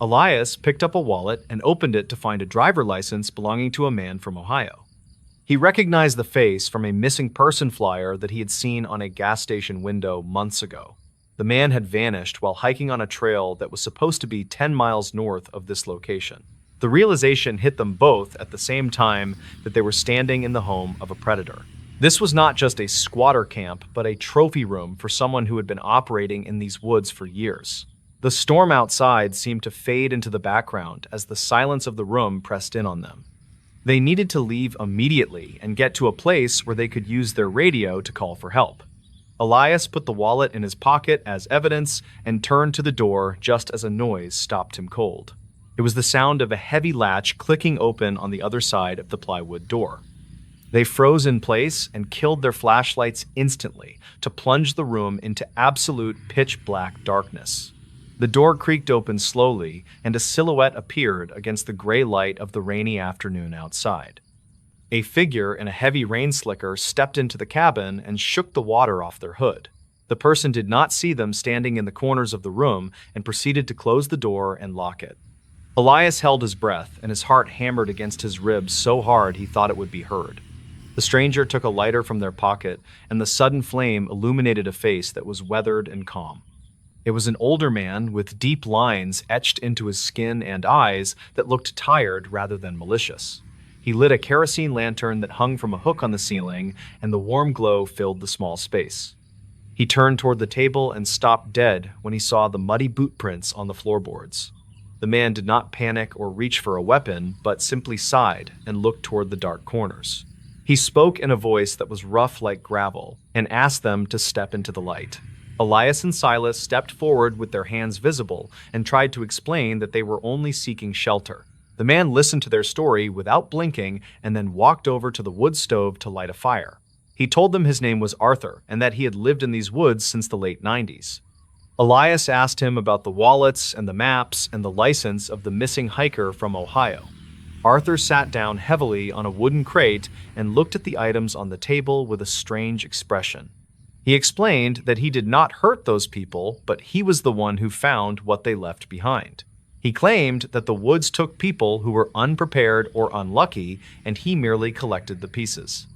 Elias picked up a wallet and opened it to find a driver license belonging to a man from Ohio. He recognized the face from a missing person flyer that he had seen on a gas station window months ago. The man had vanished while hiking on a trail that was supposed to be 10 miles north of this location. The realization hit them both at the same time that they were standing in the home of a predator. This was not just a squatter camp, but a trophy room for someone who had been operating in these woods for years. The storm outside seemed to fade into the background as the silence of the room pressed in on them. They needed to leave immediately and get to a place where they could use their radio to call for help. Elias put the wallet in his pocket as evidence and turned to the door just as a noise stopped him cold. It was the sound of a heavy latch clicking open on the other side of the plywood door. They froze in place and killed their flashlights instantly to plunge the room into absolute pitch-black darkness. The door creaked open slowly, and a silhouette appeared against the gray light of the rainy afternoon outside. A figure in a heavy rain slicker stepped into the cabin and shook the water off their hood. The person did not see them standing in the corners of the room and proceeded to close the door and lock it. Elias held his breath, and his heart hammered against his ribs so hard he thought it would be heard. The stranger took a lighter from their pocket, and the sudden flame illuminated a face that was weathered and calm. It was an older man with deep lines etched into his skin and eyes that looked tired rather than malicious. He lit a kerosene lantern that hung from a hook on the ceiling, and the warm glow filled the small space. He turned toward the table and stopped dead when he saw the muddy boot prints on the floorboards. The man did not panic or reach for a weapon, but simply sighed and looked toward the dark corners. He spoke in a voice that was rough like gravel and asked them to step into the light. Elias and Silas stepped forward with their hands visible and tried to explain that they were only seeking shelter. The man listened to their story without blinking and then walked over to the wood stove to light a fire. He told them his name was Arthur and that he had lived in these woods since the late 90s. Elias asked him about the wallets and the maps and the license of the missing hiker from Ohio. Arthur sat down heavily on a wooden crate and looked at the items on the table with a strange expression. He explained that he did not hurt those people, but he was the one who found what they left behind. He claimed that the woods took people who were unprepared or unlucky, and he merely collected the pieces.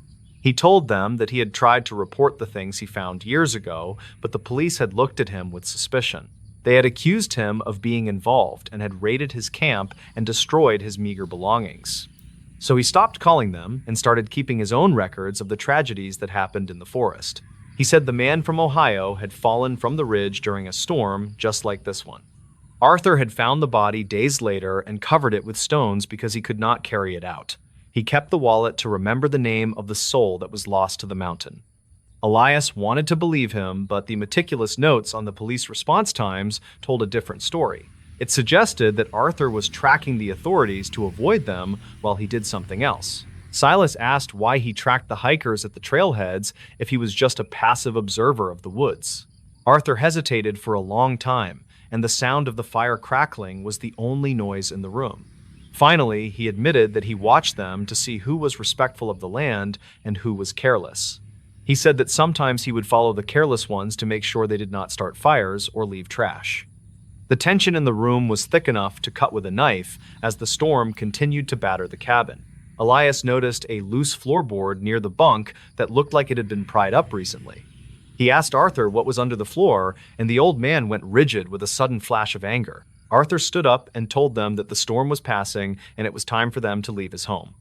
He told them that he had tried to report the things he found years ago, but the police had looked at him with suspicion. They had accused him of being involved and had raided his camp and destroyed his meager belongings. So he stopped calling them and started keeping his own records of the tragedies that happened in the forest. He said the man from Ohio had fallen from the ridge during a storm just like this one. Arthur had found the body days later and covered it with stones because he could not carry it out. He kept the wallet to remember the name of the soul that was lost to the mountain. Elias wanted to believe him, but the meticulous notes on the police response times told a different story. It suggested that Arthur was tracking the authorities to avoid them while he did something else. Silas asked why he tracked the hikers at the trailheads if he was just a passive observer of the woods. Arthur hesitated for a long time, and the sound of the fire crackling was the only noise in the room. Finally, he admitted that he watched them to see who was respectful of the land and who was careless. He said that sometimes he would follow the careless ones to make sure they did not start fires or leave trash. The tension in the room was thick enough to cut with a knife as the storm continued to batter the cabin. Elias noticed a loose floorboard near the bunk that looked like it had been pried up recently. He asked Arthur what was under the floor, and the old man went rigid with a sudden flash of anger. Arthur stood up and told them that the storm was passing and it was time for them to leave his home.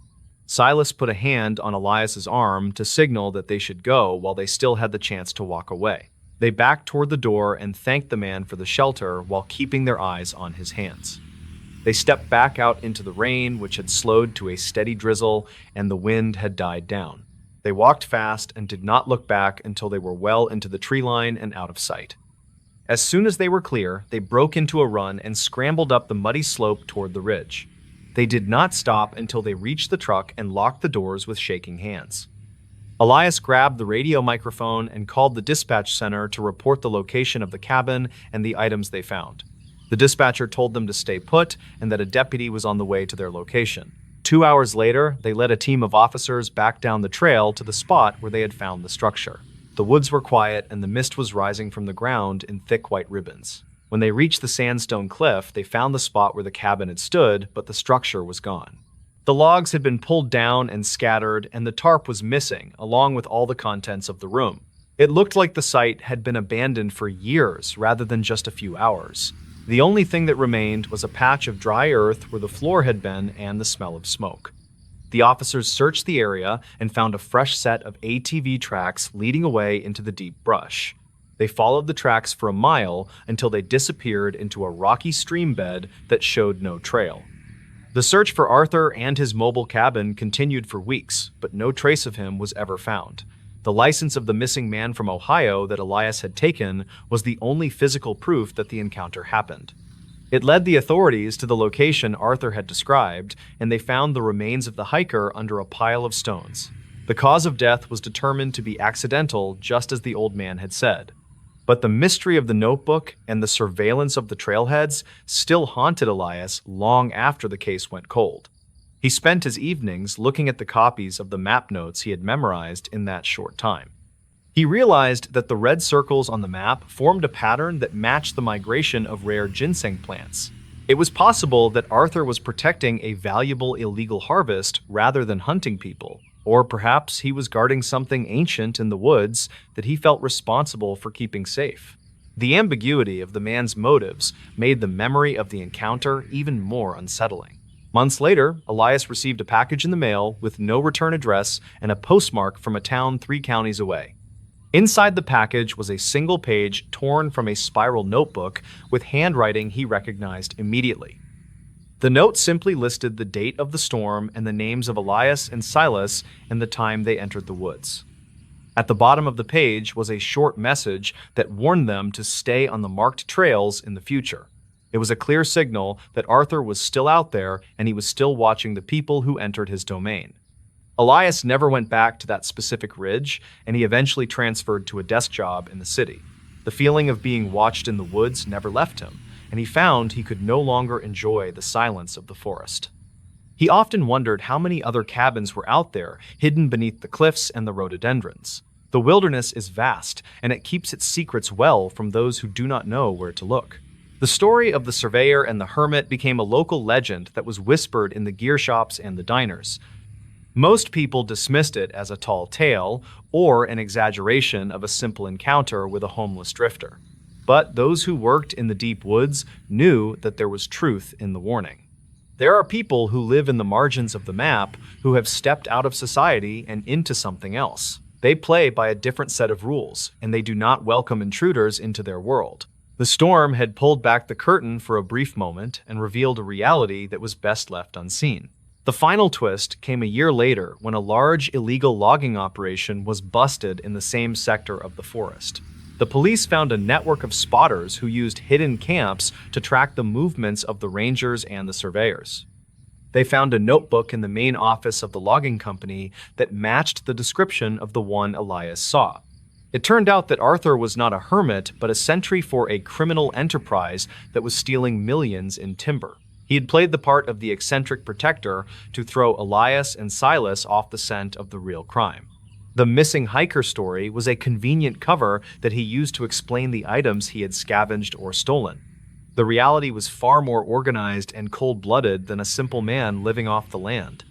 Silas put a hand on Elias's arm to signal that they should go while they still had the chance to walk away. They backed toward the door and thanked the man for the shelter while keeping their eyes on his hands. They stepped back out into the rain, which had slowed to a steady drizzle, and the wind had died down. They walked fast and did not look back until they were well into the tree line and out of sight. As soon as they were clear, they broke into a run and scrambled up the muddy slope toward the ridge. They did not stop until they reached the truck and locked the doors with shaking hands. Elias grabbed the radio microphone and called the dispatch center to report the location of the cabin and the items they found. The dispatcher told them to stay put and that a deputy was on the way to their location. 2 hours later, they led a team of officers back down the trail to the spot where they had found the structure. The woods were quiet and the mist was rising from the ground in thick white ribbons. When they reached the sandstone cliff, they found the spot where the cabin had stood, but the structure was gone. The logs had been pulled down and scattered, and the tarp was missing, along with all the contents of the room. It looked like the site had been abandoned for years rather than just a few hours. The only thing that remained was a patch of dry earth where the floor had been and the smell of smoke. The officers searched the area and found a fresh set of ATV tracks leading away into the deep brush. They followed the tracks for a mile until they disappeared into a rocky stream bed that showed no trail. The search for Arthur and his mobile cabin continued for weeks, but no trace of him was ever found. The license of the missing man from Ohio that Elias had taken was the only physical proof that the encounter happened. It led the authorities to the location Arthur had described, and they found the remains of the hiker under a pile of stones. The cause of death was determined to be accidental, just as the old man had said. But the mystery of the notebook and the surveillance of the trailheads still haunted Elias long after the case went cold. He spent his evenings looking at the copies of the map notes he had memorized in that short time. He realized that the red circles on the map formed a pattern that matched the migration of rare ginseng plants. It was possible that Arthur was protecting a valuable illegal harvest rather than hunting people. Or perhaps he was guarding something ancient in the woods that he felt responsible for keeping safe. The ambiguity of the man's motives made the memory of the encounter even more unsettling. Months later, Elias received a package in the mail with no return address and a postmark from a town 3 counties away. Inside the package was a single page torn from a spiral notebook with handwriting he recognized immediately. The note simply listed the date of the storm and the names of Elias and Silas and the time they entered the woods. At the bottom of the page was a short message that warned them to stay on the marked trails in the future. It was a clear signal that Arthur was still out there and he was still watching the people who entered his domain. Elias never went back to that specific ridge, and he eventually transferred to a desk job in the city. The feeling of being watched in the woods never left him, and he found he could no longer enjoy the silence of the forest. He often wondered how many other cabins were out there, hidden beneath the cliffs and the rhododendrons. The wilderness is vast, and it keeps its secrets well from those who do not know where to look. The story of the surveyor and the hermit became a local legend that was whispered in the gear shops and the diners. Most people dismissed it as a tall tale or an exaggeration of a simple encounter with a homeless drifter. But those who worked in the deep woods knew that there was truth in the warning. There are people who live in the margins of the map who have stepped out of society and into something else. They play by a different set of rules, and they do not welcome intruders into their world. The storm had pulled back the curtain for a brief moment and revealed a reality that was best left unseen. The final twist came a year later when a large illegal logging operation was busted in the same sector of the forest. The police found a network of spotters who used hidden camps to track the movements of the rangers and the surveyors. They found a notebook in the main office of the logging company that matched the description of the one Elias saw. It turned out that Arthur was not a hermit, but a sentry for a criminal enterprise that was stealing millions in timber. He had played the part of the eccentric protector to throw Elias and Silas off the scent of the real crime. The missing hiker story was a convenient cover that he used to explain the items he had scavenged or stolen. The reality was far more organized and cold-blooded than a simple man living off the land.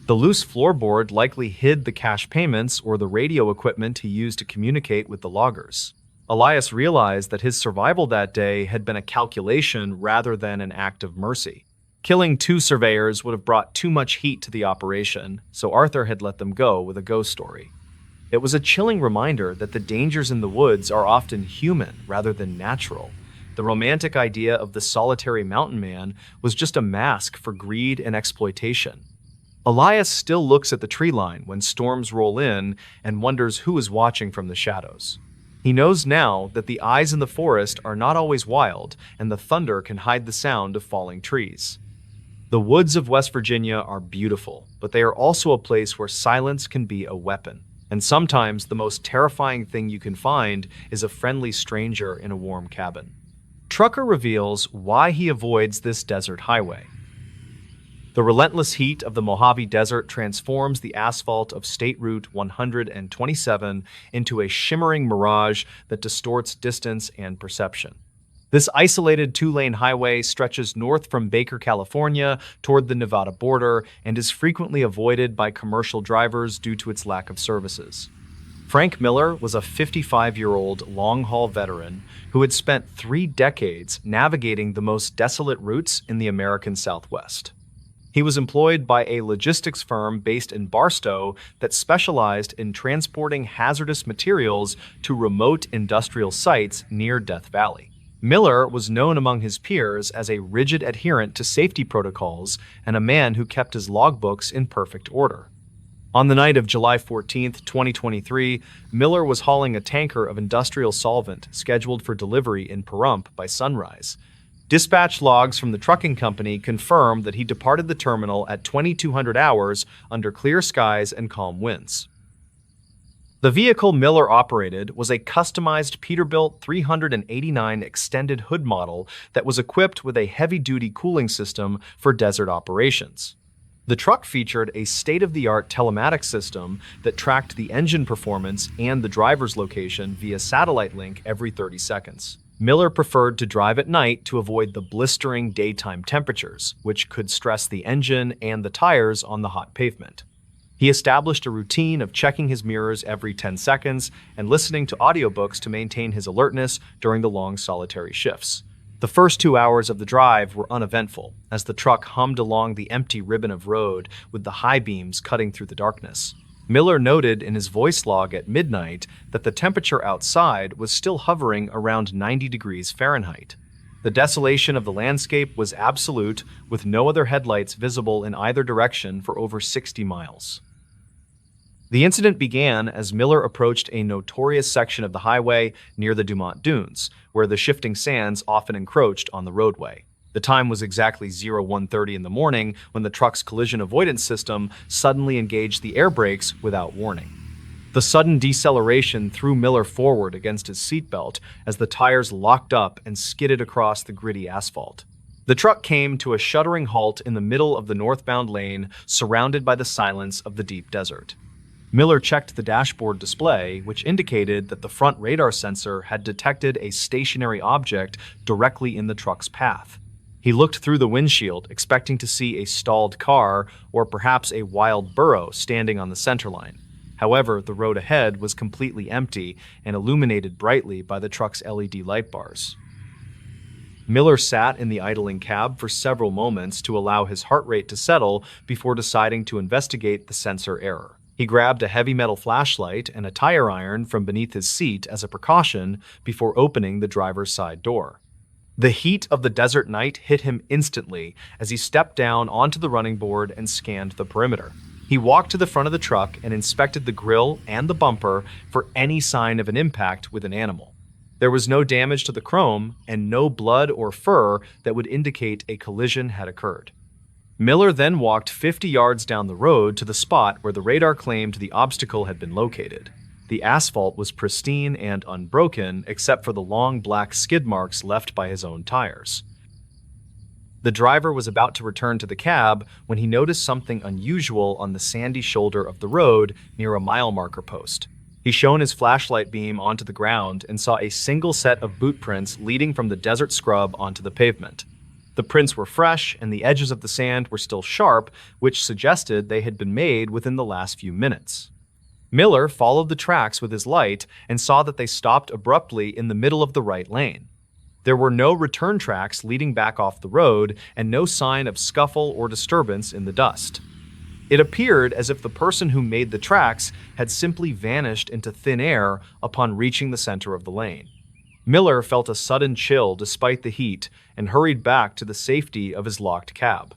The loose floorboard likely hid the cash payments or the radio equipment he used to communicate with the loggers. Elias realized that his survival that day had been a calculation rather than an act of mercy. Killing 2 surveyors would have brought too much heat to the operation, so Arthur had let them go with a ghost story. It was a chilling reminder that the dangers in the woods are often human rather than natural. The romantic idea of the solitary mountain man was just a mask for greed and exploitation. Elias still looks at the tree line when storms roll in and wonders who is watching from the shadows. He knows now that the eyes in the forest are not always wild, and the thunder can hide the sound of falling trees. The woods of West Virginia are beautiful, but they are also a place where silence can be a weapon. And sometimes the most terrifying thing you can find is a friendly stranger in a warm cabin. Trucker reveals why he avoids this desert highway. The relentless heat of the Mojave Desert transforms the asphalt of State Route 127 into a shimmering mirage that distorts distance and perception. This isolated 2-lane highway stretches north from Baker, California, toward the Nevada border and is frequently avoided by commercial drivers due to its lack of services. Frank Miller was a 55-year-old long-haul veteran who had spent 3 decades navigating the most desolate routes in the American Southwest. He was employed by a logistics firm based in Barstow that specialized in transporting hazardous materials to remote industrial sites near Death Valley. Miller was known among his peers as a rigid adherent to safety protocols and a man who kept his logbooks in perfect order. On the night of July 14, 2023, Miller was hauling a tanker of industrial solvent scheduled for delivery in Pahrump by sunrise. Dispatch logs from the trucking company confirmed that he departed the terminal at 2200 hours under clear skies and calm winds. The vehicle Miller operated was a customized Peterbilt 389 extended hood model that was equipped with a heavy-duty cooling system for desert operations. The truck featured a state-of-the-art telematics system that tracked the engine performance and the driver's location via satellite link every 30 seconds. Miller preferred to drive at night to avoid the blistering daytime temperatures, which could stress the engine and the tires on the hot pavement. He established a routine of checking his mirrors every 10 seconds and listening to audiobooks to maintain his alertness during the long solitary shifts. The first 2 hours of the drive were uneventful, as the truck hummed along the empty ribbon of road with the high beams cutting through the darkness. Miller noted in his voice log at midnight that the temperature outside was still hovering around 90 degrees Fahrenheit. The desolation of the landscape was absolute, with no other headlights visible in either direction for over 60 miles. The incident began as Miller approached a notorious section of the highway near the Dumont Dunes, where the shifting sands often encroached on the roadway. The time was exactly 01:30 in the morning when the truck's collision avoidance system suddenly engaged the air brakes without warning. The sudden deceleration threw Miller forward against his seatbelt as the tires locked up and skidded across the gritty asphalt. The truck came to a shuddering halt in the middle of the northbound lane, surrounded by the silence of the deep desert. Miller checked the dashboard display, which indicated that the front radar sensor had detected a stationary object directly in the truck's path. He looked through the windshield, expecting to see a stalled car or perhaps a wild burro standing on the center line. However, the road ahead was completely empty and illuminated brightly by the truck's LED light bars. Miller sat in the idling cab for several moments to allow his heart rate to settle before deciding to investigate the sensor error. He grabbed a heavy metal flashlight and a tire iron from beneath his seat as a precaution before opening the driver's side door. The heat of the desert night hit him instantly as he stepped down onto the running board and scanned the perimeter. He walked to the front of the truck and inspected the grille and the bumper for any sign of an impact with an animal. There was no damage to the chrome and no blood or fur that would indicate a collision had occurred. Miller then walked 50 yards down the road to the spot where the radar claimed the obstacle had been located. The asphalt was pristine and unbroken except for the long black skid marks left by his own tires. The driver was about to return to the cab when he noticed something unusual on the sandy shoulder of the road near a mile marker post. He shone his flashlight beam onto the ground and saw a single set of boot prints leading from the desert scrub onto the pavement. The prints were fresh and the edges of the sand were still sharp, which suggested they had been made within the last few minutes. Miller followed the tracks with his light and saw that they stopped abruptly in the middle of the right lane. There were no return tracks leading back off the road and no sign of scuffle or disturbance in the dust. It appeared as if the person who made the tracks had simply vanished into thin air upon reaching the center of the lane. Miller felt a sudden chill despite the heat and hurried back to the safety of his locked cab.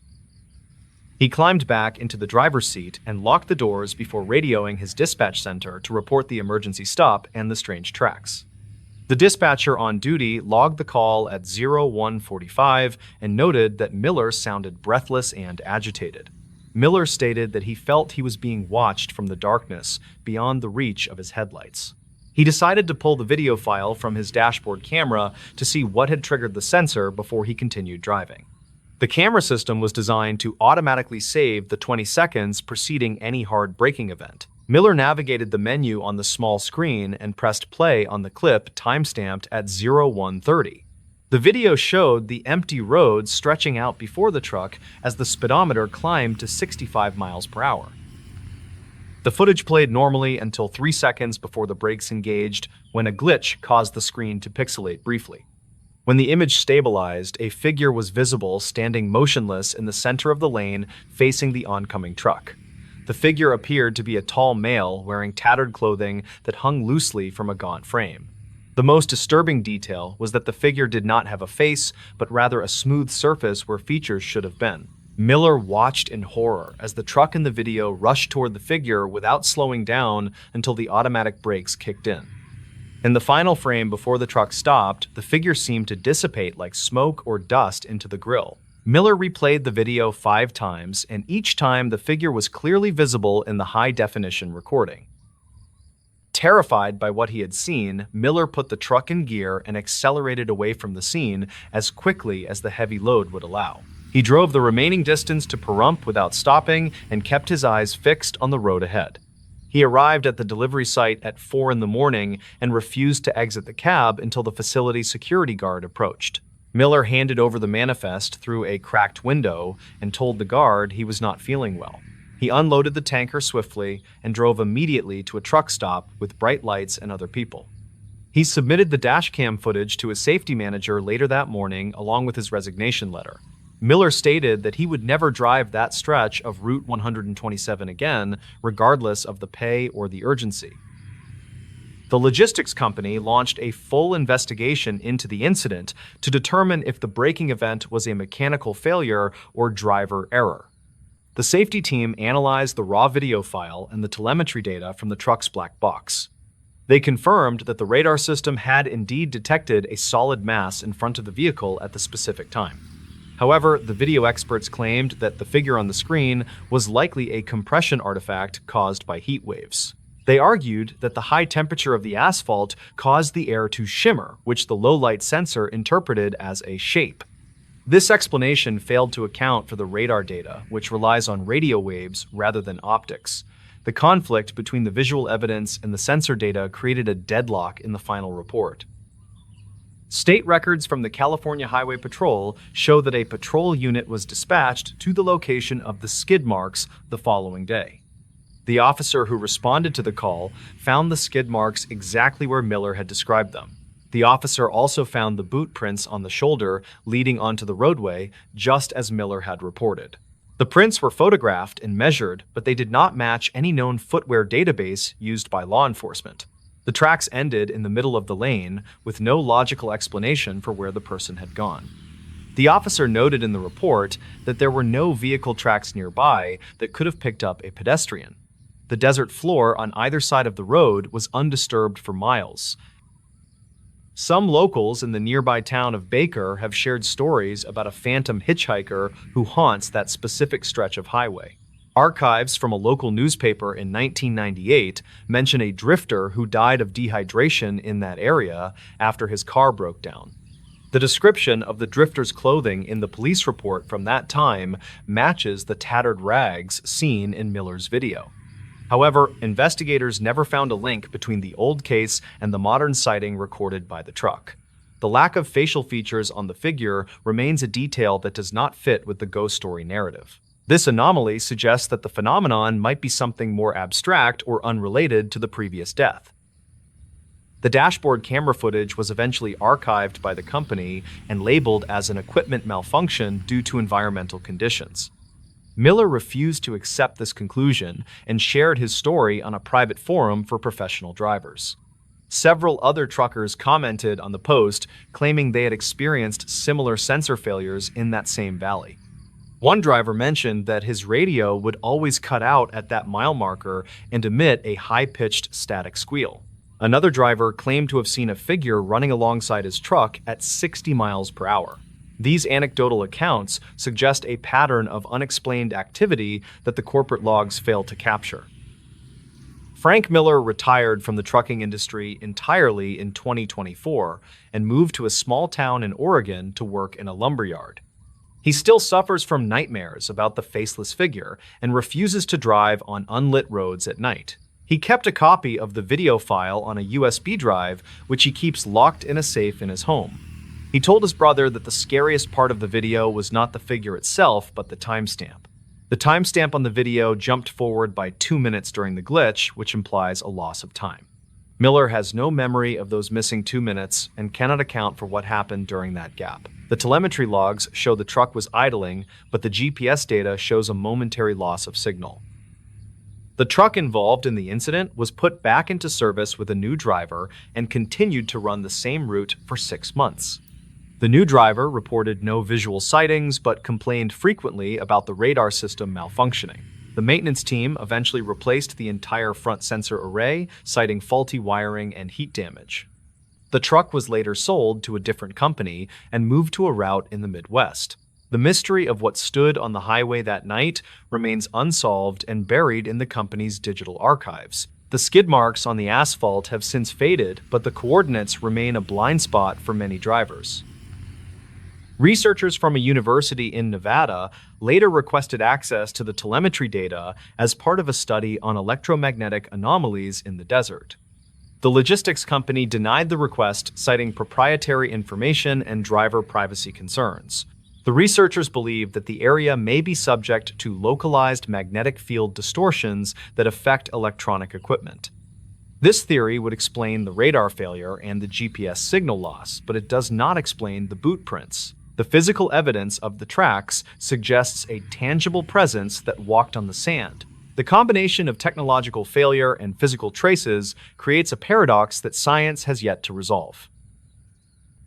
He climbed back into the driver's seat and locked the doors before radioing his dispatch center to report the emergency stop and the strange tracks. The dispatcher on duty logged the call at 0145 and noted that Miller sounded breathless and agitated. Miller stated that he felt he was being watched from the darkness beyond the reach of his headlights. He decided to pull the video file from his dashboard camera to see what had triggered the sensor before he continued driving. The camera system was designed to automatically save the 20 seconds preceding any hard braking event. Miller navigated the menu on the small screen and pressed play on the clip timestamped at 0130. The video showed the empty road stretching out before the truck as the speedometer climbed to 65 miles per hour. The footage played normally until 3 seconds before the brakes engaged, when a glitch caused the screen to pixelate briefly. When the image stabilized, a figure was visible standing motionless in the center of the lane facing the oncoming truck. The figure appeared to be a tall male wearing tattered clothing that hung loosely from a gaunt frame. The most disturbing detail was that the figure did not have a face, but rather a smooth surface where features should have been. Miller watched in horror as the truck in the video rushed toward the figure without slowing down until the automatic brakes kicked in. In the final frame before the truck stopped, the figure seemed to dissipate like smoke or dust into the grille. Miller replayed the video 5 times, and each time the figure was clearly visible in the high-definition recording. Terrified by what he had seen, Miller put the truck in gear and accelerated away from the scene as quickly as the heavy load would allow. He drove the remaining distance to Pahrump without stopping and kept his eyes fixed on the road ahead. He arrived at the delivery site at 4 in the morning and refused to exit the cab until the facility's security guard approached. Miller handed over the manifest through a cracked window and told the guard he was not feeling well. He unloaded the tanker swiftly and drove immediately to a truck stop with bright lights and other people. He submitted the dashcam footage to his safety manager later that morning along with his resignation letter. Miller stated that he would never drive that stretch of Route 127 again, regardless of the pay or the urgency. The logistics company launched a full investigation into the incident to determine if the braking event was a mechanical failure or driver error. The safety team analyzed the raw video file and the telemetry data from the truck's black box. They confirmed that the radar system had indeed detected a solid mass in front of the vehicle at the specific time. However, the video experts claimed that the figure on the screen was likely a compression artifact caused by heat waves. They argued that the high temperature of the asphalt caused the air to shimmer, which the low-light sensor interpreted as a shape. This explanation failed to account for the radar data, which relies on radio waves rather than optics. The conflict between the visual evidence and the sensor data created a deadlock in the final report. State records from the California Highway Patrol show that a patrol unit was dispatched to the location of the skid marks the following day. The officer who responded to the call found the skid marks exactly where Miller had described them. The officer also found the boot prints on the shoulder leading onto the roadway, just as Miller had reported. The prints were photographed and measured, but they did not match any known footwear database used by law enforcement. The tracks ended in the middle of the lane, with no logical explanation for where the person had gone. The officer noted in the report that there were no vehicle tracks nearby that could have picked up a pedestrian. The desert floor on either side of the road was undisturbed for miles. Some locals in the nearby town of Baker have shared stories about a phantom hitchhiker who haunts that specific stretch of highway. Archives from a local newspaper in 1998 mention a drifter who died of dehydration in that area after his car broke down. The description of the drifter's clothing in the police report from that time matches the tattered rags seen in Miller's video. However, investigators never found a link between the old case and the modern sighting recorded by the truck. The lack of facial features on the figure remains a detail that does not fit with the ghost story narrative. This anomaly suggests that the phenomenon might be something more abstract or unrelated to the previous death. The dashboard camera footage was eventually archived by the company and labeled as an equipment malfunction due to environmental conditions. Miller refused to accept this conclusion and shared his story on a private forum for professional drivers. Several other truckers commented on the post, claiming they had experienced similar sensor failures in that same valley. One driver mentioned that his radio would always cut out at that mile marker and emit a high-pitched static squeal. Another driver claimed to have seen a figure running alongside his truck at 60 miles per hour. These anecdotal accounts suggest a pattern of unexplained activity that the corporate logs fail to capture. Frank Miller retired from the trucking industry entirely in 2024 and moved to a small town in Oregon to work in a lumberyard. He still suffers from nightmares about the faceless figure and refuses to drive on unlit roads at night. He kept a copy of the video file on a USB drive, which he keeps locked in a safe in his home. He told his brother that the scariest part of the video was not the figure itself, but the timestamp. The timestamp on the video jumped forward by 2 minutes during the glitch, which implies a loss of time. Miller has no memory of those missing 2 minutes and cannot account for what happened during that gap. The telemetry logs show the truck was idling, but the GPS data shows a momentary loss of signal. The truck involved in the incident was put back into service with a new driver and continued to run the same route for 6 months. The new driver reported no visual sightings but complained frequently about the radar system malfunctioning. The maintenance team eventually replaced the entire front sensor array, citing faulty wiring and heat damage. The truck was later sold to a different company and moved to a route in the Midwest. The mystery of what stood on the highway that night remains unsolved and buried in the company's digital archives. The skid marks on the asphalt have since faded, but the coordinates remain a blind spot for many drivers. Researchers from a university in Nevada later requested access to the telemetry data as part of a study on electromagnetic anomalies in the desert. The logistics company denied the request, citing proprietary information and driver privacy concerns. The researchers believe that the area may be subject to localized magnetic field distortions that affect electronic equipment. This theory would explain the radar failure and the GPS signal loss, but it does not explain the boot prints. The physical evidence of the tracks suggests a tangible presence that walked on the sand. The combination of technological failure and physical traces creates a paradox that science has yet to resolve.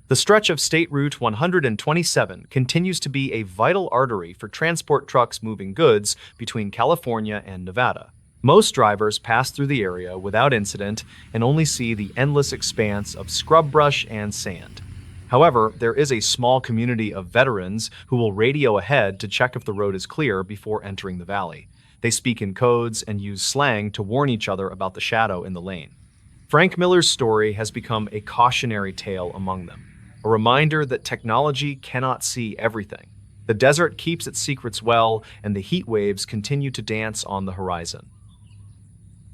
The stretch of State Route 127 continues to be a vital artery for transport trucks moving goods between California and Nevada. Most drivers pass through the area without incident and only see the endless expanse of scrub brush and sand. However, there is a small community of veterans who will radio ahead to check if the road is clear before entering the valley. They speak in codes and use slang to warn each other about the shadow in the lane. Frank Miller's story has become a cautionary tale among them, a reminder that technology cannot see everything. The desert keeps its secrets well, and the heat waves continue to dance on the horizon.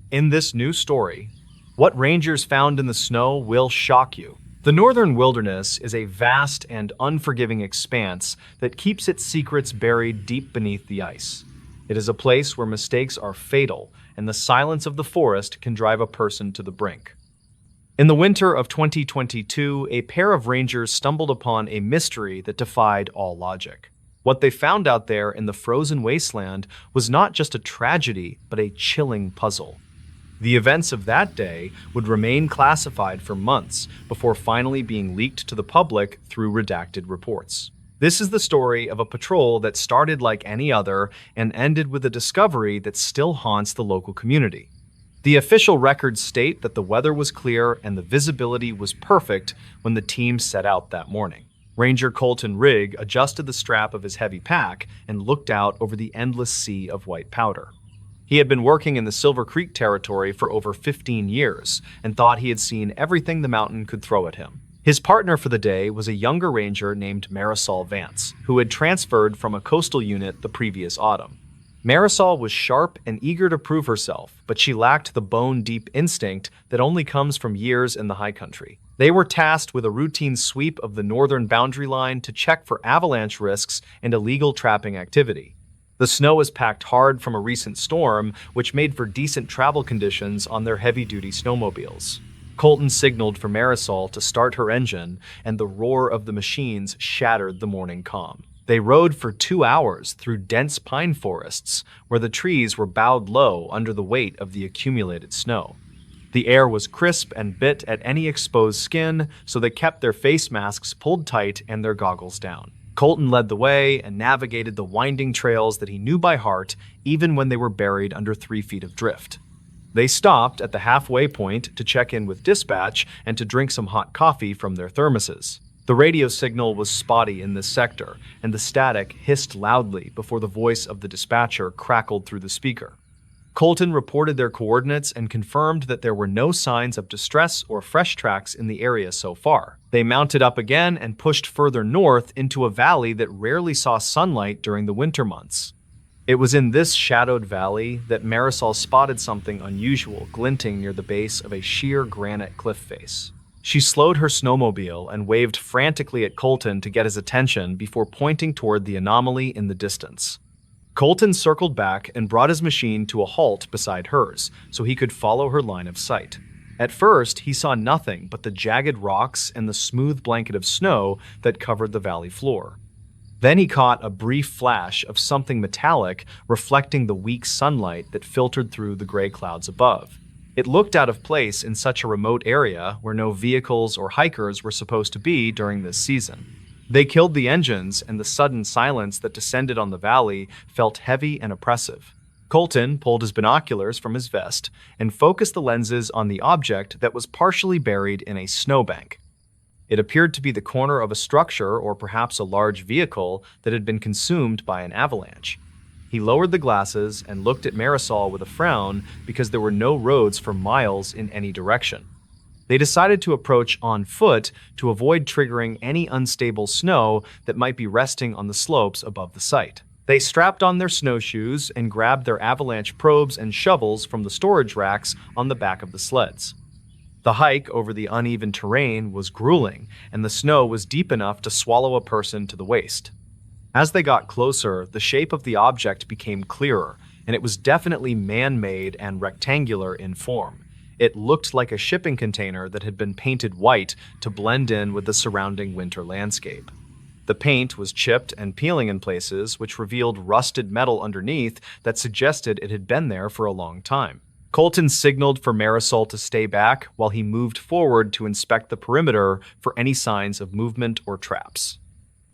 In this new story, what rangers found in the snow will shock you. The northern wilderness is a vast and unforgiving expanse that keeps its secrets buried deep beneath the ice. It is a place where mistakes are fatal, and the silence of the forest can drive a person to the brink. In the winter of 2022, a pair of rangers stumbled upon a mystery that defied all logic. What they found out there in the frozen wasteland was not just a tragedy, but a chilling puzzle. The events of that day would remain classified for months before finally being leaked to the public through redacted reports. This is the story of a patrol that started like any other and ended with a discovery that still haunts the local community. The official records state that the weather was clear and the visibility was perfect when the team set out that morning. Ranger Colton Rigg adjusted the strap of his heavy pack and looked out over the endless sea of white powder. He had been working in the Silver Creek territory for over 15 years and thought he had seen everything the mountain could throw at him. His partner for the day was a younger ranger named Marisol Vance, who had transferred from a coastal unit the previous autumn. Marisol was sharp and eager to prove herself, but she lacked the bone-deep instinct that only comes from years in the high country. They were tasked with a routine sweep of the northern boundary line to check for avalanche risks and illegal trapping activity. The snow was packed hard from a recent storm, which made for decent travel conditions on their heavy-duty snowmobiles. Colton signaled for Marisol to start her engine, and the roar of the machines shattered the morning calm. They rode for 2 hours through dense pine forests, where the trees were bowed low under the weight of the accumulated snow. The air was crisp and bit at any exposed skin, so they kept their face masks pulled tight and their goggles down. Colton led the way and navigated the winding trails that he knew by heart, even when they were buried under 3 feet of drift. They stopped at the halfway point to check in with dispatch and to drink some hot coffee from their thermoses. The radio signal was spotty in this sector, and the static hissed loudly before the voice of the dispatcher crackled through the speaker. Colton reported their coordinates and confirmed that there were no signs of distress or fresh tracks in the area so far. They mounted up again and pushed further north into a valley that rarely saw sunlight during the winter months. It was in this shadowed valley that Marisol spotted something unusual glinting near the base of a sheer granite cliff face. She slowed her snowmobile and waved frantically at Colton to get his attention before pointing toward the anomaly in the distance. Colton circled back and brought his machine to a halt beside hers, so he could follow her line of sight. At first, he saw nothing but the jagged rocks and the smooth blanket of snow that covered the valley floor. Then he caught a brief flash of something metallic reflecting the weak sunlight that filtered through the gray clouds above. It looked out of place in such a remote area where no vehicles or hikers were supposed to be during this season. They killed the engines, and the sudden silence that descended on the valley felt heavy and oppressive. Colton pulled his binoculars from his vest and focused the lenses on the object that was partially buried in a snowbank. It appeared to be the corner of a structure or perhaps a large vehicle that had been consumed by an avalanche. He lowered the glasses and looked at Marisol with a frown because there were no roads for miles in any direction. They decided to approach on foot to avoid triggering any unstable snow that might be resting on the slopes above the site. They strapped on their snowshoes and grabbed their avalanche probes and shovels from the storage racks on the back of the sleds. The hike over the uneven terrain was grueling, and the snow was deep enough to swallow a person to the waist. As they got closer, the shape of the object became clearer, and it was definitely man-made and rectangular in form. It looked like a shipping container that had been painted white to blend in with the surrounding winter landscape. The paint was chipped and peeling in places, which revealed rusted metal underneath that suggested it had been there for a long time. Colton signaled for Marisol to stay back while he moved forward to inspect the perimeter for any signs of movement or traps.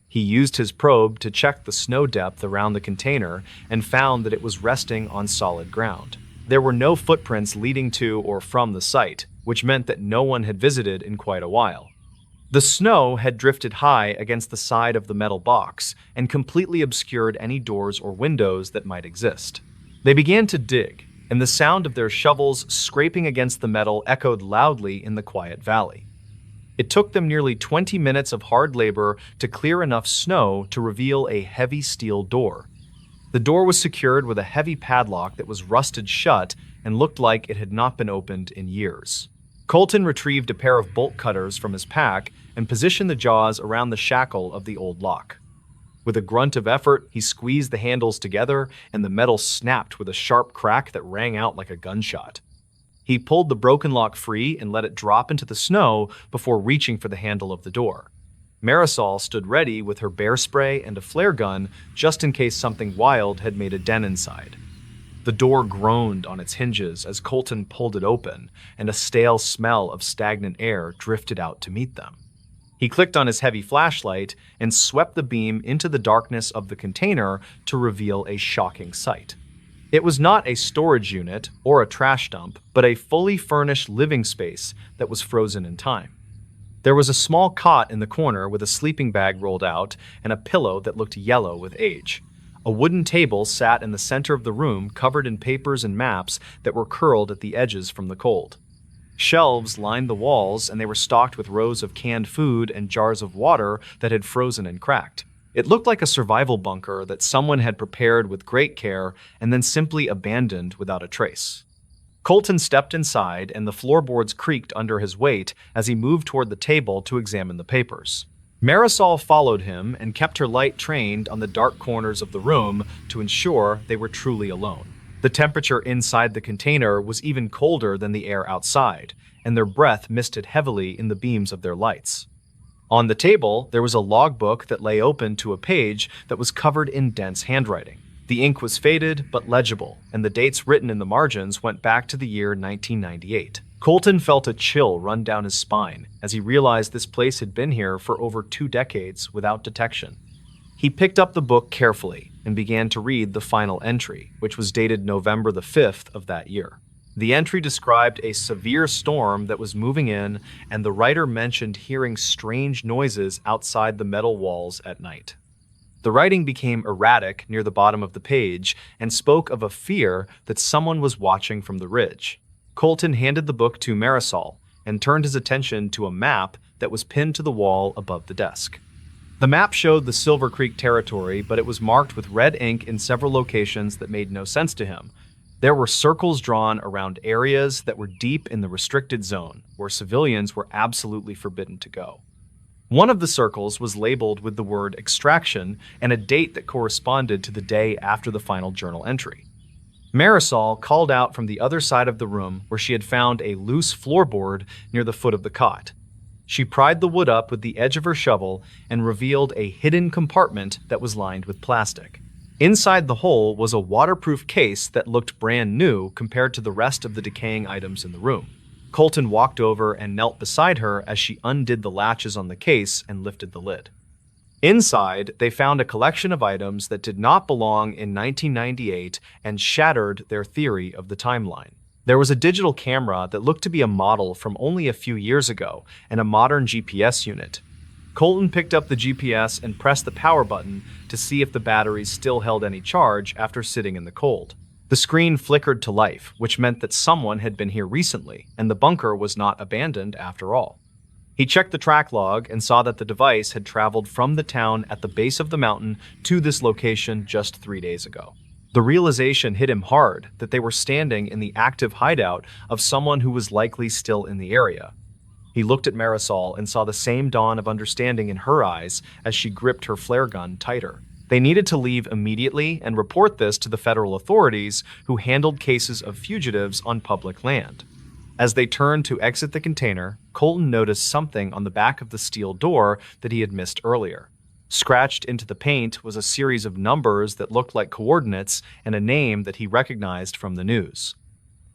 He used his probe to check the snow depth around the container and found that it was resting on solid ground. There were no footprints leading to or from the site, which meant that no one had visited in quite a while. The snow had drifted high against the side of the metal box and completely obscured any doors or windows that might exist. They began to dig, and the sound of their shovels scraping against the metal echoed loudly in the quiet valley. It took them nearly 20 minutes of hard labor to clear enough snow to reveal a heavy steel door. The door was secured with a heavy padlock that was rusted shut and looked like it had not been opened in years. Colton retrieved a pair of bolt cutters from his pack and positioned the jaws around the shackle of the old lock. With a grunt of effort, he squeezed the handles together, and the metal snapped with a sharp crack that rang out like a gunshot. He pulled the broken lock free and let it drop into the snow before reaching for the handle of the door. Marisol stood ready with her bear spray and a flare gun just in case something wild had made a den inside. The door groaned on its hinges as Colton pulled it open, and a stale smell of stagnant air drifted out to meet them. He clicked on his heavy flashlight and swept the beam into the darkness of the container to reveal a shocking sight. It was not a storage unit or a trash dump, but a fully furnished living space that was frozen in time. There was a small cot in the corner with a sleeping bag rolled out and a pillow that looked yellow with age. A wooden table sat in the center of the room, covered in papers and maps that were curled at the edges from the cold. Shelves lined the walls, and they were stocked with rows of canned food and jars of water that had frozen and cracked. It looked like a survival bunker that someone had prepared with great care and then simply abandoned without a trace. Colton stepped inside, and the floorboards creaked under his weight as he moved toward the table to examine the papers. Marisol followed him and kept her light trained on the dark corners of the room to ensure they were truly alone. The temperature inside the container was even colder than the air outside, and their breath misted heavily in the beams of their lights. On the table, there was a logbook that lay open to a page that was covered in dense handwriting. The ink was faded but legible, and the dates written in the margins went back to the year 1998. Colton felt a chill run down his spine as he realized this place had been here for over 2 decades without detection. He picked up the book carefully and began to read the final entry, which was dated November the 5th of that year. The entry described a severe storm that was moving in, and the writer mentioned hearing strange noises outside the metal walls at night. The writing became erratic near the bottom of the page and spoke of a fear that someone was watching from the ridge. Colton handed the book to Marisol and turned his attention to a map that was pinned to the wall above the desk. The map showed the Silver Creek territory, but it was marked with red ink in several locations that made no sense to him. There were circles drawn around areas that were deep in the restricted zone, where civilians were absolutely forbidden to go. One of the circles was labeled with the word extraction and a date that corresponded to the day after the final journal entry. Marisol called out from the other side of the room where she had found a loose floorboard near the foot of the cot. She pried the wood up with the edge of her shovel and revealed a hidden compartment that was lined with plastic. Inside the hole was a waterproof case that looked brand new compared to the rest of the decaying items in the room. Colton walked over and knelt beside her as she undid the latches on the case and lifted the lid. Inside, they found a collection of items that did not belong in 1998 and shattered their theory of the timeline. There was a digital camera that looked to be a model from only a few years ago and a modern GPS unit. Colton picked up the GPS and pressed the power button to see if the batteries still held any charge after sitting in the cold. The screen flickered to life, which meant that someone had been here recently, and the bunker was not abandoned after all. He checked the track log and saw that the device had traveled from the town at the base of the mountain to this location just 3 days ago. The realization hit him hard that they were standing in the active hideout of someone who was likely still in the area. He looked at Marisol and saw the same dawn of understanding in her eyes as she gripped her flare gun tighter. They needed to leave immediately and report this to the federal authorities who handled cases of fugitives on public land. As they turned to exit the container, Colton noticed something on the back of the steel door that he had missed earlier. Scratched into the paint was a series of numbers that looked like coordinates and a name that he recognized from the news.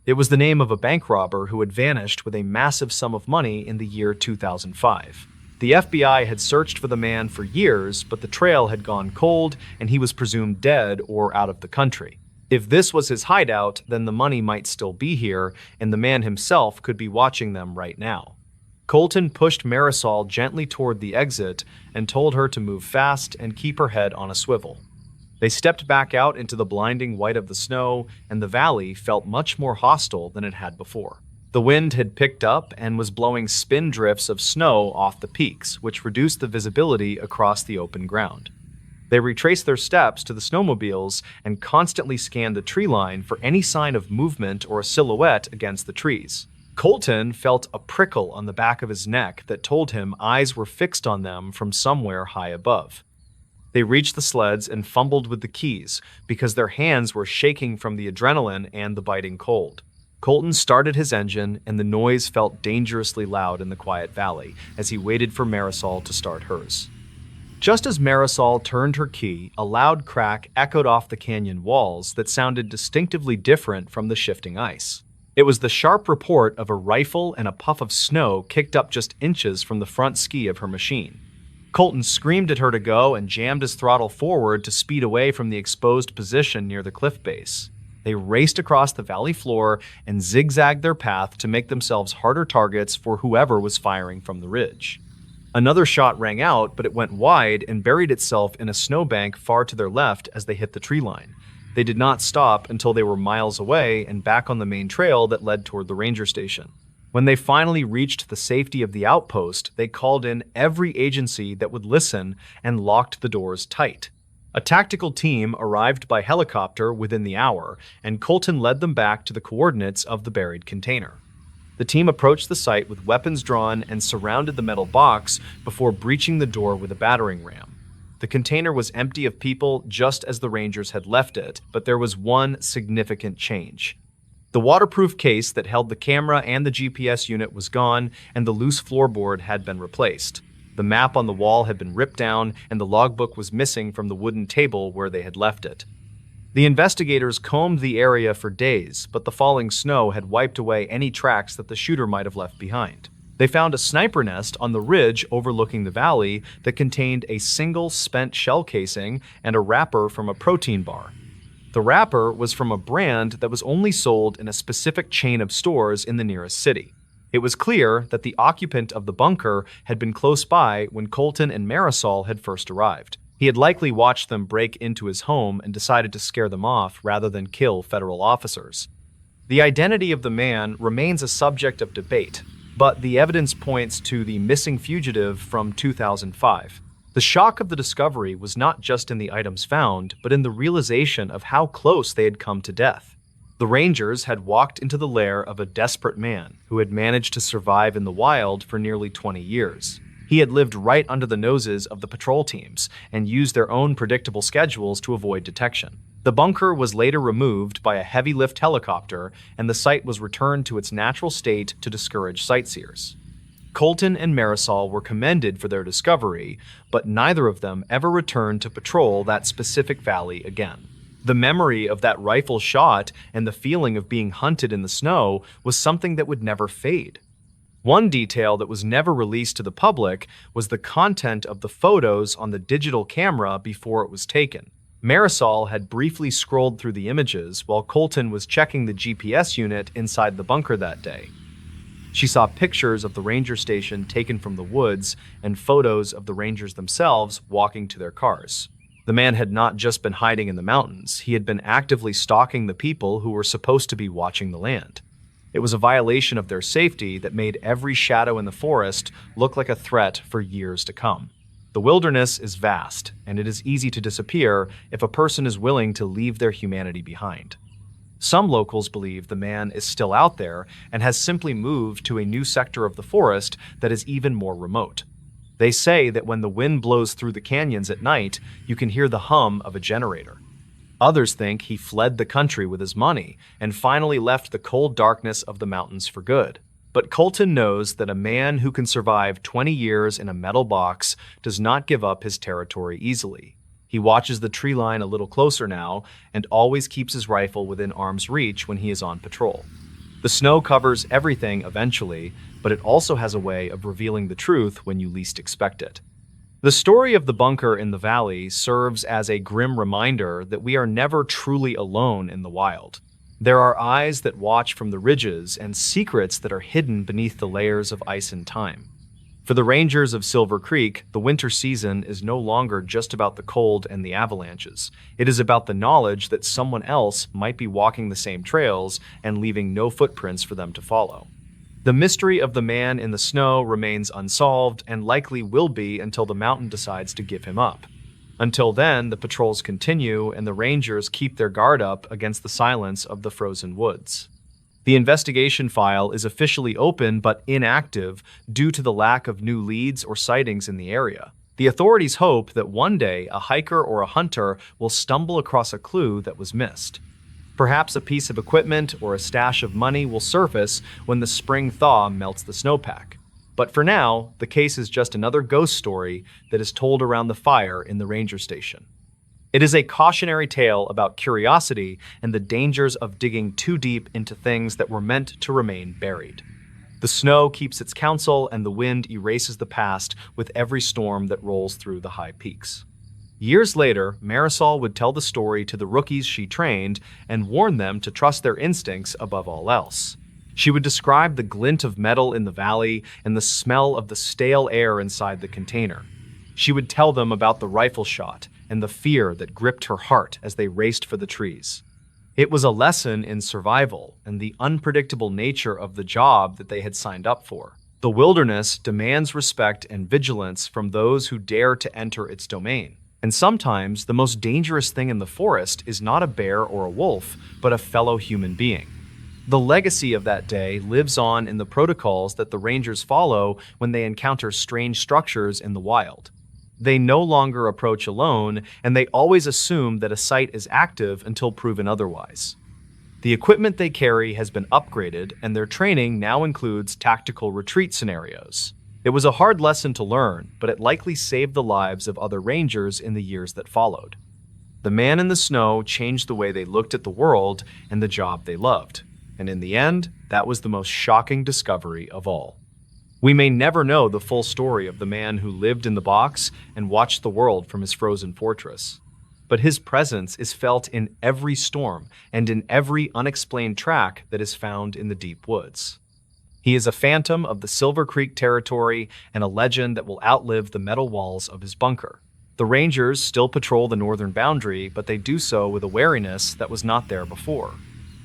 It was the name of a bank robber who had vanished with a massive sum of money in the year 2005. The FBI had searched for the man for years, but the trail had gone cold and he was presumed dead or out of the country. If this was his hideout, then the money might still be here, and the man himself could be watching them right now. Colton pushed Marisol gently toward the exit and told her to move fast and keep her head on a swivel. They stepped back out into the blinding white of the snow, and the valley felt much more hostile than it had before. The wind had picked up and was blowing spin drifts of snow off the peaks, which reduced the visibility across the open ground. They retraced their steps to the snowmobiles and constantly scanned the tree line for any sign of movement or a silhouette against the trees. Colton felt a prickle on the back of his neck that told him eyes were fixed on them from somewhere high above. They reached the sleds and fumbled with the keys because their hands were shaking from the adrenaline and the biting cold. Colton started his engine, and the noise felt dangerously loud in the quiet valley as he waited for Marisol to start hers. Just as Marisol turned her key, a loud crack echoed off the canyon walls that sounded distinctively different from the shifting ice. It was the sharp report of a rifle and a puff of snow kicked up just inches from the front ski of her machine. Colton screamed at her to go and jammed his throttle forward to speed away from the exposed position near the cliff base. They raced across the valley floor and zigzagged their path to make themselves harder targets for whoever was firing from the ridge. Another shot rang out, but it went wide and buried itself in a snowbank far to their left as they hit the tree line. They did not stop until they were miles away and back on the main trail that led toward the ranger station. When they finally reached the safety of the outpost, they called in every agency that would listen and locked the doors tight. A tactical team arrived by helicopter within the hour, and Colton led them back to the coordinates of the buried container. The team approached the site with weapons drawn and surrounded the metal box before breaching the door with a battering ram. The container was empty of people just as the Rangers had left it, but there was one significant change. The waterproof case that held the camera and the GPS unit was gone, and the loose floorboard had been replaced. The map on the wall had been ripped down, and the logbook was missing from the wooden table where they had left it. The investigators combed the area for days, but the falling snow had wiped away any tracks that the shooter might have left behind. They found a sniper nest on the ridge overlooking the valley that contained a single spent shell casing and a wrapper from a protein bar. The wrapper was from a brand that was only sold in a specific chain of stores in the nearest city. It was clear that the occupant of the bunker had been close by when Colton and Marisol had first arrived. He had likely watched them break into his home and decided to scare them off rather than kill federal officers. The identity of the man remains a subject of debate, but the evidence points to the missing fugitive from 2005. The shock of the discovery was not just in the items found, but in the realization of how close they had come to death. The Rangers had walked into the lair of a desperate man who had managed to survive in the wild for nearly 20 years. He had lived right under the noses of the patrol teams and used their own predictable schedules to avoid detection. The bunker was later removed by a heavy-lift helicopter, and the site was returned to its natural state to discourage sightseers. Colton and Marisol were commended for their discovery, but neither of them ever returned to patrol that specific valley again. The memory of that rifle shot and the feeling of being hunted in the snow was something that would never fade. One detail that was never released to the public was the content of the photos on the digital camera before it was taken. Marisol had briefly scrolled through the images while Colton was checking the GPS unit inside the bunker that day. She saw pictures of the ranger station taken from the woods and photos of the Rangers themselves walking to their cars. The man had not just been hiding in the mountains, he had been actively stalking the people who were supposed to be watching the land. It was a violation of their safety that made every shadow in the forest look like a threat for years to come. The wilderness is vast, and it is easy to disappear if a person is willing to leave their humanity behind. Some locals believe the man is still out there and has simply moved to a new sector of the forest that is even more remote. They say that when the wind blows through the canyons at night, you can hear the hum of a generator. Others think he fled the country with his money and finally left the cold darkness of the mountains for good. But Colton knows that a man who can survive 20 years in a metal box does not give up his territory easily. He watches the tree line a little closer now and always keeps his rifle within arm's reach when he is on patrol. The snow covers everything eventually, but it also has a way of revealing the truth when you least expect it. The story of the bunker in the valley serves as a grim reminder that we are never truly alone in the wild. There are eyes that watch from the ridges and secrets that are hidden beneath the layers of ice and time. For the Rangers of Silver Creek, the winter season is no longer just about the cold and the avalanches. It is about the knowledge that someone else might be walking the same trails and leaving no footprints for them to follow. The mystery of the man in the snow remains unsolved and likely will be until the mountain decides to give him up. Until then, the patrols continue and the Rangers keep their guard up against the silence of the frozen woods. The investigation file is officially open but inactive due to the lack of new leads or sightings in the area. The authorities hope that one day a hiker or a hunter will stumble across a clue that was missed. Perhaps a piece of equipment or a stash of money will surface when the spring thaw melts the snowpack. But for now, the case is just another ghost story that is told around the fire in the ranger station. It is a cautionary tale about curiosity and the dangers of digging too deep into things that were meant to remain buried. The snow keeps its counsel and the wind erases the past with every storm that rolls through the high peaks. Years later, Marisol would tell the story to the rookies she trained and warn them to trust their instincts above all else. She would describe the glint of metal in the valley and the smell of the stale air inside the container. She would tell them about the rifle shot and the fear that gripped her heart as they raced for the trees. It was a lesson in survival and the unpredictable nature of the job that they had signed up for. The wilderness demands respect and vigilance from those who dare to enter its domain. And sometimes the most dangerous thing in the forest is not a bear or a wolf, but a fellow human being. The legacy of that day lives on in the protocols that the rangers follow when they encounter strange structures in the wild. They no longer approach alone, and they always assume that a site is active until proven otherwise. The equipment they carry has been upgraded, and their training now includes tactical retreat scenarios. It was a hard lesson to learn, but it likely saved the lives of other rangers in the years that followed. The man in the snow changed the way they looked at the world and the job they loved. And in the end, that was the most shocking discovery of all. We may never know the full story of the man who lived in the box and watched the world from his frozen fortress. But his presence is felt in every storm and in every unexplained track that is found in the deep woods. He is a phantom of the Silver Creek territory and a legend that will outlive the metal walls of his bunker. The Rangers still patrol the northern boundary, but they do so with a wariness that was not there before.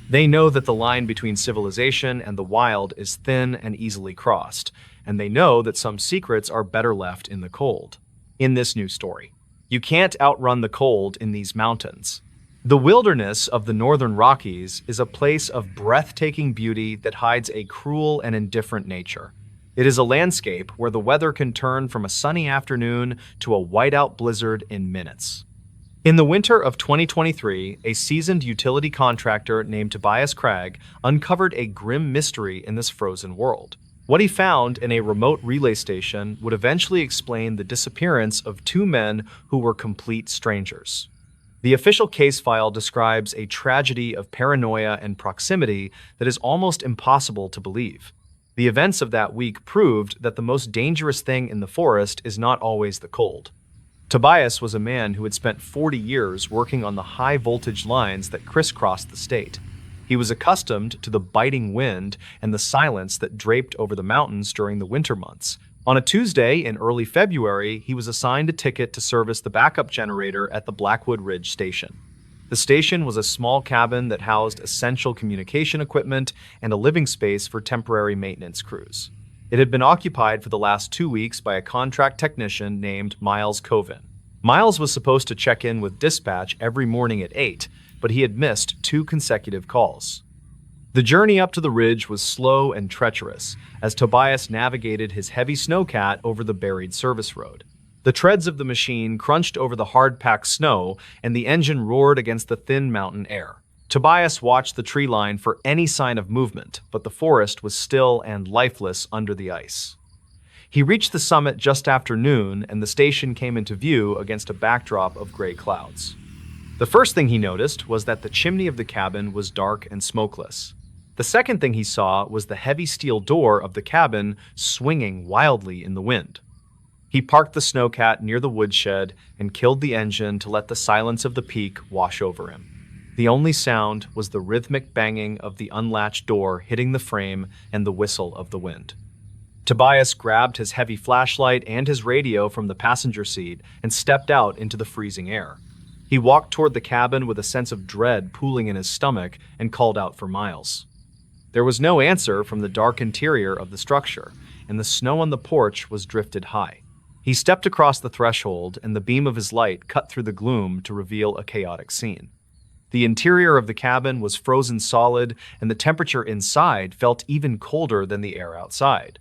They know that the line between civilization and the wild is thin and easily crossed, and they know that some secrets are better left in the cold. In this new story, you can't outrun the cold in these mountains. The wilderness of the Northern Rockies is a place of breathtaking beauty that hides a cruel and indifferent nature. It is a landscape where the weather can turn from a sunny afternoon to a whiteout blizzard in minutes. In the winter of 2023, a seasoned utility contractor named Tobias Craig uncovered a grim mystery in this frozen world. What he found in a remote relay station would eventually explain the disappearance of two men who were complete strangers. The official case file describes a tragedy of paranoia and proximity that is almost impossible to believe. The events of that week proved that the most dangerous thing in the forest is not always the cold. Tobias was a man who had spent 40 years working on the high-voltage lines that crisscrossed the state. He was accustomed to the biting wind and the silence that draped over the mountains during the winter months. On a Tuesday in early February, he was assigned a ticket to service the backup generator at the Blackwood Ridge station. The station was a small cabin that housed essential communication equipment and a living space for temporary maintenance crews. It had been occupied for the last 2 weeks by a contract technician named Miles Coven. Miles was supposed to check in with dispatch every morning at 8, but he had missed 2 consecutive calls. The journey up to the ridge was slow and treacherous as Tobias navigated his heavy snowcat over the buried service road. The treads of the machine crunched over the hard-packed snow, and the engine roared against the thin mountain air. Tobias watched the tree line for any sign of movement, but the forest was still and lifeless under the ice. He reached the summit just after noon, and the station came into view against a backdrop of gray clouds. The first thing he noticed was that the chimney of the cabin was dark and smokeless. The second thing he saw was the heavy steel door of the cabin swinging wildly in the wind. He parked the snowcat near the woodshed and killed the engine to let the silence of the peak wash over him. The only sound was the rhythmic banging of the unlatched door hitting the frame and the whistle of the wind. Tobias grabbed his heavy flashlight and his radio from the passenger seat and stepped out into the freezing air. He walked toward the cabin with a sense of dread pooling in his stomach and called out for Miles. There was no answer from the dark interior of the structure, and the snow on the porch was drifted high. He stepped across the threshold, and the beam of his light cut through the gloom to reveal a chaotic scene. The interior of the cabin was frozen solid, and the temperature inside felt even colder than the air outside.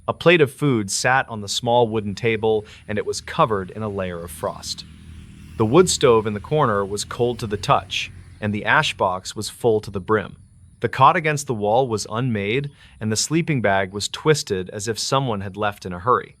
A plate of food sat on the small wooden table, and it was covered in a layer of frost. The wood stove in the corner was cold to the touch, and the ash box was full to the brim. The cot against the wall was unmade, and the sleeping bag was twisted as if someone had left in a hurry.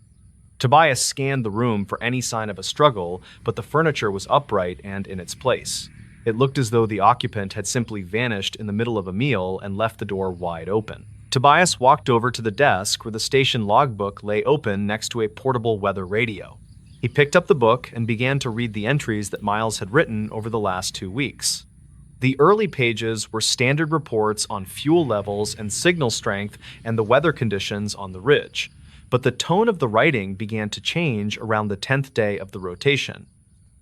Tobias scanned the room for any sign of a struggle, but the furniture was upright and in its place. It looked as though the occupant had simply vanished in the middle of a meal and left the door wide open. Tobias walked over to the desk where the station logbook lay open next to a portable weather radio. He picked up the book and began to read the entries that Miles had written over the last 2 weeks. The early pages were standard reports on fuel levels and signal strength and the weather conditions on the ridge, but the tone of the writing began to change around the 10th day of the rotation.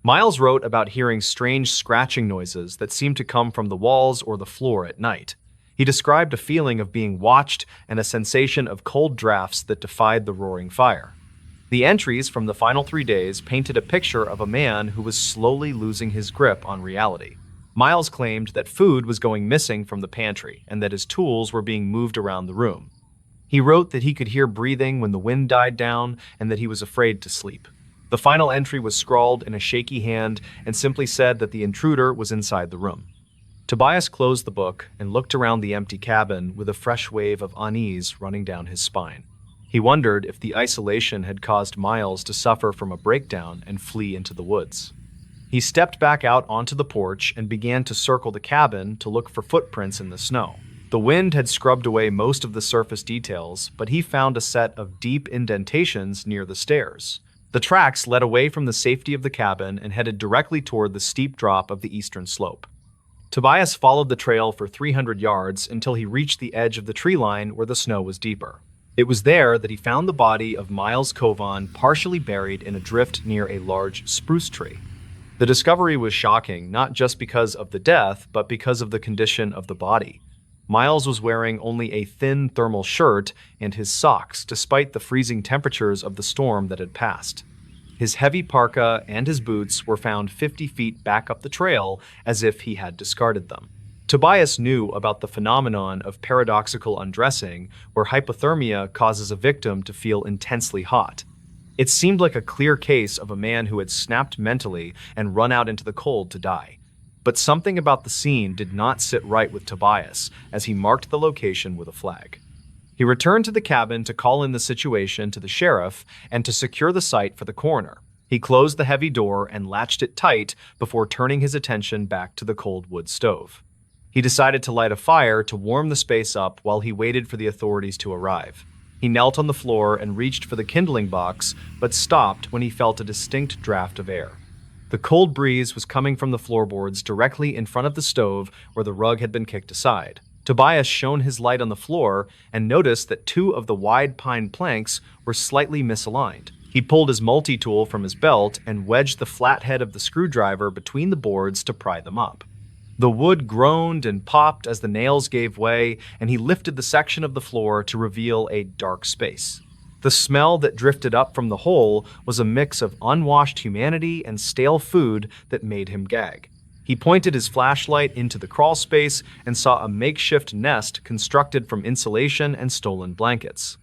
Miles wrote about hearing strange scratching noises that seemed to come from the walls or the floor at night. He described a feeling of being watched and a sensation of cold drafts that defied the roaring fire. The entries from the final 3 days painted a picture of a man who was slowly losing his grip on reality. Miles claimed that food was going missing from the pantry and that his tools were being moved around the room. He wrote that he could hear breathing when the wind died down and that he was afraid to sleep. The final entry was scrawled in a shaky hand and simply said that the intruder was inside the room. Tobias closed the book and looked around the empty cabin with a fresh wave of unease running down his spine. He wondered if the isolation had caused Miles to suffer from a breakdown and flee into the woods. He stepped back out onto the porch and began to circle the cabin to look for footprints in the snow. The wind had scrubbed away most of the surface details, but he found a set of deep indentations near the stairs. The tracks led away from the safety of the cabin and headed directly toward the steep drop of the eastern slope. Tobias followed the trail for 300 yards until he reached the edge of the tree line where the snow was deeper. It was there that he found the body of Miles Kovan partially buried in a drift near a large spruce tree. The discovery was shocking, not just because of the death, but because of the condition of the body. Miles was wearing only a thin thermal shirt and his socks, despite the freezing temperatures of the storm that had passed. His heavy parka and his boots were found 50 feet back up the trail as if he had discarded them. Tobias knew about the phenomenon of paradoxical undressing, where hypothermia causes a victim to feel intensely hot. It seemed like a clear case of a man who had snapped mentally and run out into the cold to die. But something about the scene did not sit right with Tobias as he marked the location with a flag. He returned to the cabin to call in the situation to the sheriff and to secure the site for the coroner. He closed the heavy door and latched it tight before turning his attention back to the cold wood stove. He decided to light a fire to warm the space up while he waited for the authorities to arrive. He knelt on the floor and reached for the kindling box, but stopped when he felt a distinct draft of air. The cold breeze was coming from the floorboards directly in front of the stove where the rug had been kicked aside. Tobias shone his light on the floor and noticed that 2 of the wide pine planks were slightly misaligned. He pulled his multi-tool from his belt and wedged the flat head of the screwdriver between the boards to pry them up. The wood groaned and popped as the nails gave way, and he lifted the section of the floor to reveal a dark space. The smell that drifted up from the hole was a mix of unwashed humanity and stale food that made him gag. He pointed his flashlight into the crawl space and saw a makeshift nest constructed from insulation and stolen blankets.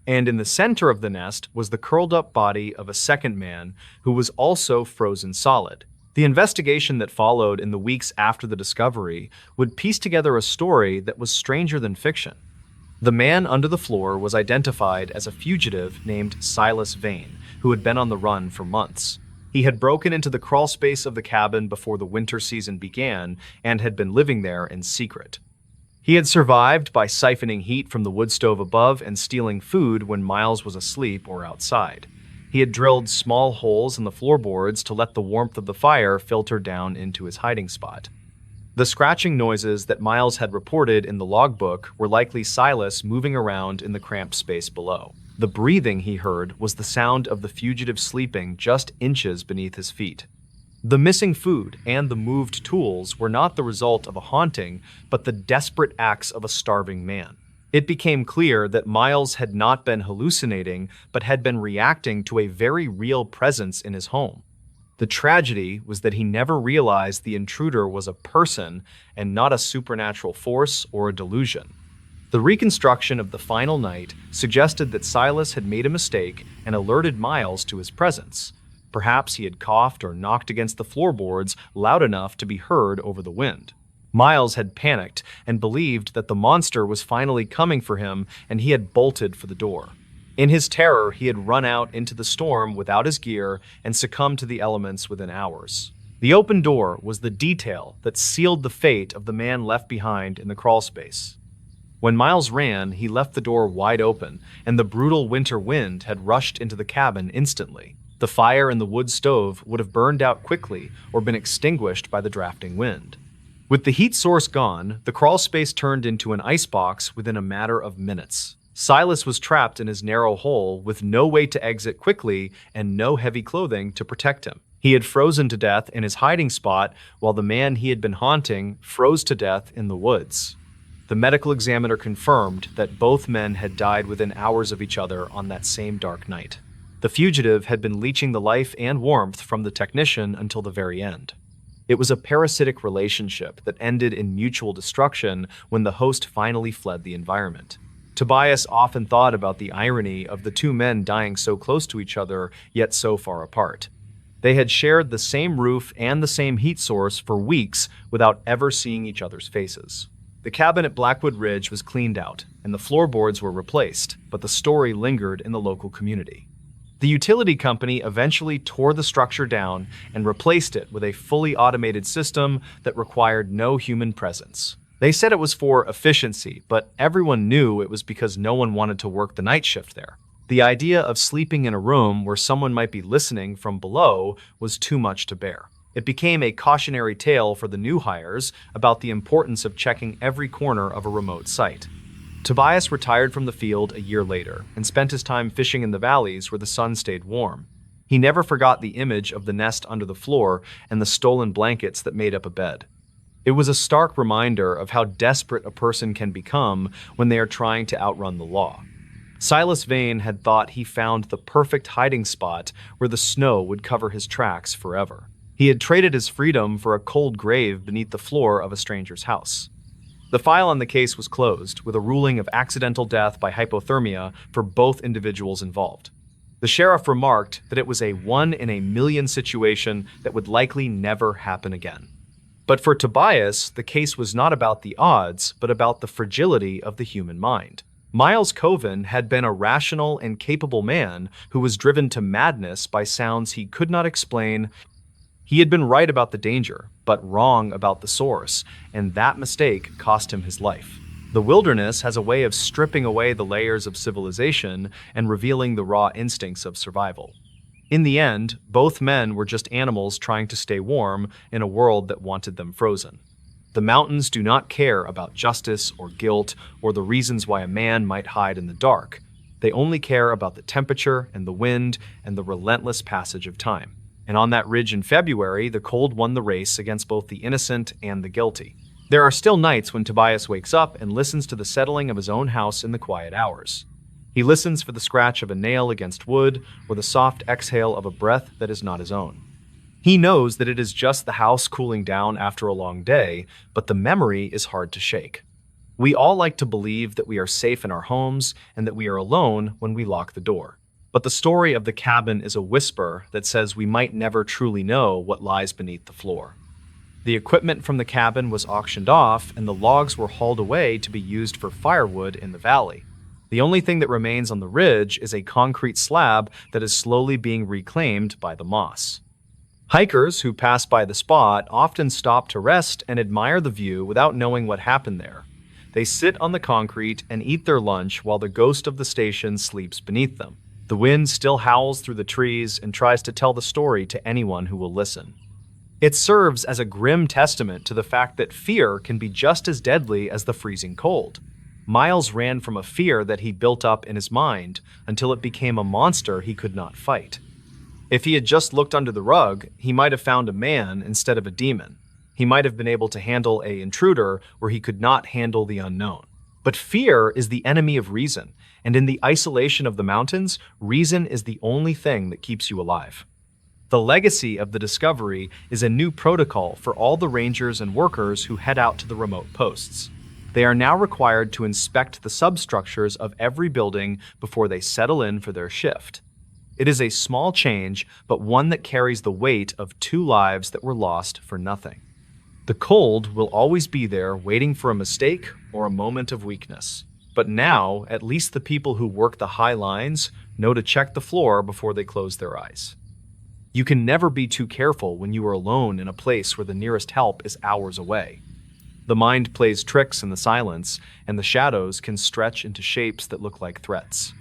And in the center of the nest was the curled-up body of a second man who was also frozen solid. The investigation that followed in the weeks after the discovery would piece together a story that was stranger than fiction. The man under the floor was identified as a fugitive named Silas Vane, who had been on the run for months. He had broken into the crawl space of the cabin before the winter season began and had been living there in secret. He had survived by siphoning heat from the wood stove above and stealing food when Miles was asleep or outside. He had drilled small holes in the floorboards to let the warmth of the fire filter down into his hiding spot. The scratching noises that Miles had reported in the logbook were likely Silas moving around in the cramped space below. The breathing he heard was the sound of the fugitive sleeping just inches beneath his feet. The missing food and the moved tools were not the result of a haunting, but the desperate acts of a starving man. It became clear that Miles had not been hallucinating, but had been reacting to a very real presence in his home. The tragedy was that he never realized the intruder was a person and not a supernatural force or a delusion. The reconstruction of the final night suggested that Silas had made a mistake and alerted Miles to his presence. Perhaps he had coughed or knocked against the floorboards loud enough to be heard over the wind. Miles had panicked and believed that the monster was finally coming for him, and he had bolted for the door. In his terror, he had run out into the storm without his gear and succumbed to the elements within hours. The open door was the detail that sealed the fate of the man left behind in the crawlspace. When Miles ran, he left the door wide open, and the brutal winter wind had rushed into the cabin instantly. The fire in the wood stove would have burned out quickly or been extinguished by the drafting wind. With the heat source gone, the crawlspace turned into an icebox within a matter of minutes. Silas was trapped in his narrow hole with no way to exit quickly and no heavy clothing to protect him. He had frozen to death in his hiding spot while the man he had been haunting froze to death in the woods. The medical examiner confirmed that both men had died within hours of each other on that same dark night. The fugitive had been leeching the life and warmth from the technician until the very end. It was a parasitic relationship that ended in mutual destruction when the host finally fled the environment. Tobias often thought about the irony of the two men dying so close to each other, yet so far apart. They had shared the same roof and the same heat source for weeks without ever seeing each other's faces. The cabin at Blackwood Ridge was cleaned out, and the floorboards were replaced, but the story lingered in the local community. The utility company eventually tore the structure down and replaced it with a fully automated system that required no human presence. They said it was for efficiency, but everyone knew it was because no one wanted to work the night shift there. The idea of sleeping in a room where someone might be listening from below was too much to bear. It became a cautionary tale for the new hires about the importance of checking every corner of a remote site. Tobias retired from the field a year later and spent his time fishing in the valleys where the sun stayed warm. He never forgot the image of the nest under the floor and the stolen blankets that made up a bed. It was a stark reminder of how desperate a person can become when they are trying to outrun the law. Silas Vane had thought he found the perfect hiding spot where the snow would cover his tracks forever. He had traded his freedom for a cold grave beneath the floor of a stranger's house. The file on the case was closed, with a ruling of accidental death by hypothermia for both individuals involved. The sheriff remarked that it was a one-in-a-million situation that would likely never happen again. But for Tobias, the case was not about the odds, but about the fragility of the human mind. Miles Coven had been a rational and capable man who was driven to madness by sounds he could not explain. He had been right about the danger, but wrong about the source, and that mistake cost him his life. The wilderness has a way of stripping away the layers of civilization and revealing the raw instincts of survival. In the end, both men were just animals trying to stay warm in a world that wanted them frozen. The mountains do not care about justice or guilt or the reasons why a man might hide in the dark. They only care about the temperature and the wind and the relentless passage of time. And on that ridge in February, the cold won the race against both the innocent and the guilty. There are still nights when Tobias wakes up and listens to the settling of his own house in the quiet hours. He listens for the scratch of a nail against wood or the soft exhale of a breath that is not his own. He knows that it is just the house cooling down after a long day, but the memory is hard to shake. We all like to believe that we are safe in our homes and that we are alone when we lock the door. But the story of the cabin is a whisper that says we might never truly know what lies beneath the floor. The equipment from the cabin was auctioned off, and the logs were hauled away to be used for firewood in the valley. The only thing that remains on the ridge is a concrete slab that is slowly being reclaimed by the moss. Hikers who pass by the spot often stop to rest and admire the view without knowing what happened there. They sit on the concrete and eat their lunch while the ghost of the station sleeps beneath them. The wind still howls through the trees and tries to tell the story to anyone who will listen. It serves as a grim testament to the fact that fear can be just as deadly as the freezing cold. Miles ran from a fear that he built up in his mind until it became a monster he could not fight. If he had just looked under the rug, he might have found a man instead of a demon. He might have been able to handle an intruder where he could not handle the unknown. But fear is the enemy of reason, and in the isolation of the mountains, reason is the only thing that keeps you alive. The legacy of the discovery is a new protocol for all the rangers and workers who head out to the remote posts. They are now required to inspect the substructures of every building before they settle in for their shift. It is a small change, but one that carries the weight of 2 lives that were lost for nothing. The cold will always be there waiting for a mistake or a moment of weakness. But now, at least the people who work the high lines know to check the floor before they close their eyes. You can never be too careful when you are alone in a place where the nearest help is hours away. The mind plays tricks in the silence, and the shadows can stretch into shapes that look like threats.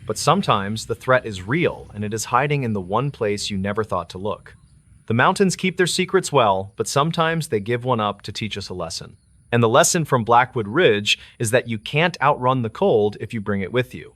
But sometimes the threat is real, and it is hiding in the one place you never thought to look. The mountains keep their secrets well, but sometimes they give one up to teach us a lesson. And the lesson from Blackwood Ridge is that you can't outrun the cold if you bring it with you.